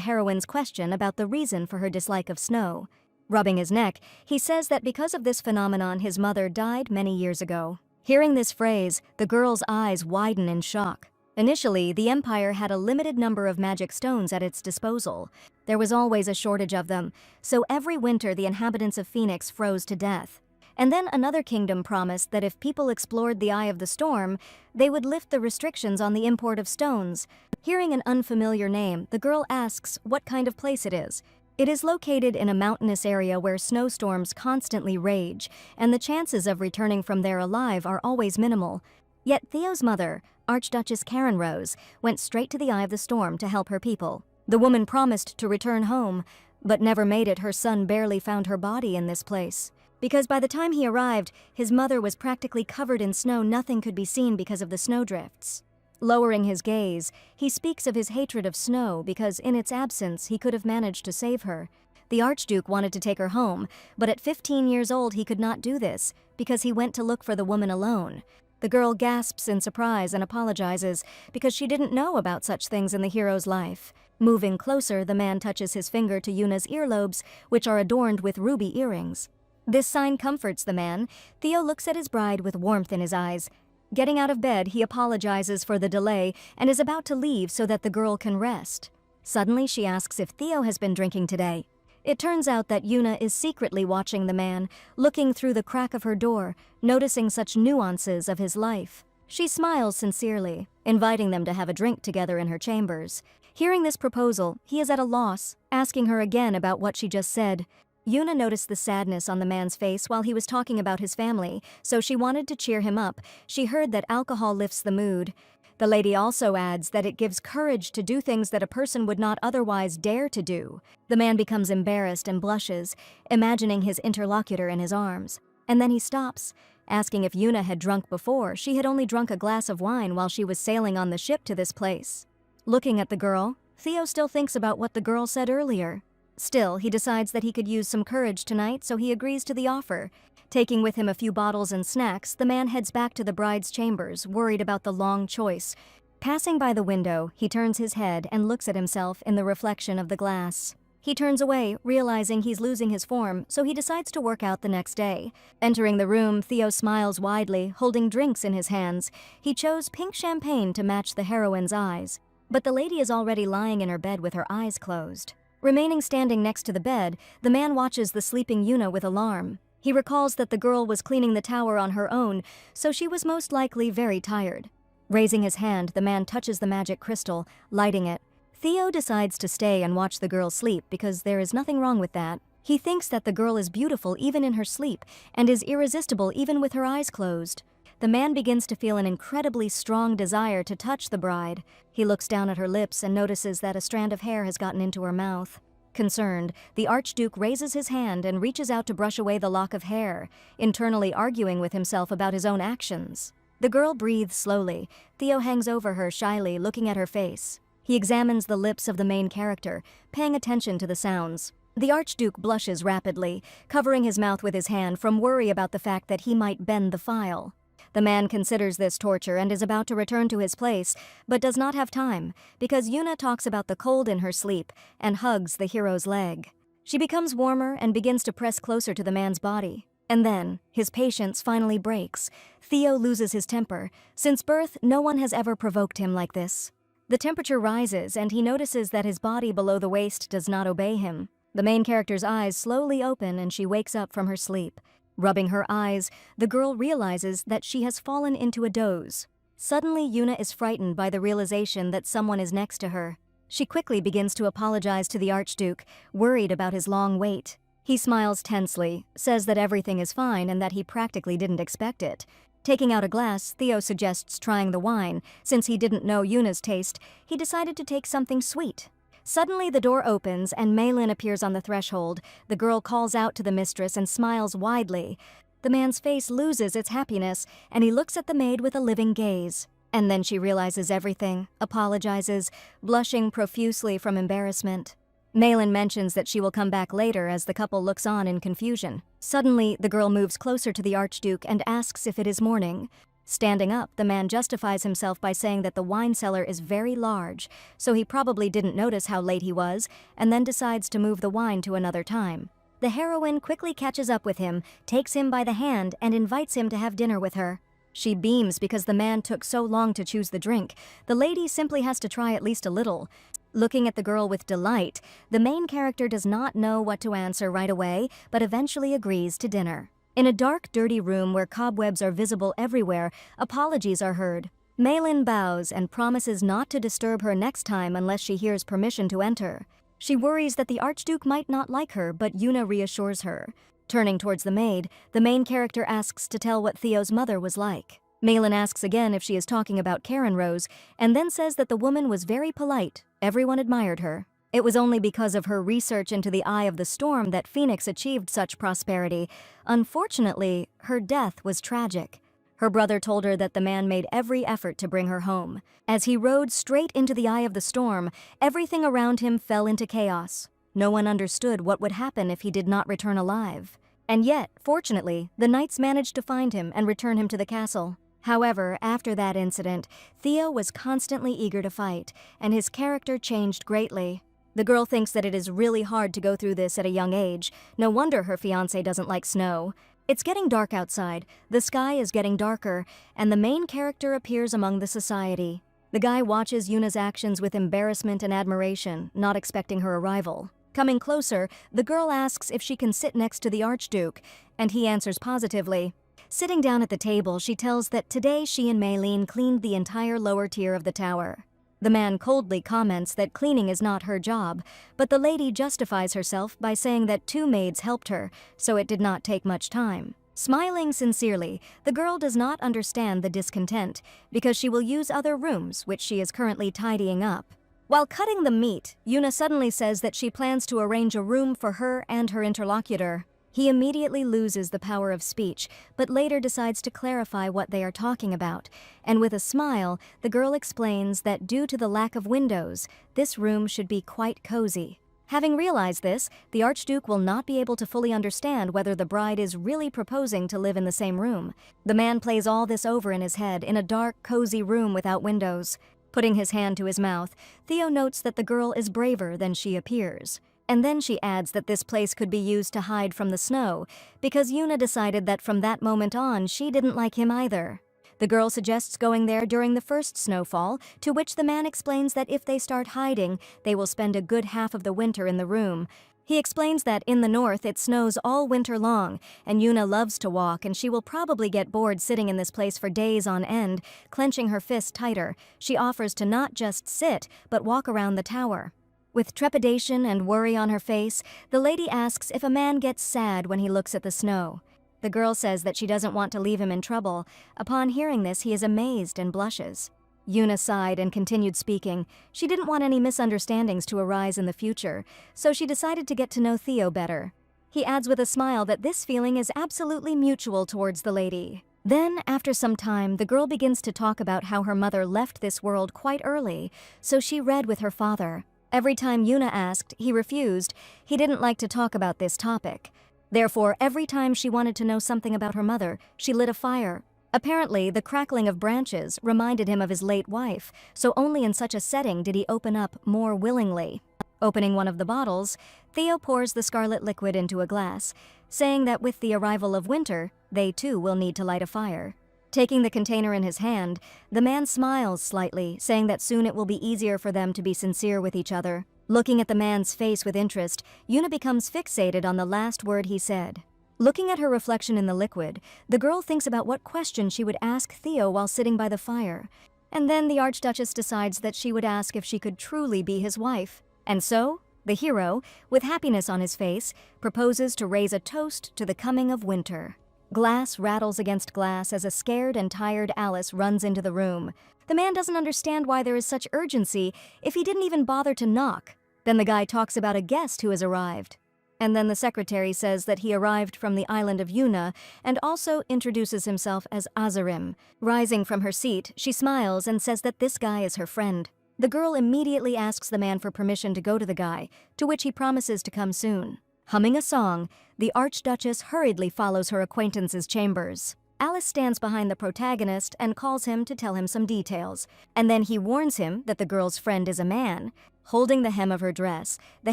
heroine's question about the reason for her dislike of snow. Rubbing his neck, he says that because of this phenomenon his mother died many years ago. Hearing this phrase, the girl's eyes widen in shock. Initially, the Empire had a limited number of magic stones at its disposal. There was always a shortage of them, so every winter the inhabitants of Phoenix froze to death. And then another kingdom promised that if people explored the Eye of the Storm, they would lift the restrictions on the import of stones. Hearing an unfamiliar name, the girl asks what kind of place it is. It is located in a mountainous area where snowstorms constantly rage, and the chances of returning from there alive are always minimal. Yet Theo's mother, Archduchess Karen Rose, went straight to the Eye of the Storm to help her people. The woman promised to return home, but never made it. Her son barely found her body in this place. Because by the time he arrived, his mother was practically covered in snow. Nothing could be seen because of the snowdrifts. Lowering his gaze, he speaks of his hatred of snow because in its absence he could have managed to save her. The Archduke wanted to take her home, but at 15 years old he could not do this because he went to look for the woman alone. The girl gasps in surprise and apologizes because she didn't know about such things in the hero's life. Moving closer, the man touches his finger to Yuna's earlobes, which are adorned with ruby earrings. This sign comforts the man. Theo looks at his bride with warmth in his eyes. Getting out of bed, he apologizes for the delay and is about to leave so that the girl can rest. Suddenly, she asks if Theo has been drinking today. It turns out that Yuna is secretly watching the man, looking through the crack of her door, noticing such nuances of his life. She smiles sincerely, inviting them to have a drink together in her chambers. Hearing this proposal, he is at a loss, asking her again about what she just said. Yuna noticed the sadness on the man's face while he was talking about his family, so she wanted to cheer him up. She heard that alcohol lifts the mood. The lady also adds that it gives courage to do things that a person would not otherwise dare to do. The man becomes embarrassed and blushes, imagining his interlocutor in his arms. And then he stops, asking if Yuna had drunk before. She had only drunk a glass of wine while she was sailing on the ship to this place. Looking at the girl, Theo still thinks about what the girl said earlier. Still, he decides that he could use some courage tonight, so he agrees to the offer. Taking with him a few bottles and snacks, the man heads back to the bride's chambers, worried about the long choice. Passing by the window, he turns his head and looks at himself in the reflection of the glass. He turns away, realizing he's losing his form, so he decides to work out the next day. Entering the room, Theo smiles widely, holding drinks in his hands. He chose pink champagne to match the heroine's eyes. But the lady is already lying in her bed with her eyes closed. Remaining standing next to the bed, the man watches the sleeping Yuna with alarm. He recalls that the girl was cleaning the tower on her own, so she was most likely very tired. Raising his hand, the man touches the magic crystal, lighting it. Theo decides to stay and watch the girl sleep because there is nothing wrong with that. He thinks that the girl is beautiful even in her sleep and is irresistible even with her eyes closed. The man begins to feel an incredibly strong desire to touch the bride. He looks down at her lips and notices that a strand of hair has gotten into her mouth. Concerned, the Archduke raises his hand and reaches out to brush away the lock of hair, internally arguing with himself about his own actions. The girl breathes slowly. Theo hangs over her shyly, looking at her face. He examines the lips of the main character, paying attention to the sounds. The Archduke blushes rapidly, covering his mouth with his hand from worry about the fact that he might bend the file. The man considers this torture and is about to return to his place, but does not have time, because Yuna talks about the cold in her sleep and hugs the hero's leg. She becomes warmer and begins to press closer to the man's body. And then, his patience finally breaks. Theo loses his temper. Since birth, no one has ever provoked him like this. The temperature rises, and he notices that his body below the waist does not obey him. The main character's eyes slowly open and she wakes up from her sleep. Rubbing her eyes, the girl realizes that she has fallen into a doze. Suddenly, Yuna is frightened by the realization that someone is next to her. She quickly begins to apologize to the Archduke, worried about his long wait. He smiles tensely, says that everything is fine and that he practically didn't expect it. Taking out a glass, Theo suggests trying the wine. Since he didn't know Yuna's taste, he decided to take something sweet. Suddenly, the door opens and Maylin appears on the threshold. The girl calls out to the mistress and smiles widely. The man's face loses its happiness, and he looks at the maid with a living gaze. And then she realizes everything, apologizes, blushing profusely from embarrassment. Maylin mentions that she will come back later as the couple looks on in confusion. Suddenly, the girl moves closer to the Archduke and asks if it is morning. Standing up, the man justifies himself by saying that the wine cellar is very large, so he probably didn't notice how late he was, and then decides to move the wine to another time. The heroine quickly catches up with him, takes him by the hand, and invites him to have dinner with her. She beams because the man took so long to choose the drink. The lady simply has to try at least a little. Looking at the girl with delight, the main character does not know what to answer right away, but eventually agrees to dinner. In a dark, dirty room where cobwebs are visible everywhere, apologies are heard. Maylin bows and promises not to disturb her next time unless she hears permission to enter. She worries that the Archduke might not like her, but Yuna reassures her. Turning towards the maid, the main character asks to tell what Theo's mother was like. Maylin asks again if she is talking about Karen Rose, and then says that the woman was very polite. Everyone admired her. It was only because of her research into the Eye of the Storm that Phoenix achieved such prosperity. Unfortunately, her death was tragic. Her brother told her that the man made every effort to bring her home. As he rode straight into the Eye of the Storm, everything around him fell into chaos. No one understood what would happen if he did not return alive. And yet, fortunately, the knights managed to find him and return him to the castle. However, after that incident, Theo was constantly eager to fight, and his character changed greatly. The girl thinks that it is really hard to go through this at a young age. No wonder her fiancé doesn't like snow. It's getting dark outside, the sky is getting darker, and the main character appears among the society. The guy watches Yuna's actions with embarrassment and admiration, not expecting her arrival. Coming closer, the girl asks if she can sit next to the Archduke, and he answers positively. Sitting down at the table, she tells that today she and Maylin cleaned the entire lower tier of the tower. The man coldly comments that cleaning is not her job, but the lady justifies herself by saying that 2 maids helped her, so it did not take much time. Smiling sincerely, the girl does not understand the discontent, because she will use other rooms which she is currently tidying up. While cutting the meat, Yuna suddenly says that she plans to arrange a room for her and her interlocutor. He immediately loses the power of speech, but later decides to clarify what they are talking about. And with a smile, the girl explains that due to the lack of windows, this room should be quite cozy. Having realized this, the Archduke will not be able to fully understand whether the bride is really proposing to live in the same room. The man plays all this over in his head in a dark, cozy room without windows. Putting his hand to his mouth, Theo notes that the girl is braver than she appears. And then she adds that this place could be used to hide from the snow, because Yuna decided that from that moment on she didn't like him either. The girl suggests going there during the first snowfall, to which the man explains that if they start hiding, they will spend a good half of the winter in the room. He explains that in the north it snows all winter long, and Yuna loves to walk, and she will probably get bored sitting in this place for days on end. Clenching her fist tighter, she offers to not just sit, but walk around the tower. With trepidation and worry on her face, the lady asks if a man gets sad when he looks at the snow. The girl says that she doesn't want to leave him in trouble. Upon hearing this, he is amazed and blushes. Yuna sighed and continued speaking. She didn't want any misunderstandings to arise in the future, so she decided to get to know Theo better. He adds with a smile that this feeling is absolutely mutual towards the lady. Then, after some time, the girl begins to talk about how her mother left this world quite early, so she read with her father. Every time Yuna asked, he refused. He didn't like to talk about this topic. Therefore, every time she wanted to know something about her mother, she lit a fire. Apparently, the crackling of branches reminded him of his late wife, so only in such a setting did he open up more willingly. Opening one of the bottles, Theo pours the scarlet liquid into a glass, saying that with the arrival of winter, they too will need to light a fire. Taking the container in his hand, the man smiles slightly, saying that soon it will be easier for them to be sincere with each other. Looking at the man's face with interest, Yuna becomes fixated on the last word he said. Looking at her reflection in the liquid, the girl thinks about what question she would ask Theo while sitting by the fire. And then the Archduchess decides that she would ask if she could truly be his wife. And so, the hero, with happiness on his face, proposes to raise a toast to the coming of winter. Glass rattles against glass as a scared and tired Alice runs into the room. The man doesn't understand why there is such urgency if he didn't even bother to knock. Then the guy talks about a guest who has arrived. And then the secretary says that he arrived from the island of Yuna and also introduces himself as Azarim. Rising from her seat, she smiles and says that this guy is her friend. The girl immediately asks the man for permission to go to the guy, to which he promises to come soon. Humming a song, the Archduchess hurriedly follows her acquaintance's chambers. Alice stands behind the protagonist and calls him to tell him some details, and then he warns him that the girl's friend is a man. Holding the hem of her dress, the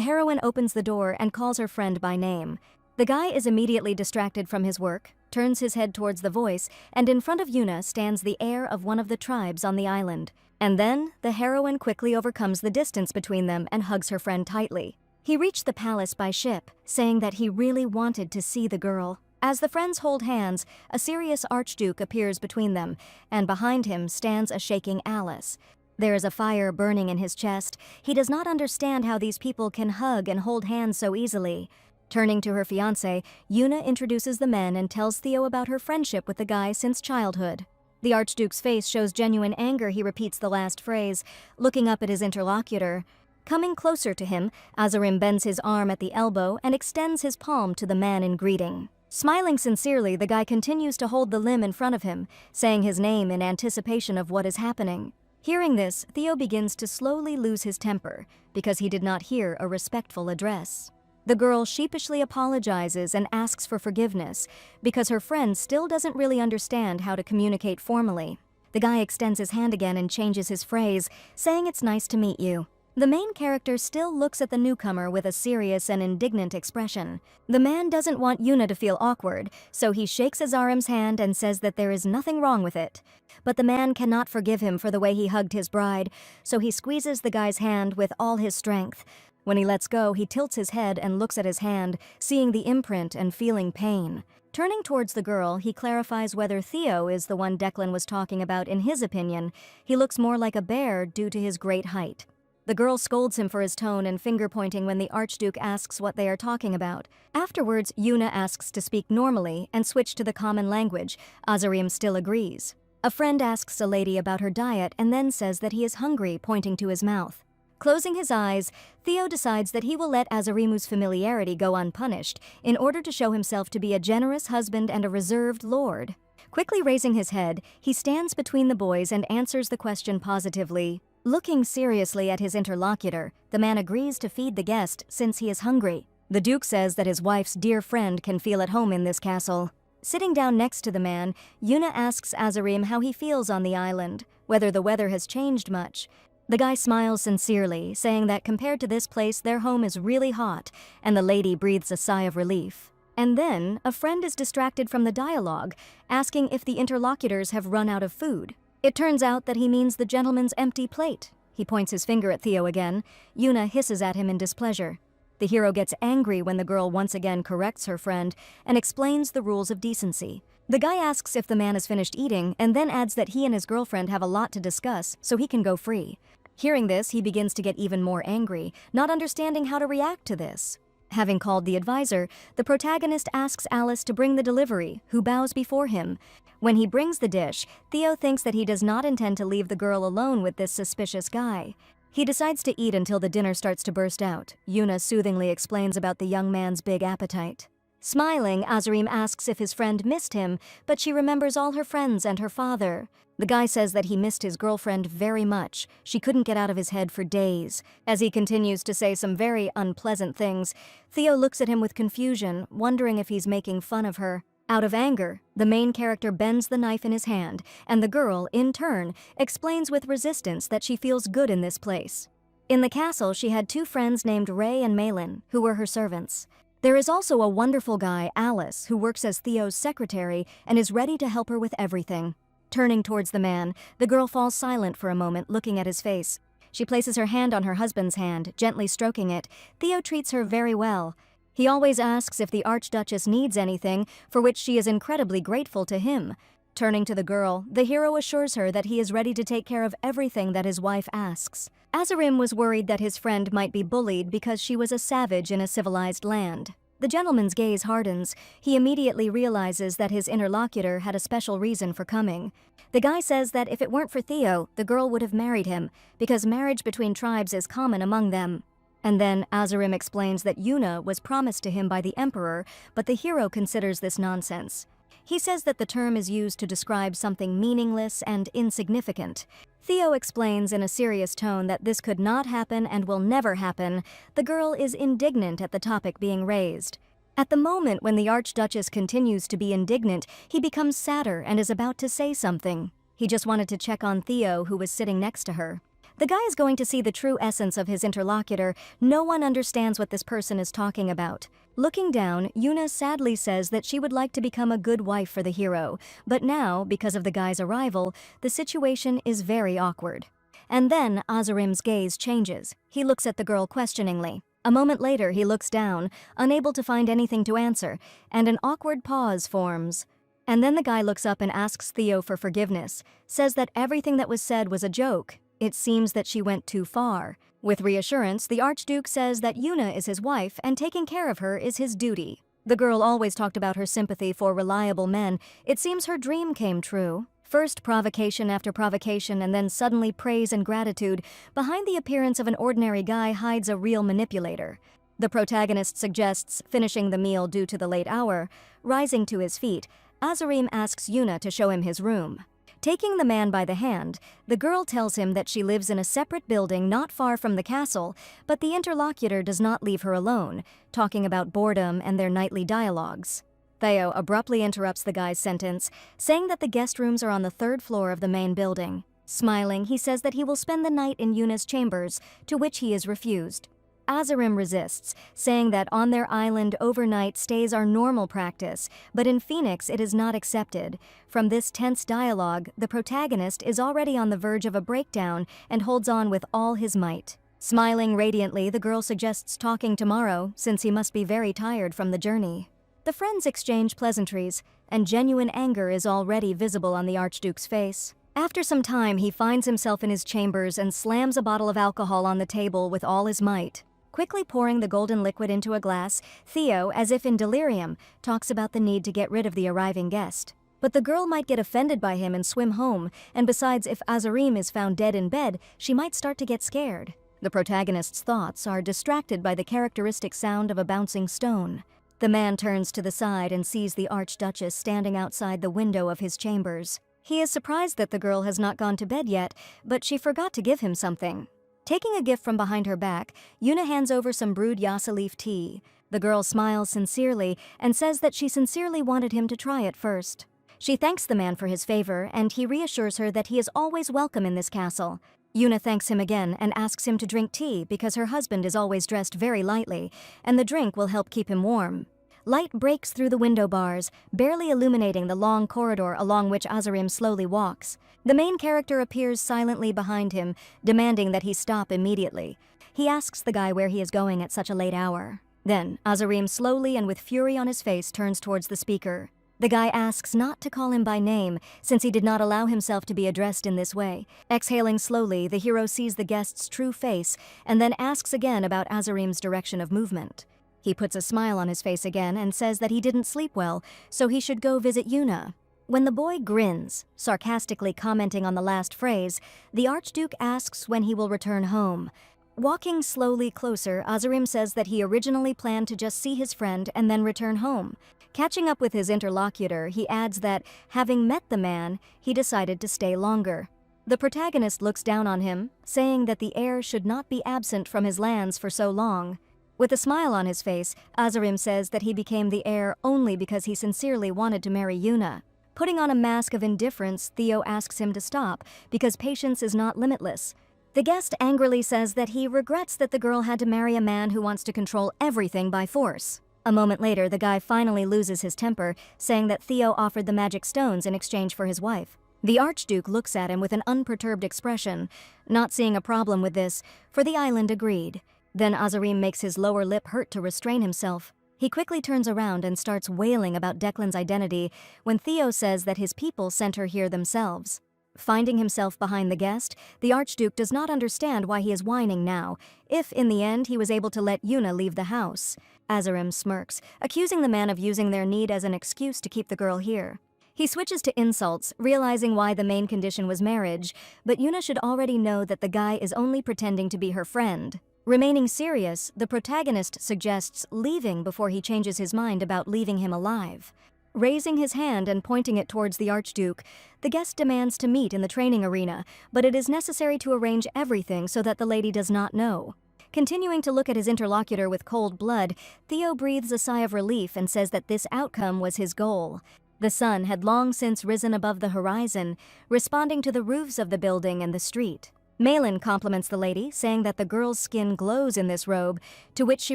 heroine opens the door and calls her friend by name. The guy is immediately distracted from his work, turns his head towards the voice, and in front of Yuna stands the heir of one of the tribes on the island. And then, the heroine quickly overcomes the distance between them and hugs her friend tightly. He reached the palace by ship, saying that he really wanted to see the girl. As the friends hold hands, a serious archduke appears between them, and behind him stands a shaking Alice. There is a fire burning in his chest. He does not understand how these people can hug and hold hands so easily. Turning to her fiancé, Yuna introduces the men and tells Theo about her friendship with the guy since childhood. The Archduke's face shows genuine anger. He repeats the last phrase, looking up at his interlocutor. Coming closer to him, Azarim bends his arm at the elbow and extends his palm to the man in greeting. Smiling sincerely, the guy continues to hold the limb in front of him, saying his name in anticipation of what is happening. Hearing this, Theo begins to slowly lose his temper, because he did not hear a respectful address. The girl sheepishly apologizes and asks for forgiveness, because her friend still doesn't really understand how to communicate formally. The guy extends his hand again and changes his phrase, saying it's nice to meet you. The main character still looks at the newcomer with a serious and indignant expression. The man doesn't want Yuna to feel awkward, so he shakes Azarim's hand and says that there is nothing wrong with it. But the man cannot forgive him for the way he hugged his bride, so he squeezes the guy's hand with all his strength. When he lets go, he tilts his head and looks at his hand, seeing the imprint and feeling pain. Turning towards the girl, he clarifies whether Theo is the one Declan was talking about. In his opinion, he looks more like a bear due to his great height. The girl scolds him for his tone and finger-pointing when the Archduke asks what they are talking about. Afterwards, Yuna asks to speak normally and switch to the common language. Azarim still agrees. A friend asks a lady about her diet and then says that he is hungry, pointing to his mouth. Closing his eyes, Theo decides that he will let Azarimu's familiarity go unpunished in order to show himself to be a generous husband and a reserved lord. Quickly raising his head, he stands between the boys and answers the question positively. Looking seriously at his interlocutor, the man agrees to feed the guest since he is hungry. The Duke says that his wife's dear friend can feel at home in this castle. Sitting down next to the man, Yuna asks Azarim how he feels on the island, whether the weather has changed much. The guy smiles sincerely, saying that compared to this place, their home is really hot, and the lady breathes a sigh of relief. And then, a friend is distracted from the dialogue, asking if the interlocutors have run out of food. It turns out that he means the gentleman's empty plate. He points his finger at Theo again. Yuna hisses at him in displeasure. The hero gets angry when the girl once again corrects her friend and explains the rules of decency. The guy asks if the man has finished eating and then adds that he and his girlfriend have a lot to discuss, so he can go free. Hearing this, he begins to get even more angry, not understanding how to react to this. Having called the advisor, the protagonist asks Alice to bring the delivery, who bows before him. When he brings the dish, Theo thinks that he does not intend to leave the girl alone with this suspicious guy. He decides to eat until the dinner starts to burst out. Yuna soothingly explains about the young man's big appetite. Smiling, Azarim asks if his friend missed him, but she remembers all her friends and her father. The guy says that he missed his girlfriend very much. She couldn't get out of his head for days. As he continues to say some very unpleasant things, Theo looks at him with confusion, wondering if he's making fun of her. Out of anger, the main character bends the knife in his hand, and the girl, in turn, explains with resistance that she feels good in this place. In the castle, she had two friends named Ray and Malin, who were her servants. There is also a wonderful guy, Alice, who works as Theo's secretary and is ready to help her with everything. Turning towards the man, the girl falls silent for a moment, looking at his face. She places her hand on her husband's hand, gently stroking it. Theo treats her very well. He always asks if the Archduchess needs anything, for which she is incredibly grateful to him. Turning to the girl, the hero assures her that he is ready to take care of everything that his wife asks. Azarim was worried that his friend might be bullied because she was a savage in a civilized land. The gentleman's gaze hardens. He immediately realizes that his interlocutor had a special reason for coming. The guy says that if it weren't for Theo, the girl would have married him, because marriage between tribes is common among them. And then Azarim explains that Yuna was promised to him by the Emperor, but the hero considers this nonsense. He says that the term is used to describe something meaningless and insignificant. Theo explains in a serious tone that this could not happen and will never happen. The girl is indignant at the topic being raised. At the moment when the Archduchess continues to be indignant, he becomes sadder and is about to say something. He just wanted to check on Theo, who was sitting next to her. The guy is going to see the true essence of his interlocutor. No one understands what this person is talking about. Looking down, Yuna sadly says that she would like to become a good wife for the hero, but now, because of the guy's arrival, the situation is very awkward. And then Azarim's gaze changes. He looks at the girl questioningly. A moment later, he looks down, unable to find anything to answer, and an awkward pause forms. And then the guy looks up and asks Theo for forgiveness, says that everything that was said was a joke. It seems that she went too far. With reassurance, the Archduke says that Yuna is his wife and taking care of her is his duty. The girl always talked about her sympathy for reliable men. It seems her dream came true. First provocation after provocation and then suddenly praise and gratitude. Behind the appearance of an ordinary guy hides a real manipulator. The protagonist suggests finishing the meal due to the late hour. Rising to his feet, Azarim asks Yuna to show him his room. Taking the man by the hand, the girl tells him that she lives in a separate building not far from the castle, but the interlocutor does not leave her alone, talking about boredom and their nightly dialogues. Theo abruptly interrupts the guy's sentence, saying that the guest rooms are on the 3rd floor of the main building. Smiling, he says that he will spend the night in Yuna's chambers, to which he is refused. Azarim resists, saying that on their island overnight stays are normal practice, but in Phoenix it is not accepted. From this tense dialogue, the protagonist is already on the verge of a breakdown and holds on with all his might. Smiling radiantly, the girl suggests talking tomorrow, since he must be very tired from the journey. The friends exchange pleasantries, and genuine anger is already visible on the Archduke's face. After some time, he finds himself in his chambers and slams a bottle of alcohol on the table with all his might. Quickly pouring the golden liquid into a glass, Theo, as if in delirium, talks about the need to get rid of the arriving guest. But the girl might get offended by him and swim home, and besides, if Azarim is found dead in bed, she might start to get scared. The protagonist's thoughts are distracted by the characteristic sound of a bouncing stone. The man turns to the side and sees the Archduchess standing outside the window of his chambers. He is surprised that the girl has not gone to bed yet, but she forgot to give him something. Taking a gift from behind her back, Yuna hands over some brewed yassa leaf tea. The girl smiles sincerely and says that she sincerely wanted him to try it first. She thanks the man for his favor, and he reassures her that he is always welcome in this castle. Yuna thanks him again and asks him to drink tea because her husband is always dressed very lightly, and the drink will help keep him warm. Light breaks through the window bars, barely illuminating the long corridor along which Azarim slowly walks. The main character appears silently behind him, demanding that he stop immediately. He asks the guy where he is going at such a late hour. Then, Azarim slowly and with fury on his face turns towards the speaker. The guy asks not to call him by name, since he did not allow himself to be addressed in this way. Exhaling slowly, the hero sees the guest's true face, and then asks again about Azarim's direction of movement. He puts a smile on his face again and says that he didn't sleep well, so he should go visit Yuna. When the boy grins, sarcastically commenting on the last phrase, the Archduke asks when he will return home. Walking slowly closer, Azarim says that he originally planned to just see his friend and then return home. Catching up with his interlocutor, he adds that, having met the man, he decided to stay longer. The protagonist looks down on him, saying that the heir should not be absent from his lands for so long. With a smile on his face, Azarim says that he became the heir only because he sincerely wanted to marry Yuna. Putting on a mask of indifference, Theo asks him to stop, because patience is not limitless. The guest angrily says that he regrets that the girl had to marry a man who wants to control everything by force. A moment later, the guy finally loses his temper, saying that Theo offered the magic stones in exchange for his wife. The Archduke looks at him with an unperturbed expression, not seeing a problem with this, for the island agreed. Then Azarim makes his lower lip hurt to restrain himself. He quickly turns around and starts wailing about Declan's identity when Theo says that his people sent her here themselves. Finding himself behind the guest, the Archduke does not understand why he is whining now, if in the end he was able to let Yuna leave the house. Azarim smirks, accusing the man of using their need as an excuse to keep the girl here. He switches to insults, realizing why the main condition was marriage, but Yuna should already know that the guy is only pretending to be her friend. Remaining serious, the protagonist suggests leaving before he changes his mind about leaving him alive. Raising his hand and pointing it towards the Archduke, the guest demands to meet in the training arena, but it is necessary to arrange everything so that the lady does not know. Continuing to look at his interlocutor with cold blood, Theo breathes a sigh of relief and says that this outcome was his goal. The sun had long since risen above the horizon, responding to the roofs of the building and the street. Malin compliments the lady, saying that the girl's skin glows in this robe, to which she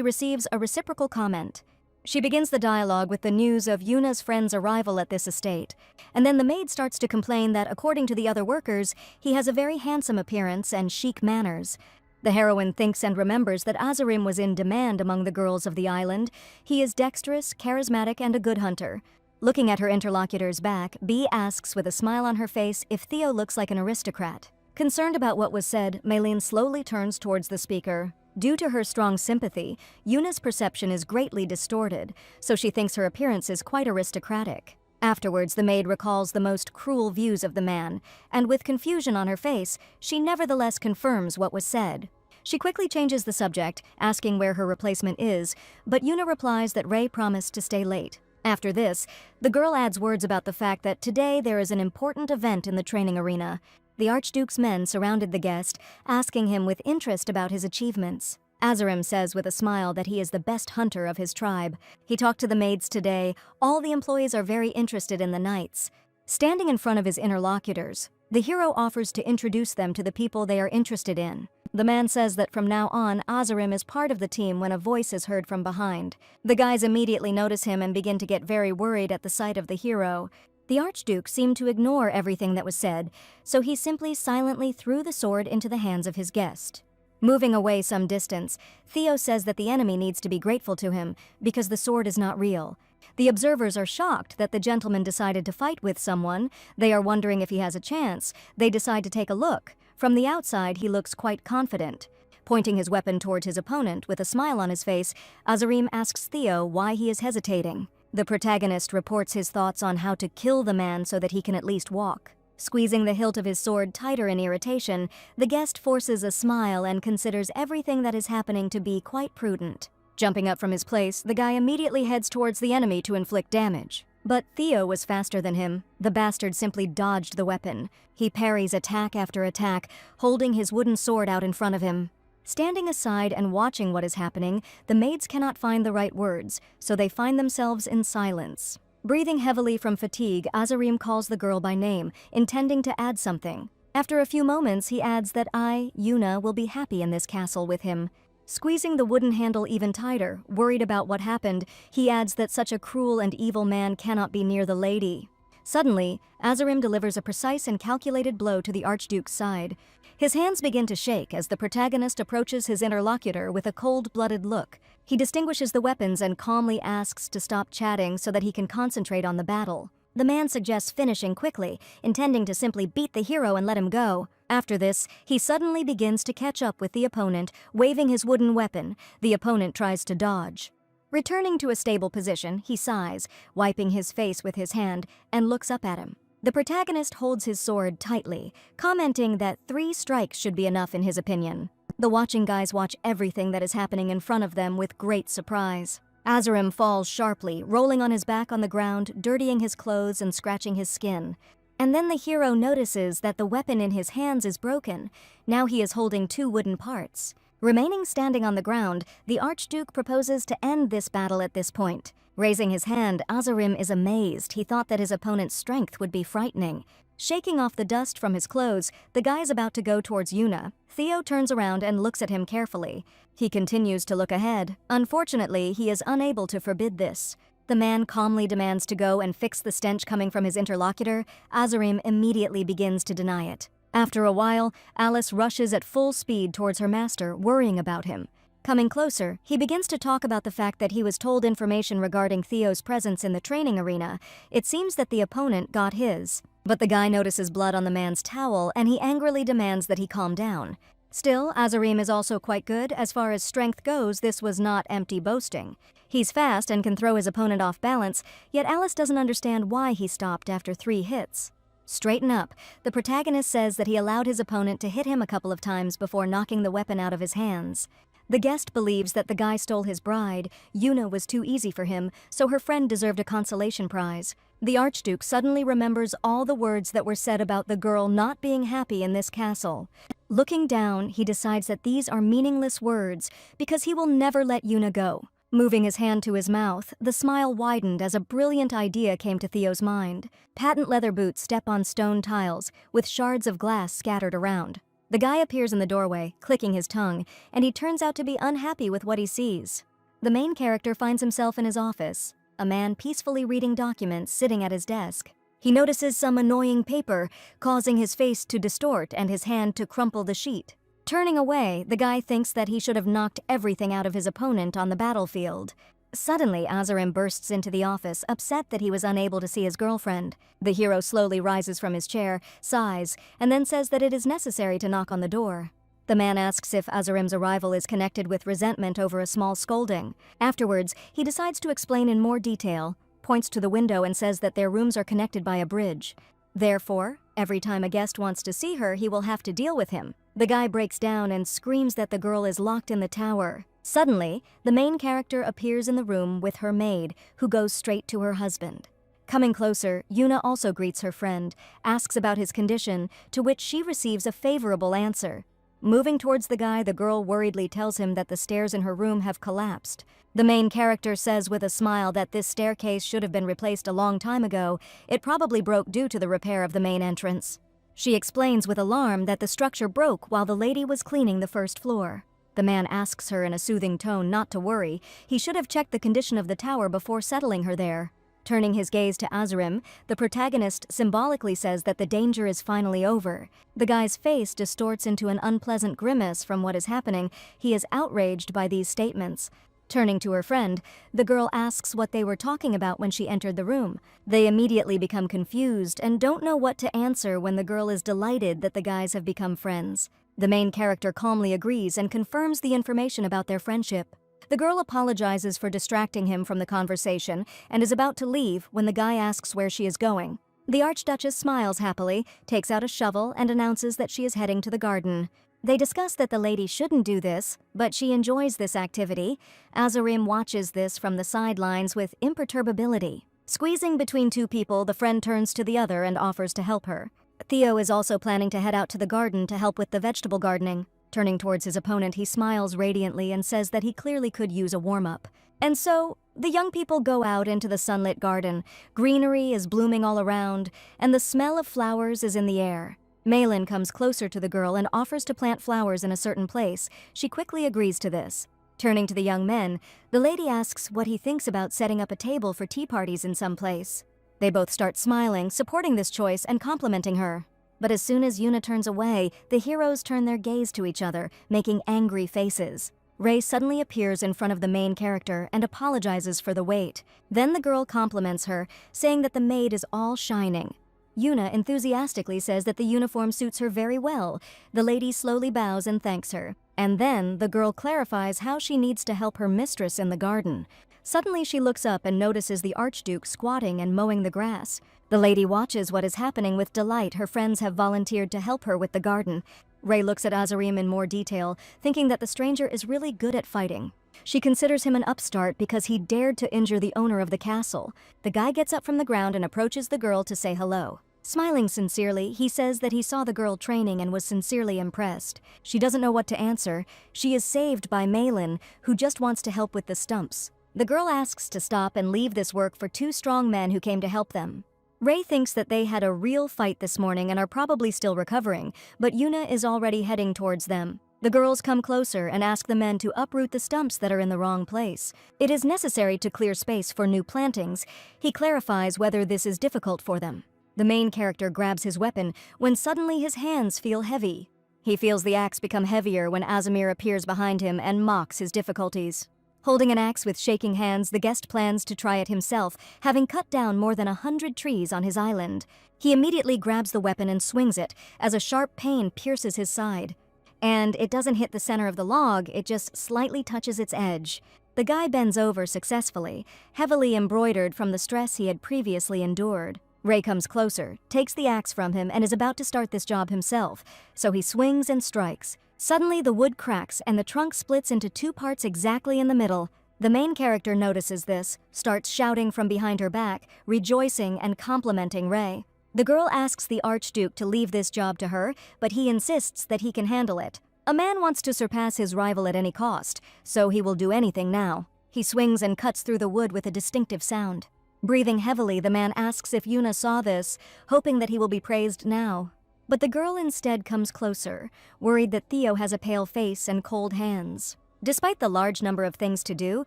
receives a reciprocal comment. She begins the dialogue with the news of Yuna's friend's arrival at this estate, and then the maid starts to complain that according to the other workers, he has a very handsome appearance and chic manners. The heroine thinks and remembers that Azarim was in demand among the girls of the island. He is dexterous, charismatic, and a good hunter. Looking at her interlocutor's back, Bee asks with a smile on her face if Theo looks like an aristocrat. Concerned about what was said, Maylene slowly turns towards the speaker. Due to her strong sympathy, Yuna's perception is greatly distorted, so she thinks her appearance is quite aristocratic. Afterwards, the maid recalls the most cruel views of the man, and with confusion on her face, she nevertheless confirms what was said. She quickly changes the subject, asking where her replacement is, but Yuna replies that Ray promised to stay late. After this, the girl adds words about the fact that today there is an important event in the training arena. The Archduke's men surrounded the guest, asking him with interest about his achievements. Azarim says with a smile that he is the best hunter of his tribe. He talked to the maids today. All the employees are very interested in the knights. Standing in front of his interlocutors, the hero offers to introduce them to the people they are interested in. The man says that from now on, Azarim is part of the team when a voice is heard from behind. The guys immediately notice him and begin to get very worried at the sight of the hero. The Archduke seemed to ignore everything that was said, so he simply silently threw the sword into the hands of his guest. Moving away some distance, Theo says that the enemy needs to be grateful to him because the sword is not real. The observers are shocked that the gentleman decided to fight with someone. They are wondering if he has a chance. They decide to take a look. From the outside, he looks quite confident. Pointing his weapon towards his opponent with a smile on his face, Azarim asks Theo why he is hesitating. The protagonist reports his thoughts on how to kill the man so that he can at least walk. Squeezing the hilt of his sword tighter in irritation, the guest forces a smile and considers everything that is happening to be quite prudent. Jumping up from his place, the guy immediately heads towards the enemy to inflict damage. But Theo was faster than him. The bastard simply dodged the weapon. He parries attack after attack, holding his wooden sword out in front of him. Standing aside and watching what is happening, the maids cannot find the right words, so they find themselves in silence. Breathing heavily from fatigue, Azarim calls the girl by name, intending to add something. After a few moments, he adds that Yuna, will be happy in this castle with him. Squeezing the wooden handle even tighter, worried about what happened, he adds that such a cruel and evil man cannot be near the lady. Suddenly, Azarim delivers a precise and calculated blow to the Archduke's side. His hands begin to shake as the protagonist approaches his interlocutor with a cold-blooded look. He distinguishes the weapons and calmly asks to stop chatting so that he can concentrate on the battle. The man suggests finishing quickly, intending to simply beat the hero and let him go. After this, he suddenly begins to catch up with the opponent, waving his wooden weapon. The opponent tries to dodge. Returning to a stable position, he sighs, wiping his face with his hand, and looks up at him. The protagonist holds his sword tightly, commenting that 3 strikes should be enough in his opinion. The watching guys watch everything that is happening in front of them with great surprise. Azarim falls sharply, rolling on his back on the ground, dirtying his clothes and scratching his skin. And then the hero notices that the weapon in his hands is broken. Now he is holding 2 wooden parts. Remaining standing on the ground, the Archduke proposes to end this battle at this point. Raising his hand, Azarim is amazed. He thought that his opponent's strength would be frightening. Shaking off the dust from his clothes, the guy is about to go towards Yuna. Theo turns around and looks at him carefully. He continues to look ahead. Unfortunately, he is unable to forbid this. The man calmly demands to go and fix the stench coming from his interlocutor. Azarim immediately begins to deny it. After a while, Alice rushes at full speed towards her master, worrying about him. Coming closer, he begins to talk about the fact that he was told information regarding Theo's presence in the training arena. It seems that the opponent got his. But the guy notices blood on the man's towel, and he angrily demands that he calm down. Still, Azarim is also quite good. As far as strength goes, this was not empty boasting. He's fast and can throw his opponent off balance, yet Alice doesn't understand why he stopped after 3 hits. Straighten up. The protagonist says that he allowed his opponent to hit him a couple of times before knocking the weapon out of his hands. The guest believes that the guy stole his bride. Yuna was too easy for him, so her friend deserved a consolation prize. The Archduke suddenly remembers all the words that were said about the girl not being happy in this castle. Looking down, he decides that these are meaningless words because he will never let Yuna go. Moving his hand to his mouth, the smile widened as a brilliant idea came to Theo's mind. Patent leather boots step on stone tiles, with shards of glass scattered around. The guy appears in the doorway, clicking his tongue, and he turns out to be unhappy with what he sees. The main character finds himself in his office, a man peacefully reading documents sitting at his desk. He notices some annoying paper, causing his face to distort and his hand to crumple the sheet. Turning away, the guy thinks that he should have knocked everything out of his opponent on the battlefield. Suddenly, Azarim bursts into the office, upset that he was unable to see his girlfriend. The hero slowly rises from his chair, sighs, and then says that it is necessary to knock on the door. The man asks if Azarim's arrival is connected with resentment over a small scolding. Afterwards, he decides to explain in more detail, points to the window and says that their rooms are connected by a bridge. Therefore, every time a guest wants to see her, he will have to deal with him. The guy breaks down and screams that the girl is locked in the tower. Suddenly, the main character appears in the room with her maid, who goes straight to her husband. Coming closer, Yuna also greets her friend, asks about his condition, to which she receives a favorable answer. Moving towards the guy, the girl worriedly tells him that the stairs in her room have collapsed. The main character says with a smile that this staircase should have been replaced a long time ago. It probably broke due to the repair of the main entrance. She explains with alarm that the structure broke while the lady was cleaning the first floor. The man asks her in a soothing tone not to worry. He should have checked the condition of the tower before settling her there. Turning his gaze to Azarim, the protagonist symbolically says that the danger is finally over. The guy's face distorts into an unpleasant grimace from what is happening. He is outraged by these statements. Turning to her friend, the girl asks what they were talking about when she entered the room. They immediately become confused and don't know what to answer when the girl is delighted that the guys have become friends. The main character calmly agrees and confirms the information about their friendship. The girl apologizes for distracting him from the conversation and is about to leave when the guy asks where she is going. The Archduchess smiles happily, takes out a shovel, and announces that she is heading to the garden. They discuss that the lady shouldn't do this, but she enjoys this activity. Azarim watches this from the sidelines with imperturbability. Squeezing between two people, the friend turns to the other and offers to help her. Theo is also planning to head out to the garden to help with the vegetable gardening. Turning towards his opponent, he smiles radiantly and says that he clearly could use a warm-up. And so, the young people go out into the sunlit garden. Greenery is blooming all around, and the smell of flowers is in the air. Malin comes closer to the girl and offers to plant flowers in a certain place. She quickly agrees to this. Turning to the young men, the lady asks what he thinks about setting up a table for tea parties in some place. They both start smiling, supporting this choice and complimenting her. But as soon as Yuna turns away, the heroes turn their gaze to each other, making angry faces. Ray suddenly appears in front of the main character and apologizes for the wait. Then the girl compliments her, saying that the maid is all shining. Yuna enthusiastically says that the uniform suits her very well. The lady slowly bows and thanks her. And then the girl clarifies how she needs to help her mistress in the garden. Suddenly she looks up and notices the Archduke squatting and mowing the grass. The lady watches what is happening with delight. Her friends have volunteered to help her with the garden. Ray looks at Azarim in more detail, thinking that the stranger is really good at fighting. She considers him an upstart because he dared to injure the owner of the castle. The guy gets up from the ground and approaches the girl to say hello. Smiling sincerely, he says that he saw the girl training and was sincerely impressed. She doesn't know what to answer. She is saved by Malin, who just wants to help with the stumps. The girl asks to stop and leave this work for two strong men who came to help them. Ray thinks that they had a real fight this morning and are probably still recovering, but Yuna is already heading towards them. The girls come closer and ask the men to uproot the stumps that are in the wrong place. It is necessary to clear space for new plantings. He clarifies whether this is difficult for them. The main character grabs his weapon when suddenly his hands feel heavy. He feels the axe become heavier when Azamir appears behind him and mocks his difficulties. Holding an axe with shaking hands, the guest plans to try it himself, having cut down more than 100 trees on his island. He immediately grabs the weapon and swings it, as a sharp pain pierces his side. And it doesn't hit the center of the log, it just slightly touches its edge. The guy bends over successfully, heavily embroidered from the stress he had previously endured. Ray comes closer, takes the axe from him, and is about to start this job himself, so he swings and strikes. Suddenly, the wood cracks and the trunk splits into two parts exactly in the middle. The main character notices this, starts shouting from behind her back, rejoicing and complimenting Ray. The girl asks the Archduke to leave this job to her, but he insists that he can handle it. A man wants to surpass his rival at any cost, so he will do anything now. He swings and cuts through the wood with a distinctive sound. Breathing heavily, the man asks if Yuna saw this, hoping that he will be praised now. But the girl instead comes closer, worried that Theo has a pale face and cold hands. Despite the large number of things to do,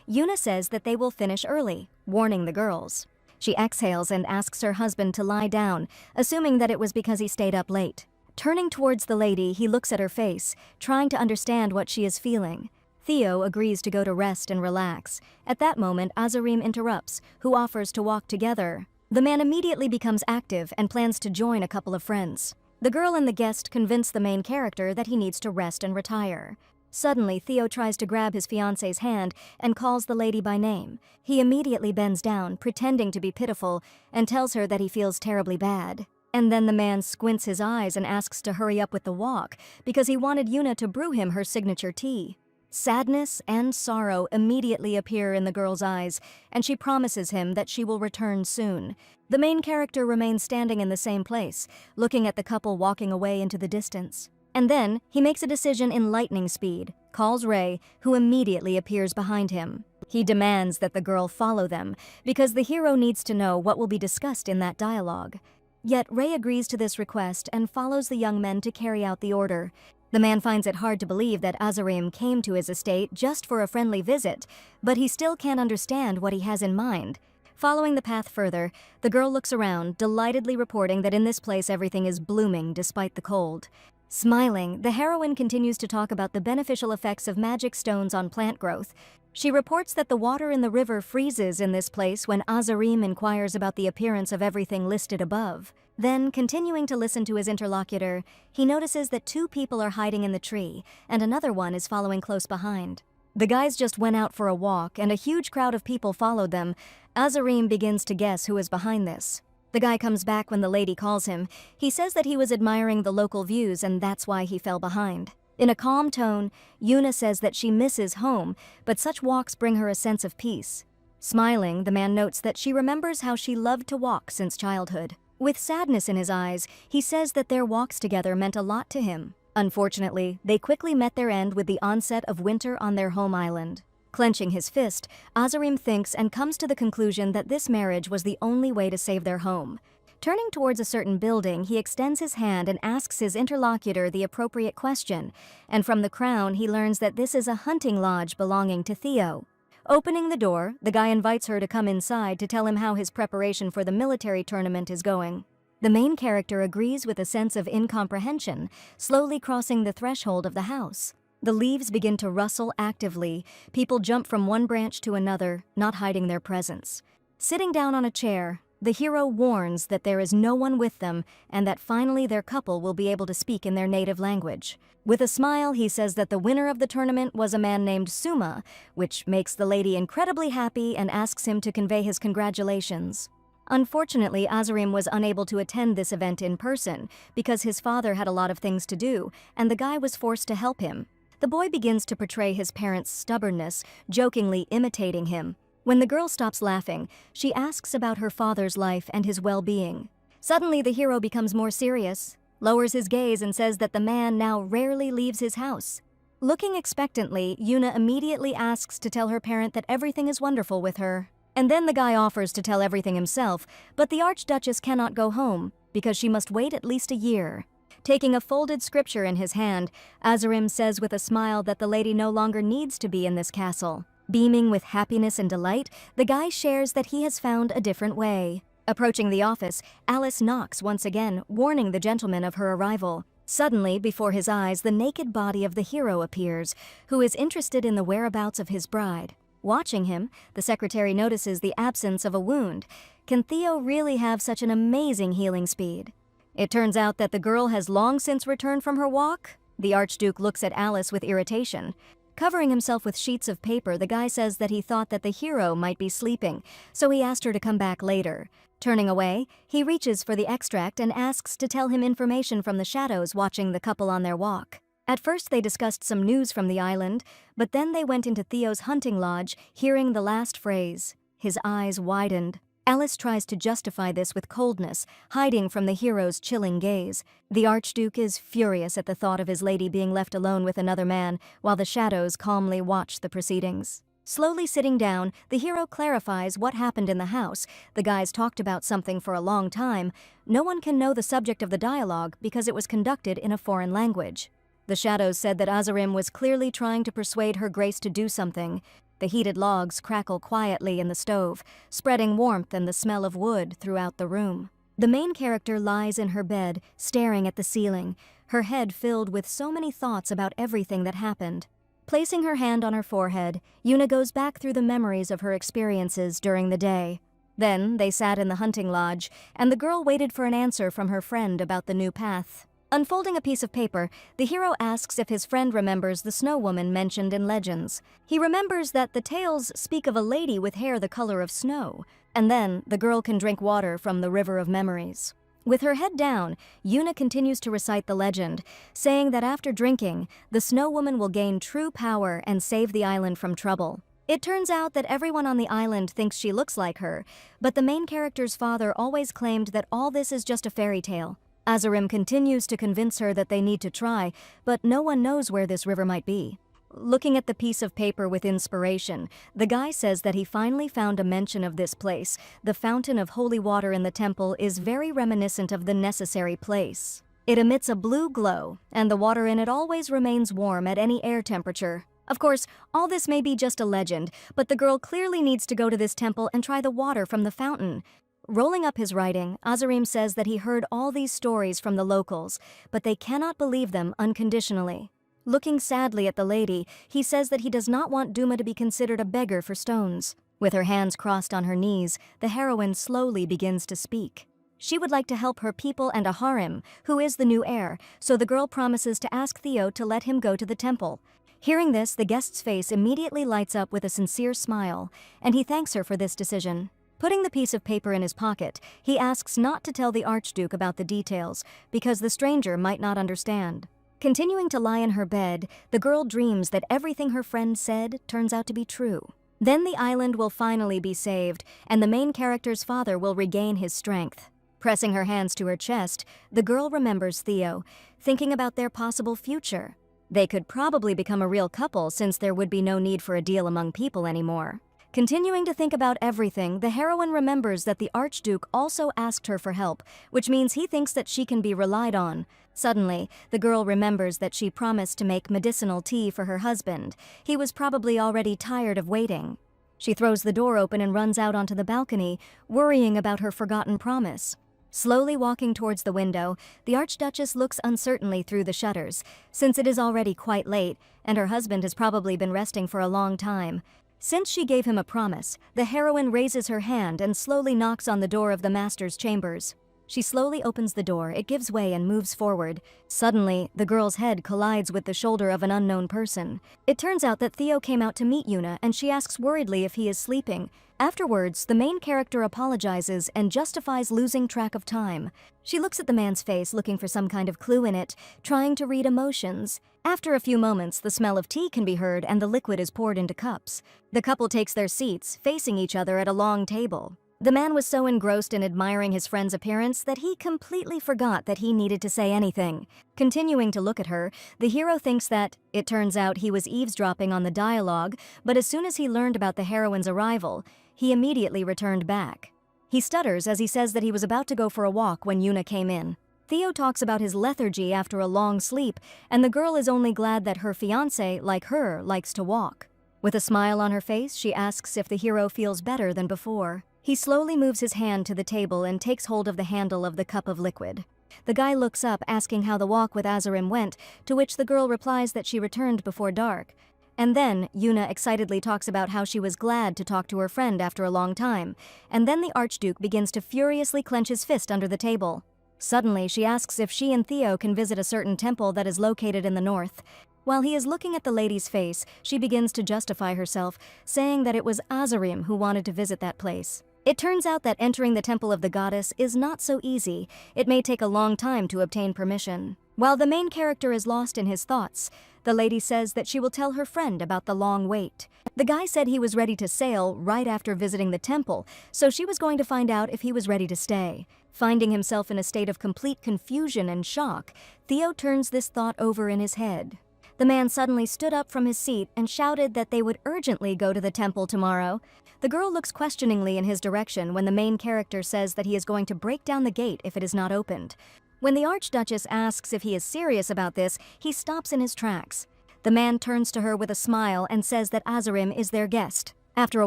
Yuna says that they will finish early, warning the girls. She exhales and asks her husband to lie down, assuming that it was because he stayed up late. Turning towards the lady, he looks at her face, trying to understand what she is feeling. Theo agrees to go to rest and relax. At that moment, Azarim interrupts, who offers to walk together. The man immediately becomes active and plans to join a couple of friends. The girl and the guest convince the main character that he needs to rest and retire. Suddenly, Theo tries to grab his fiancée's hand and calls the lady by name. He immediately bends down, pretending to be pitiful, and tells her that he feels terribly bad. And then the man squints his eyes and asks to hurry up with the walk, because he wanted Yuna to brew him her signature tea. Sadness and sorrow immediately appear in the girl's eyes, and she promises him that she will return soon. The main character remains standing in the same place, looking at the couple walking away into the distance. And then, he makes a decision in lightning speed, calls Ray, who immediately appears behind him. He demands that the girl follow them, because the hero needs to know what will be discussed in that dialogue. Yet Ray agrees to this request and follows the young men to carry out the order. The man finds it hard to believe that Azarim came to his estate just for a friendly visit, but he still can't understand what he has in mind. Following the path further, the girl looks around, delightedly reporting that in this place everything is blooming despite the cold. Smiling, the heroine continues to talk about the beneficial effects of magic stones on plant growth. She reports that the water in the river freezes in this place when Azarim inquires about the appearance of everything listed above. Then, continuing to listen to his interlocutor, he notices that 2 people are hiding in the tree, and another one is following close behind. The guys just went out for a walk, and a huge crowd of people followed them. Azarim begins to guess who is behind this. The guy comes back when the lady calls him. He says that he was admiring the local views and that's why he fell behind. In a calm tone, Yuna says that she misses home, but such walks bring her a sense of peace. Smiling, the man notes that she remembers how she loved to walk since childhood. With sadness in his eyes, he says that their walks together meant a lot to him. Unfortunately, they quickly met their end with the onset of winter on their home island. Clenching his fist, Azarim thinks and comes to the conclusion that this marriage was the only way to save their home. Turning towards a certain building, he extends his hand and asks his interlocutor the appropriate question, and from the crown he learns that this is a hunting lodge belonging to Theo. Opening the door, the guy invites her to come inside to tell him how his preparation for the military tournament is going. The main character agrees with a sense of incomprehension, slowly crossing the threshold of the house. The leaves begin to rustle actively. People jump from one branch to another, not hiding their presence. Sitting down on a chair, the hero warns that there is no one with them and that finally their couple will be able to speak in their native language. With a smile, he says that the winner of the tournament was a man named Suma, which makes the lady incredibly happy and asks him to convey his congratulations. Unfortunately, Azarim was unable to attend this event in person because his father had a lot of things to do, and the guy was forced to help him. The boy begins to portray his parents' stubbornness, jokingly imitating him. When the girl stops laughing, she asks about her father's life and his well-being. Suddenly, the hero becomes more serious, lowers his gaze and says that the man now rarely leaves his house. Looking expectantly, Yuna immediately asks to tell her parent that everything is wonderful with her. And then the guy offers to tell everything himself, but the Archduchess cannot go home because she must wait at least a year. Taking a folded scripture in his hand, Azarim says with a smile that the lady no longer needs to be in this castle. Beaming with happiness and delight, the guy shares that he has found a different way. Approaching the office, Alice knocks once again, warning the gentleman of her arrival. Suddenly, before his eyes, the naked body of the hero appears, who is interested in the whereabouts of his bride. Watching him, the secretary notices the absence of a wound. Can Theo really have such an amazing healing speed? It turns out that the girl has long since returned from her walk. The Archduke looks at Alice with irritation. Covering himself with sheets of paper, the guy says that he thought that the hero might be sleeping, so he asked her to come back later. Turning away, he reaches for the extract and asks to tell him information from the shadows watching the couple on their walk. At first they discussed some news from the island, but then they went into Theo's hunting lodge, hearing the last phrase. His eyes widened. Alice tries to justify this with coldness, hiding from the hero's chilling gaze. The Archduke is furious at the thought of his lady being left alone with another man, while the shadows calmly watch the proceedings. Slowly sitting down, the hero clarifies what happened in the house. The guys talked about something for a long time. No one can know the subject of the dialogue because it was conducted in a foreign language. The shadows said that Azarim was clearly trying to persuade her grace to do something. The heated logs crackle quietly in the stove, spreading warmth and the smell of wood throughout the room. The main character lies in her bed, staring at the ceiling, her head filled with so many thoughts about everything that happened. Placing her hand on her forehead, Yuna goes back through the memories of her experiences during the day. Then they sat in the hunting lodge, and the girl waited for an answer from her friend about the new path. Unfolding a piece of paper, the hero asks if his friend remembers the snow woman mentioned in legends. He remembers that the tales speak of a lady with hair the color of snow, and then the girl can drink water from the river of memories. With her head down, Yuna continues to recite the legend, saying that after drinking, the snow woman will gain true power and save the island from trouble. It turns out that everyone on the island thinks she looks like her, but the main character's father always claimed that all this is just a fairy tale. Azarim continues to convince her that they need to try, but no one knows where this river might be. Looking at the piece of paper with inspiration, the guy says that he finally found a mention of this place. The fountain of holy water in the temple is very reminiscent of the necessary place. It emits a blue glow, and the water in it always remains warm at any air temperature. Of course, all this may be just a legend, but the girl clearly needs to go to this temple and try the water from the fountain. Rolling up his writing, Azarim says that he heard all these stories from the locals, but they cannot believe them unconditionally. Looking sadly at the lady, he says that he does not want Duma to be considered a beggar for stones. With her hands crossed on her knees, the heroine slowly begins to speak. She would like to help her people and a harem, who is the new heir, so the girl promises to ask Theo to let him go to the temple. Hearing this, the guest's face immediately lights up with a sincere smile, and he thanks her for this decision. Putting the piece of paper in his pocket, he asks not to tell the Archduke about the details, because the stranger might not understand. Continuing to lie in her bed, the girl dreams that everything her friend said turns out to be true. Then the island will finally be saved, and the main character's father will regain his strength. Pressing her hands to her chest, the girl remembers Theo, thinking about their possible future. They could probably become a real couple since there would be no need for a deal among people anymore. Continuing to think about everything, the heroine remembers that the Archduke also asked her for help, which means he thinks that she can be relied on. Suddenly, the girl remembers that she promised to make medicinal tea for her husband. He was probably already tired of waiting. She throws the door open and runs out onto the balcony, worrying about her forgotten promise. Slowly walking towards the window, the Archduchess looks uncertainly through the shutters, since it is already quite late, and her husband has probably been resting for a long time. Since she gave him a promise, the heroine raises her hand and slowly knocks on the door of the master's chambers. She slowly opens the door, it gives way and moves forward. Suddenly, the girl's head collides with the shoulder of an unknown person. It turns out that Theo came out to meet Yuna, and she asks worriedly if he is sleeping. Afterwards, the main character apologizes and justifies losing track of time. She looks at the man's face, looking for some kind of clue in it, trying to read emotions. After a few moments, the smell of tea can be heard and the liquid is poured into cups. The couple takes their seats, facing each other at a long table. The man was so engrossed in admiring his friend's appearance that he completely forgot that he needed to say anything. Continuing to look at her, the hero thinks that, it turns out he was eavesdropping on the dialogue, but as soon as he learned about the heroine's arrival, he immediately returned back. He stutters as he says that he was about to go for a walk when Yuna came in. Theo talks about his lethargy after a long sleep, and the girl is only glad that her fiancé, like her, likes to walk. With a smile on her face, she asks if the hero feels better than before. He slowly moves his hand to the table and takes hold of the handle of the cup of liquid. The guy looks up, asking how the walk with Azarim went, to which the girl replies that she returned before dark. And then, Yuna excitedly talks about how she was glad to talk to her friend after a long time, and then the Archduke begins to furiously clench his fist under the table. Suddenly, she asks if she and Theo can visit a certain temple that is located in the north. While he is looking at the lady's face, she begins to justify herself, saying that it was Azarim who wanted to visit that place. It turns out that entering the temple of the goddess is not so easy. It may take a long time to obtain permission. While the main character is lost in his thoughts, the lady says that she will tell her friend about the long wait. The guy said he was ready to sail right after visiting the temple, so she was going to find out if he was ready to stay. Finding himself in a state of complete confusion and shock, Theo turns this thought over in his head. The man suddenly stood up from his seat and shouted that they would urgently go to the temple tomorrow. The girl looks questioningly in his direction when the main character says that he is going to break down the gate if it is not opened. When the Archduchess asks if he is serious about this, he stops in his tracks. The man turns to her with a smile and says that Azarim is their guest. After a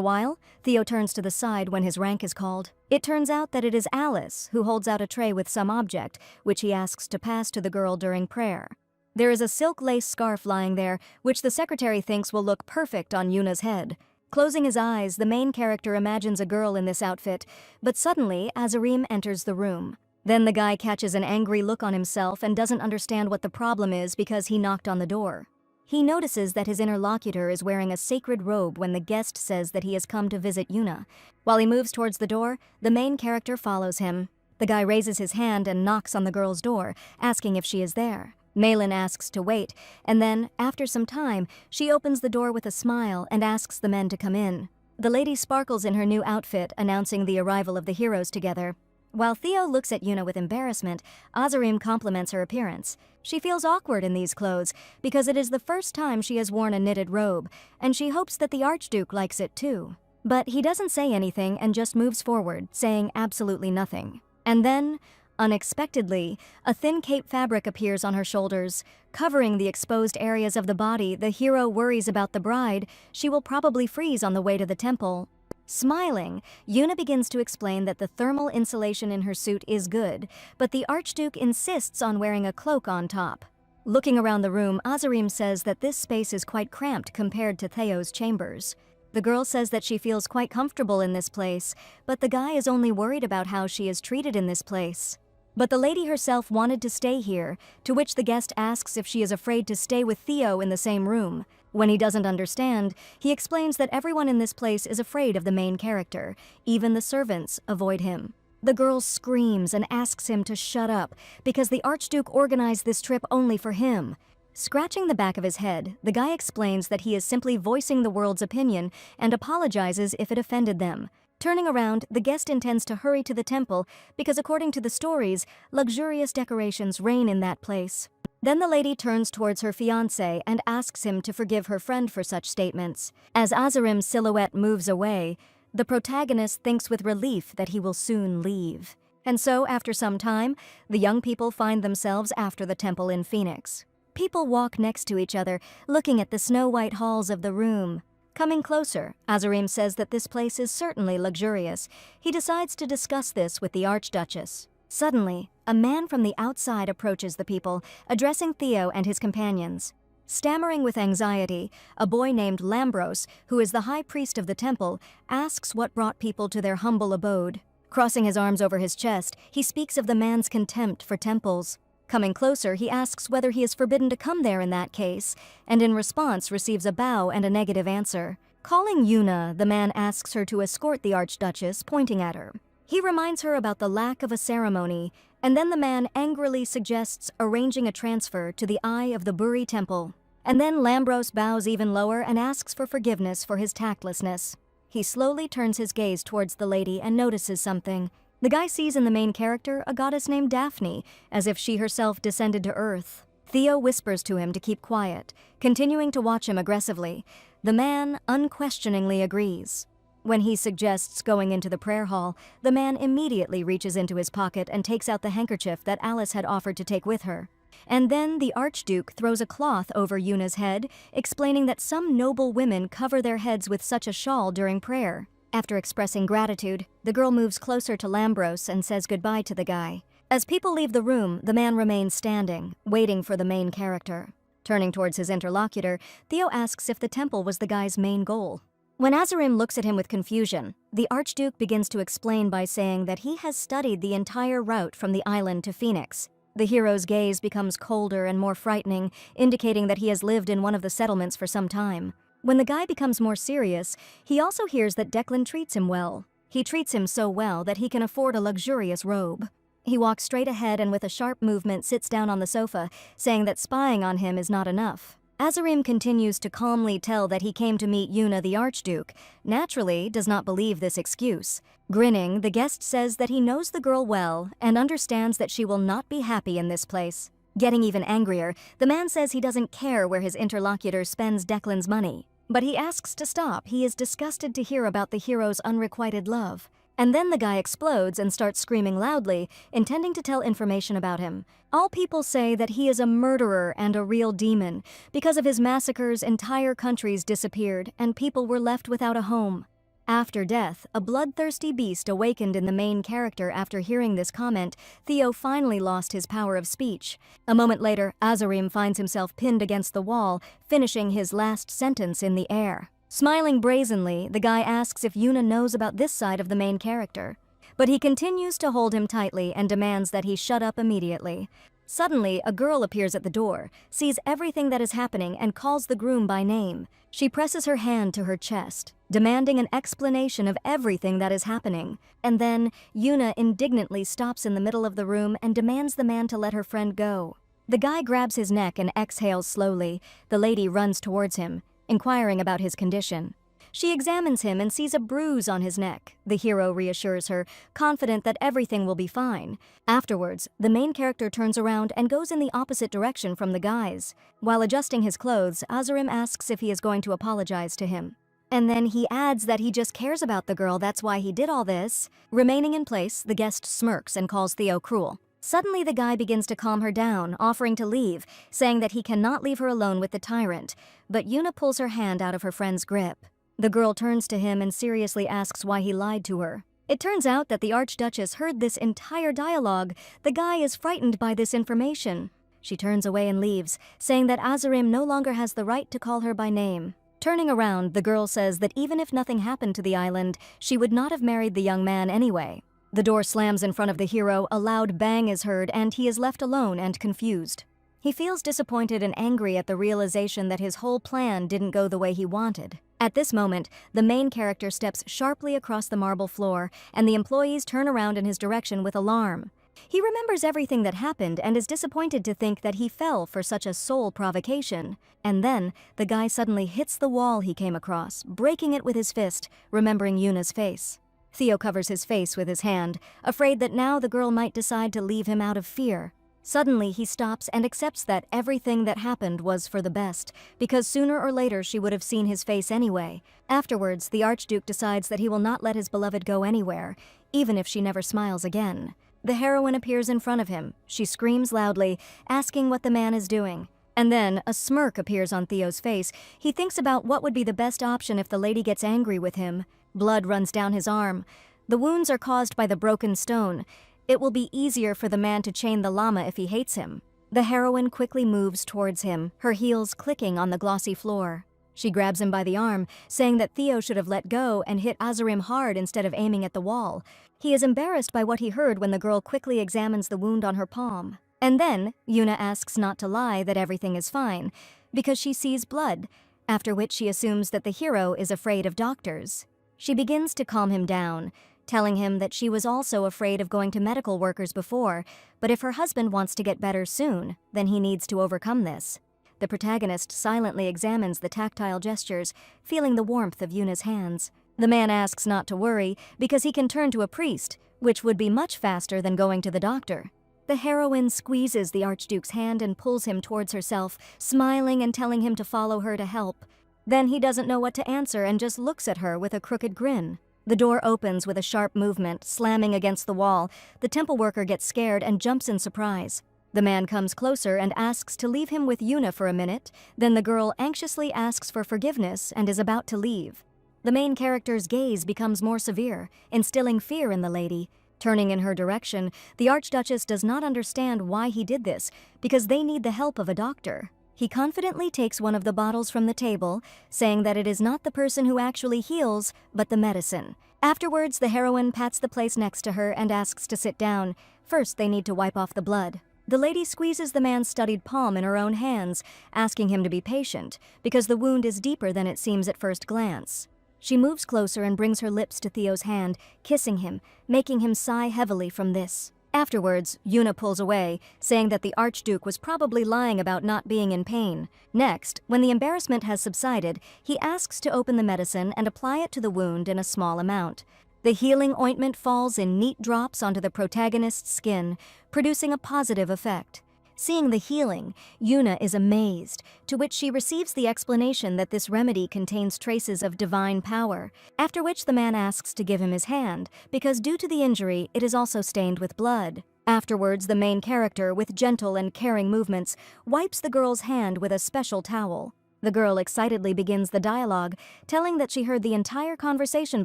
while, Theo turns to the side when his rank is called. It turns out that it is Alice who holds out a tray with some object, which he asks to pass to the girl during prayer. There is a silk lace scarf lying there, which the secretary thinks will look perfect on Yuna's head. Closing his eyes, the main character imagines a girl in this outfit, but suddenly Azarim enters the room. Then the guy catches an angry look on himself and doesn't understand what the problem is because he knocked on the door. He notices that his interlocutor is wearing a sacred robe when the guest says that he has come to visit Yuna. While he moves towards the door, the main character follows him. The guy raises his hand and knocks on the girl's door, asking if she is there. Malin asks to wait, and then, after some time, she opens the door with a smile and asks the men to come in. The lady sparkles in her new outfit, announcing the arrival of the heroes together. While Theo looks at Yuna with embarrassment, Azarim compliments her appearance. She feels awkward in these clothes because it is the first time she has worn a knitted robe, and she hopes that the Archduke likes it too. But he doesn't say anything and just moves forward, saying absolutely nothing. And then, unexpectedly, a thin cape fabric appears on her shoulders. Covering the exposed areas of the body, the hero worries about the bride. She will probably freeze on the way to the temple. Smiling, Yuna begins to explain that the thermal insulation in her suit is good, but the Archduke insists on wearing a cloak on top. Looking around the room, Azarim says that this space is quite cramped compared to Theo's chambers. The girl says that she feels quite comfortable in this place, but the guy is only worried about how she is treated in this place. But the lady herself wanted to stay here, to which the guest asks if she is afraid to stay with Theo in the same room. When he doesn't understand, he explains that everyone in this place is afraid of the main character. Even the servants avoid him. The girl screams and asks him to shut up, because the Archduke organized this trip only for him. Scratching the back of his head, the guy explains that he is simply voicing the world's opinion and apologizes if it offended them. Turning around, the guest intends to hurry to the temple because according to the stories, luxurious decorations reign in that place. Then the lady turns towards her fiancé and asks him to forgive her friend for such statements. As Azarim's silhouette moves away, the protagonist thinks with relief that he will soon leave. And so, after some time, the young people find themselves after the temple in Phoenix. People walk next to each other, looking at the snow-white halls of the room. Coming closer, Azarim says that this place is certainly luxurious. He decides to discuss this with the Archduchess. Suddenly, a man from the outside approaches the people, addressing Theo and his companions. Stammering with anxiety, a boy named Lambros, who is the high priest of the temple, asks what brought people to their humble abode. Crossing his arms over his chest, he speaks of the man's contempt for temples. Coming closer, he asks whether he is forbidden to come there in that case, and in response receives a bow and a negative answer. Calling Yuna, the man asks her to escort the Archduchess, pointing at her. He reminds her about the lack of a ceremony, and then the man angrily suggests arranging a transfer to the Eye of the Buri Temple. And then Lambros bows even lower and asks for forgiveness for his tactlessness. He slowly turns his gaze towards the lady and notices something. The guy sees in the main character a goddess named Daphne, as if she herself descended to Earth. Theo whispers to him to keep quiet, continuing to watch him aggressively. The man unquestioningly agrees. When he suggests going into the prayer hall, the man immediately reaches into his pocket and takes out the handkerchief that Alice had offered to take with her. And then the Archduke throws a cloth over Yuna's head, explaining that some noble women cover their heads with such a shawl during prayer. After expressing gratitude, the girl moves closer to Lambros and says goodbye to the guy. As people leave the room, the man remains standing, waiting for the main character. Turning towards his interlocutor, Theo asks if the temple was the guy's main goal. When Azarim looks at him with confusion, the Archduke begins to explain by saying that he has studied the entire route from the island to Phoenix. The hero's gaze becomes colder and more frightening, indicating that he has lived in one of the settlements for some time. When the guy becomes more serious, he also hears that Declan treats him well. He treats him so well that he can afford a luxurious robe. He walks straight ahead and with a sharp movement sits down on the sofa, saying that spying on him is not enough. Azarim continues to calmly tell that he came to meet Yuna the Archduke, naturally does not believe this excuse. Grinning, the guest says that he knows the girl well and understands that she will not be happy in this place. Getting even angrier, the man says he doesn't care where his interlocutor spends Declan's money. But he asks to stop. He is disgusted to hear about the hero's unrequited love. And then the guy explodes and starts screaming loudly, intending to tell information about him. All people say that he is a murderer and a real demon. Because of his massacres, entire countries disappeared, and people were left without a home. After death, a bloodthirsty beast awakened in the main character. After hearing this comment, Theo finally lost his power of speech. A moment later, Azarim finds himself pinned against the wall, finishing his last sentence in the air. Smiling brazenly, the guy asks if Yuna knows about this side of the main character. But he continues to hold him tightly and demands that he shut up immediately. Suddenly, a girl appears at the door, sees everything that is happening, and calls the groom by name. She presses her hand to her chest, demanding an explanation of everything that is happening. And then, Yuna indignantly stops in the middle of the room and demands the man to let her friend go. The guy grabs his neck and exhales slowly. The lady runs towards him, inquiring about his condition. She examines him and sees a bruise on his neck. The hero reassures her, confident that everything will be fine. Afterwards, the main character turns around and goes in the opposite direction from the guys. While adjusting his clothes, Azarim asks if he is going to apologize to him. And then he adds that he just cares about the girl, that's why he did all this. Remaining in place, the guest smirks and calls Theo cruel. Suddenly, the guy begins to calm her down, offering to leave, saying that he cannot leave her alone with the tyrant. But Yuna pulls her hand out of her friend's grip. The girl turns to him and seriously asks why he lied to her. It turns out that the Archduchess heard this entire dialogue. The guy is frightened by this information. She turns away and leaves, saying that Azarim no longer has the right to call her by name. Turning around, the girl says that even if nothing happened to the island, she would not have married the young man anyway. The door slams in front of the hero, a loud bang is heard, and he is left alone and confused. He feels disappointed and angry at the realization that his whole plan didn't go the way he wanted. At this moment, the main character steps sharply across the marble floor, and the employees turn around in his direction with alarm. He remembers everything that happened and is disappointed to think that he fell for such a sole provocation. And then, the guy suddenly hits the wall he came across, breaking it with his fist, remembering Yuna's face. Theo covers his face with his hand, afraid that now the girl might decide to leave him out of fear. Suddenly, he stops and accepts that everything that happened was for the best, because sooner or later she would have seen his face anyway. Afterwards, the Archduke decides that he will not let his beloved go anywhere, even if she never smiles again. The heroine appears in front of him. She screams loudly, asking what the man is doing. And then, a smirk appears on Theo's face. He thinks about what would be the best option if the lady gets angry with him. Blood runs down his arm. The wounds are caused by the broken stone. It will be easier for the man to chain the llama if he hates him. The heroine quickly moves towards him, her heels clicking on the glossy floor. She grabs him by the arm, saying that Theo should have let go and hit Azarim hard instead of aiming at the wall. He is embarrassed by what he heard when the girl quickly examines the wound on her palm. And then, Yuna asks not to lie that everything is fine, because she sees blood, after which she assumes that the hero is afraid of doctors. She begins to calm him down, telling him that she was also afraid of going to medical workers before, but if her husband wants to get better soon, then he needs to overcome this. The protagonist silently examines the tactile gestures, feeling the warmth of Yuna's hands. The man asks not to worry, because he can turn to a priest, which would be much faster than going to the doctor. The heroine squeezes the Archduke's hand and pulls him towards herself, smiling and telling him to follow her to help. Then he doesn't know what to answer and just looks at her with a crooked grin. The door opens with a sharp movement, slamming against the wall. The temple worker gets scared and jumps in surprise. The man comes closer and asks to leave him with Yuna for a minute. Then the girl anxiously asks for forgiveness and is about to leave. The main character's gaze becomes more severe, instilling fear in the lady. Turning in her direction, the Archduchess does not understand why he did this, because they need the help of a doctor. He confidently takes one of the bottles from the table, saying that it is not the person who actually heals, but the medicine. Afterwards, the heroine pats the place next to her and asks to sit down. First, they need to wipe off the blood. The lady squeezes the man's studied palm in her own hands, asking him to be patient, because the wound is deeper than it seems at first glance. She moves closer and brings her lips to Theo's hand, kissing him, making him sigh heavily from this. Afterwards, Yuna pulls away, saying that the Archduke was probably lying about not being in pain. Next, when the embarrassment has subsided, he asks to open the medicine and apply it to the wound in a small amount. The healing ointment falls in neat drops onto the protagonist's skin, producing a positive effect. Seeing the healing, Yuna is amazed, to which she receives the explanation that this remedy contains traces of divine power, after which the man asks to give him his hand, because due to the injury, it is also stained with blood. Afterwards, the main character, with gentle and caring movements, wipes the girl's hand with a special towel. The girl excitedly begins the dialogue, telling that she heard the entire conversation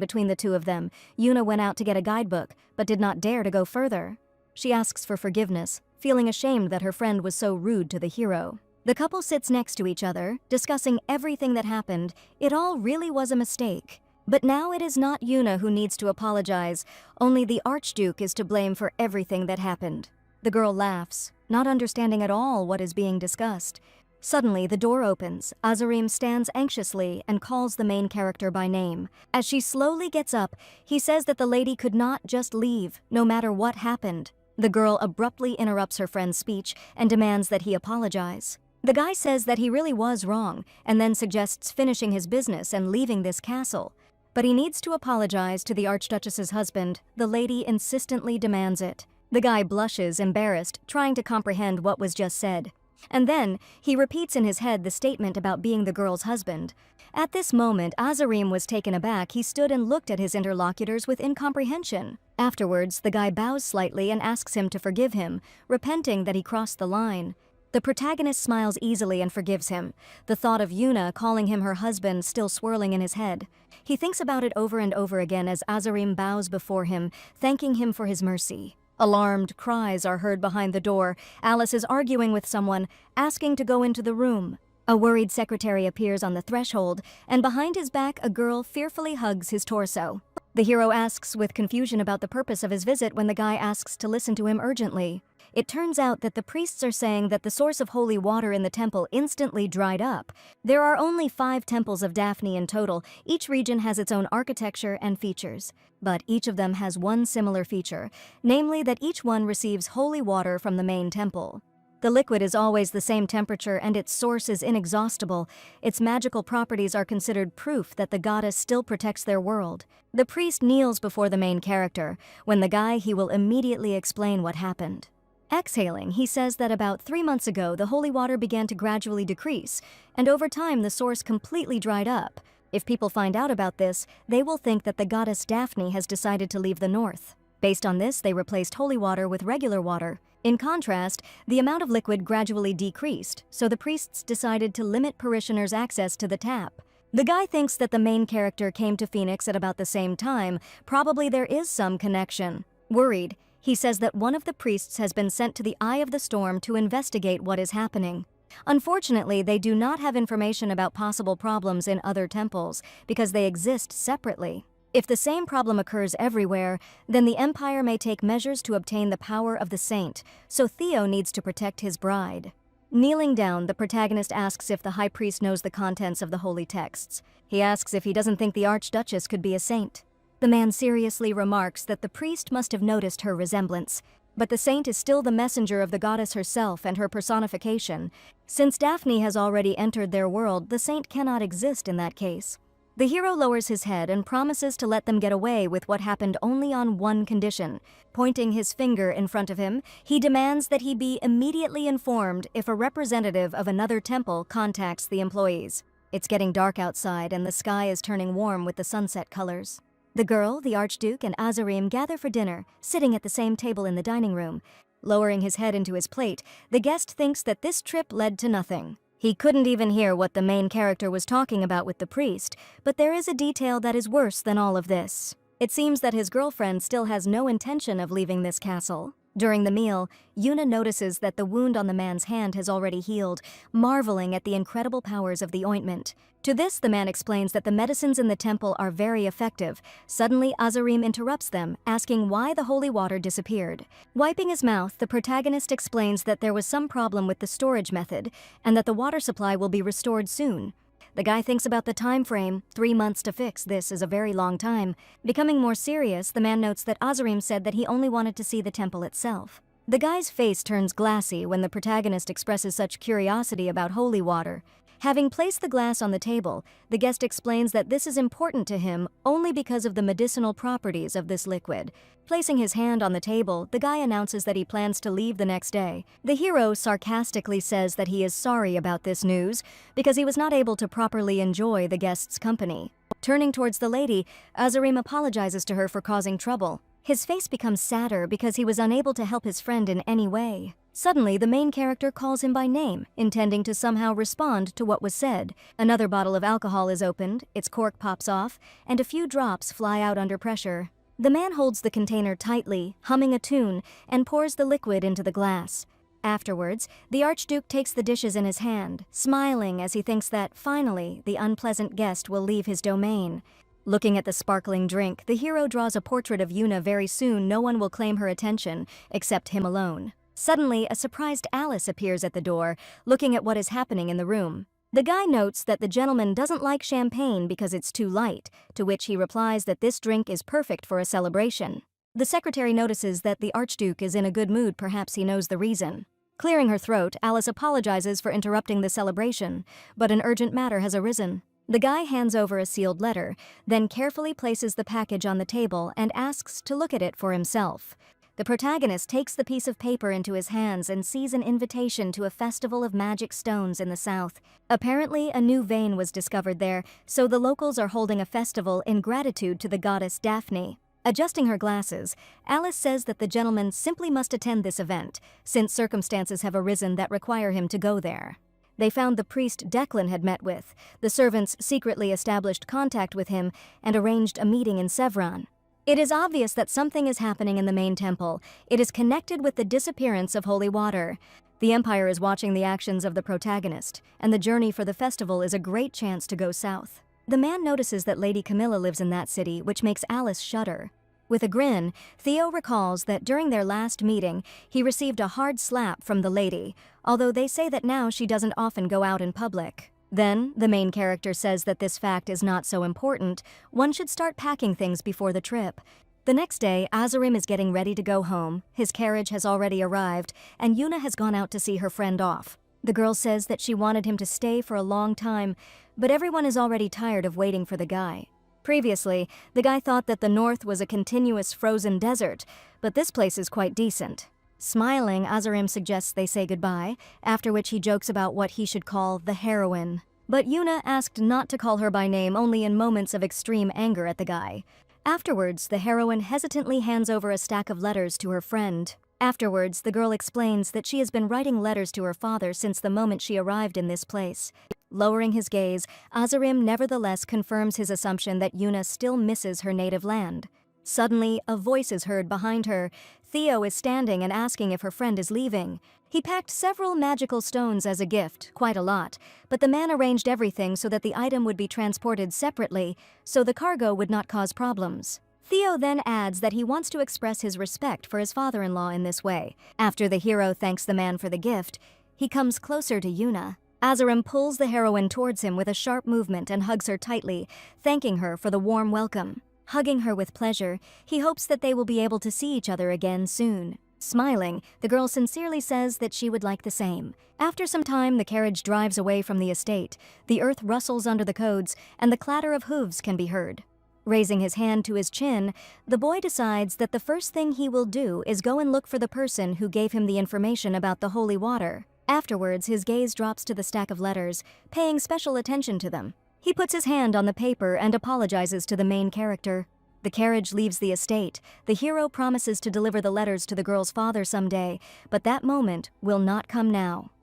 between the two of them. Yuna went out to get a guidebook, but did not dare to go further. She asks for forgiveness, feeling ashamed that her friend was so rude to the hero. The couple sits next to each other, discussing everything that happened. It all really was a mistake. But now it is not Yuna who needs to apologize, only the Archduke is to blame for everything that happened. The girl laughs, not understanding at all what is being discussed. Suddenly, the door opens. Azarim stands anxiously and calls the main character by name. As she slowly gets up, he says that the lady could not just leave, no matter what happened. The girl abruptly interrupts her friend's speech and demands that he apologize. The guy says that he really was wrong, and then suggests finishing his business and leaving this castle. But he needs to apologize to the Archduchess's husband. The lady insistently demands it. The guy blushes, embarrassed, trying to comprehend what was just said. And then, he repeats in his head the statement about being the girl's husband. At this moment, Azarim was taken aback. He stood and looked at his interlocutors with incomprehension. Afterwards, the guy bows slightly and asks him to forgive him, repenting that he crossed the line. The protagonist smiles easily and forgives him, the thought of Yuna calling him her husband still swirling in his head. He thinks about it over and over again as Azarim bows before him, thanking him for his mercy. Alarmed cries are heard behind the door. Alice is arguing with someone, asking to go into the room. A worried secretary appears on the threshold, and behind his back a girl fearfully hugs his torso. The hero asks with confusion about the purpose of his visit when the guy asks to listen to him urgently. It turns out that the priests are saying that the source of holy water in the temple instantly dried up. There are only 5 temples of Daphne in total. Each region has its own architecture and features. But each of them has one similar feature, namely that each one receives holy water from the main temple. The liquid is always the same temperature and its source is inexhaustible. Its magical properties are considered proof that the goddess still protects their world. The priest kneels before the main character. When the guy, he will immediately explain what happened. Exhaling, he says that about 3 months ago, the holy water began to gradually decrease, and over time the source completely dried up. If people find out about this, they will think that the goddess Daphne has decided to leave the north. Based on this, they replaced holy water with regular water. In contrast, the amount of liquid gradually decreased, so the priests decided to limit parishioners' access to the tap. The guy thinks that the main character came to Phoenix at about the same time. Probably there is some connection. Worried, he says that one of the priests has been sent to the Eye of the Storm to investigate what is happening. Unfortunately, they do not have information about possible problems in other temples because they exist separately. If the same problem occurs everywhere, then the Empire may take measures to obtain the power of the saint, so Theo needs to protect his bride. Kneeling down, the protagonist asks if the high priest knows the contents of the holy texts. He asks if he doesn't think the Archduchess could be a saint. The man seriously remarks that the priest must have noticed her resemblance, but the saint is still the messenger of the goddess herself and her personification. Since Daphne has already entered their world, the saint cannot exist in that case. The hero lowers his head and promises to let them get away with what happened only on one condition. Pointing his finger in front of him, he demands that he be immediately informed if a representative of another temple contacts the employees. It's getting dark outside and the sky is turning warm with the sunset colors. The girl, the Archduke, and Azarim gather for dinner, sitting at the same table in the dining room. Lowering his head into his plate, the guest thinks that this trip led to nothing. He couldn't even hear what the main character was talking about with the priest, but there is a detail that is worse than all of this. It seems that his girlfriend still has no intention of leaving this castle. During the meal, Yuna notices that the wound on the man's hand has already healed, marveling at the incredible powers of the ointment. To this, the man explains that the medicines in the temple are very effective. Suddenly, Azarim interrupts them, asking why the holy water disappeared. Wiping his mouth, the protagonist explains that there was some problem with the storage method, and that the water supply will be restored soon. The guy thinks about the time frame. 3 months to fix this is a very long time. Becoming more serious, the man notes that Azarim said that he only wanted to see the temple itself. The guy's face turns glassy when the protagonist expresses such curiosity about holy water. Having placed the glass on the table, the guest explains that this is important to him only because of the medicinal properties of this liquid. Placing his hand on the table, the guy announces that he plans to leave the next day. The hero sarcastically says that he is sorry about this news because he was not able to properly enjoy the guest's company. Turning towards the lady, Azarim apologizes to her for causing trouble. His face becomes sadder because he was unable to help his friend in any way. Suddenly, the main character calls him by name, intending to somehow respond to what was said. Another bottle of alcohol is opened, its cork pops off, and a few drops fly out under pressure. The man holds the container tightly, humming a tune, and pours the liquid into the glass. Afterwards, the Archduke takes the dishes in his hand, smiling as he thinks that, finally, the unpleasant guest will leave his domain. Looking at the sparkling drink, the hero draws a portrait of Yuna. Very soon no one will claim her attention, except him alone. Suddenly, a surprised Alice appears at the door, looking at what is happening in the room. The guy notes that the gentleman doesn't like champagne because it's too light, to which he replies that this drink is perfect for a celebration. The secretary notices that the Archduke is in a good mood, perhaps he knows the reason. Clearing her throat, Alice apologizes for interrupting the celebration, but an urgent matter has arisen. The guy hands over a sealed letter, then carefully places the package on the table and asks to look at it for himself. The protagonist takes the piece of paper into his hands and sees an invitation to a festival of magic stones in the south. Apparently, a new vein was discovered there, so the locals are holding a festival in gratitude to the goddess Daphne. Adjusting her glasses, Alice says that the gentleman simply must attend this event, since circumstances have arisen that require him to go there. They found the priest Declan had met with. The servants secretly established contact with him and arranged a meeting in Sevran. It is obvious that something is happening in the main temple. It is connected with the disappearance of holy water. The Empire is watching the actions of the protagonist, and the journey for the festival is a great chance to go south. The man notices that Lady Camilla lives in that city, which makes Alice shudder. With a grin, Theo recalls that during their last meeting, he received a hard slap from the lady, although they say that now she doesn't often go out in public. Then, the main character says that this fact is not so important. One should start packing things before the trip. The next day, Azarim is getting ready to go home. His carriage has already arrived, and Yuna has gone out to see her friend off. The girl says that she wanted him to stay for a long time, but everyone is already tired of waiting for the guy. Previously, the guy thought that the north was a continuous frozen desert, but this place is quite decent. Smiling, Azarim suggests they say goodbye, after which he jokes about what he should call the heroine. But Yuna asked not to call her by name only in moments of extreme anger at the guy. Afterwards, the heroine hesitantly hands over a stack of letters to her friend. Afterwards, the girl explains that she has been writing letters to her father since the moment she arrived in this place. Lowering his gaze, Azarim nevertheless confirms his assumption that Yuna still misses her native land. Suddenly, a voice is heard behind her. Theo is standing and asking if her friend is leaving. He packed several magical stones as a gift, quite a lot, but the man arranged everything so that the item would be transported separately, so the cargo would not cause problems. Theo then adds that he wants to express his respect for his father-in-law in this way. After the hero thanks the man for the gift, he comes closer to Yuna. Azarim pulls the heroine towards him with a sharp movement and hugs her tightly, thanking her for the warm welcome. Hugging her with pleasure, he hopes that they will be able to see each other again soon. Smiling, the girl sincerely says that she would like the same. After some time, the carriage drives away from the estate. The earth rustles under the codes, and the clatter of hooves can be heard. Raising his hand to his chin, the boy decides that the first thing he will do is go and look for the person who gave him the information about the holy water. Afterwards, his gaze drops to the stack of letters, paying special attention to them. He puts his hand on the paper and apologizes to the main character. The carriage leaves the estate. The hero promises to deliver the letters to the girl's father someday, but that moment will not come now.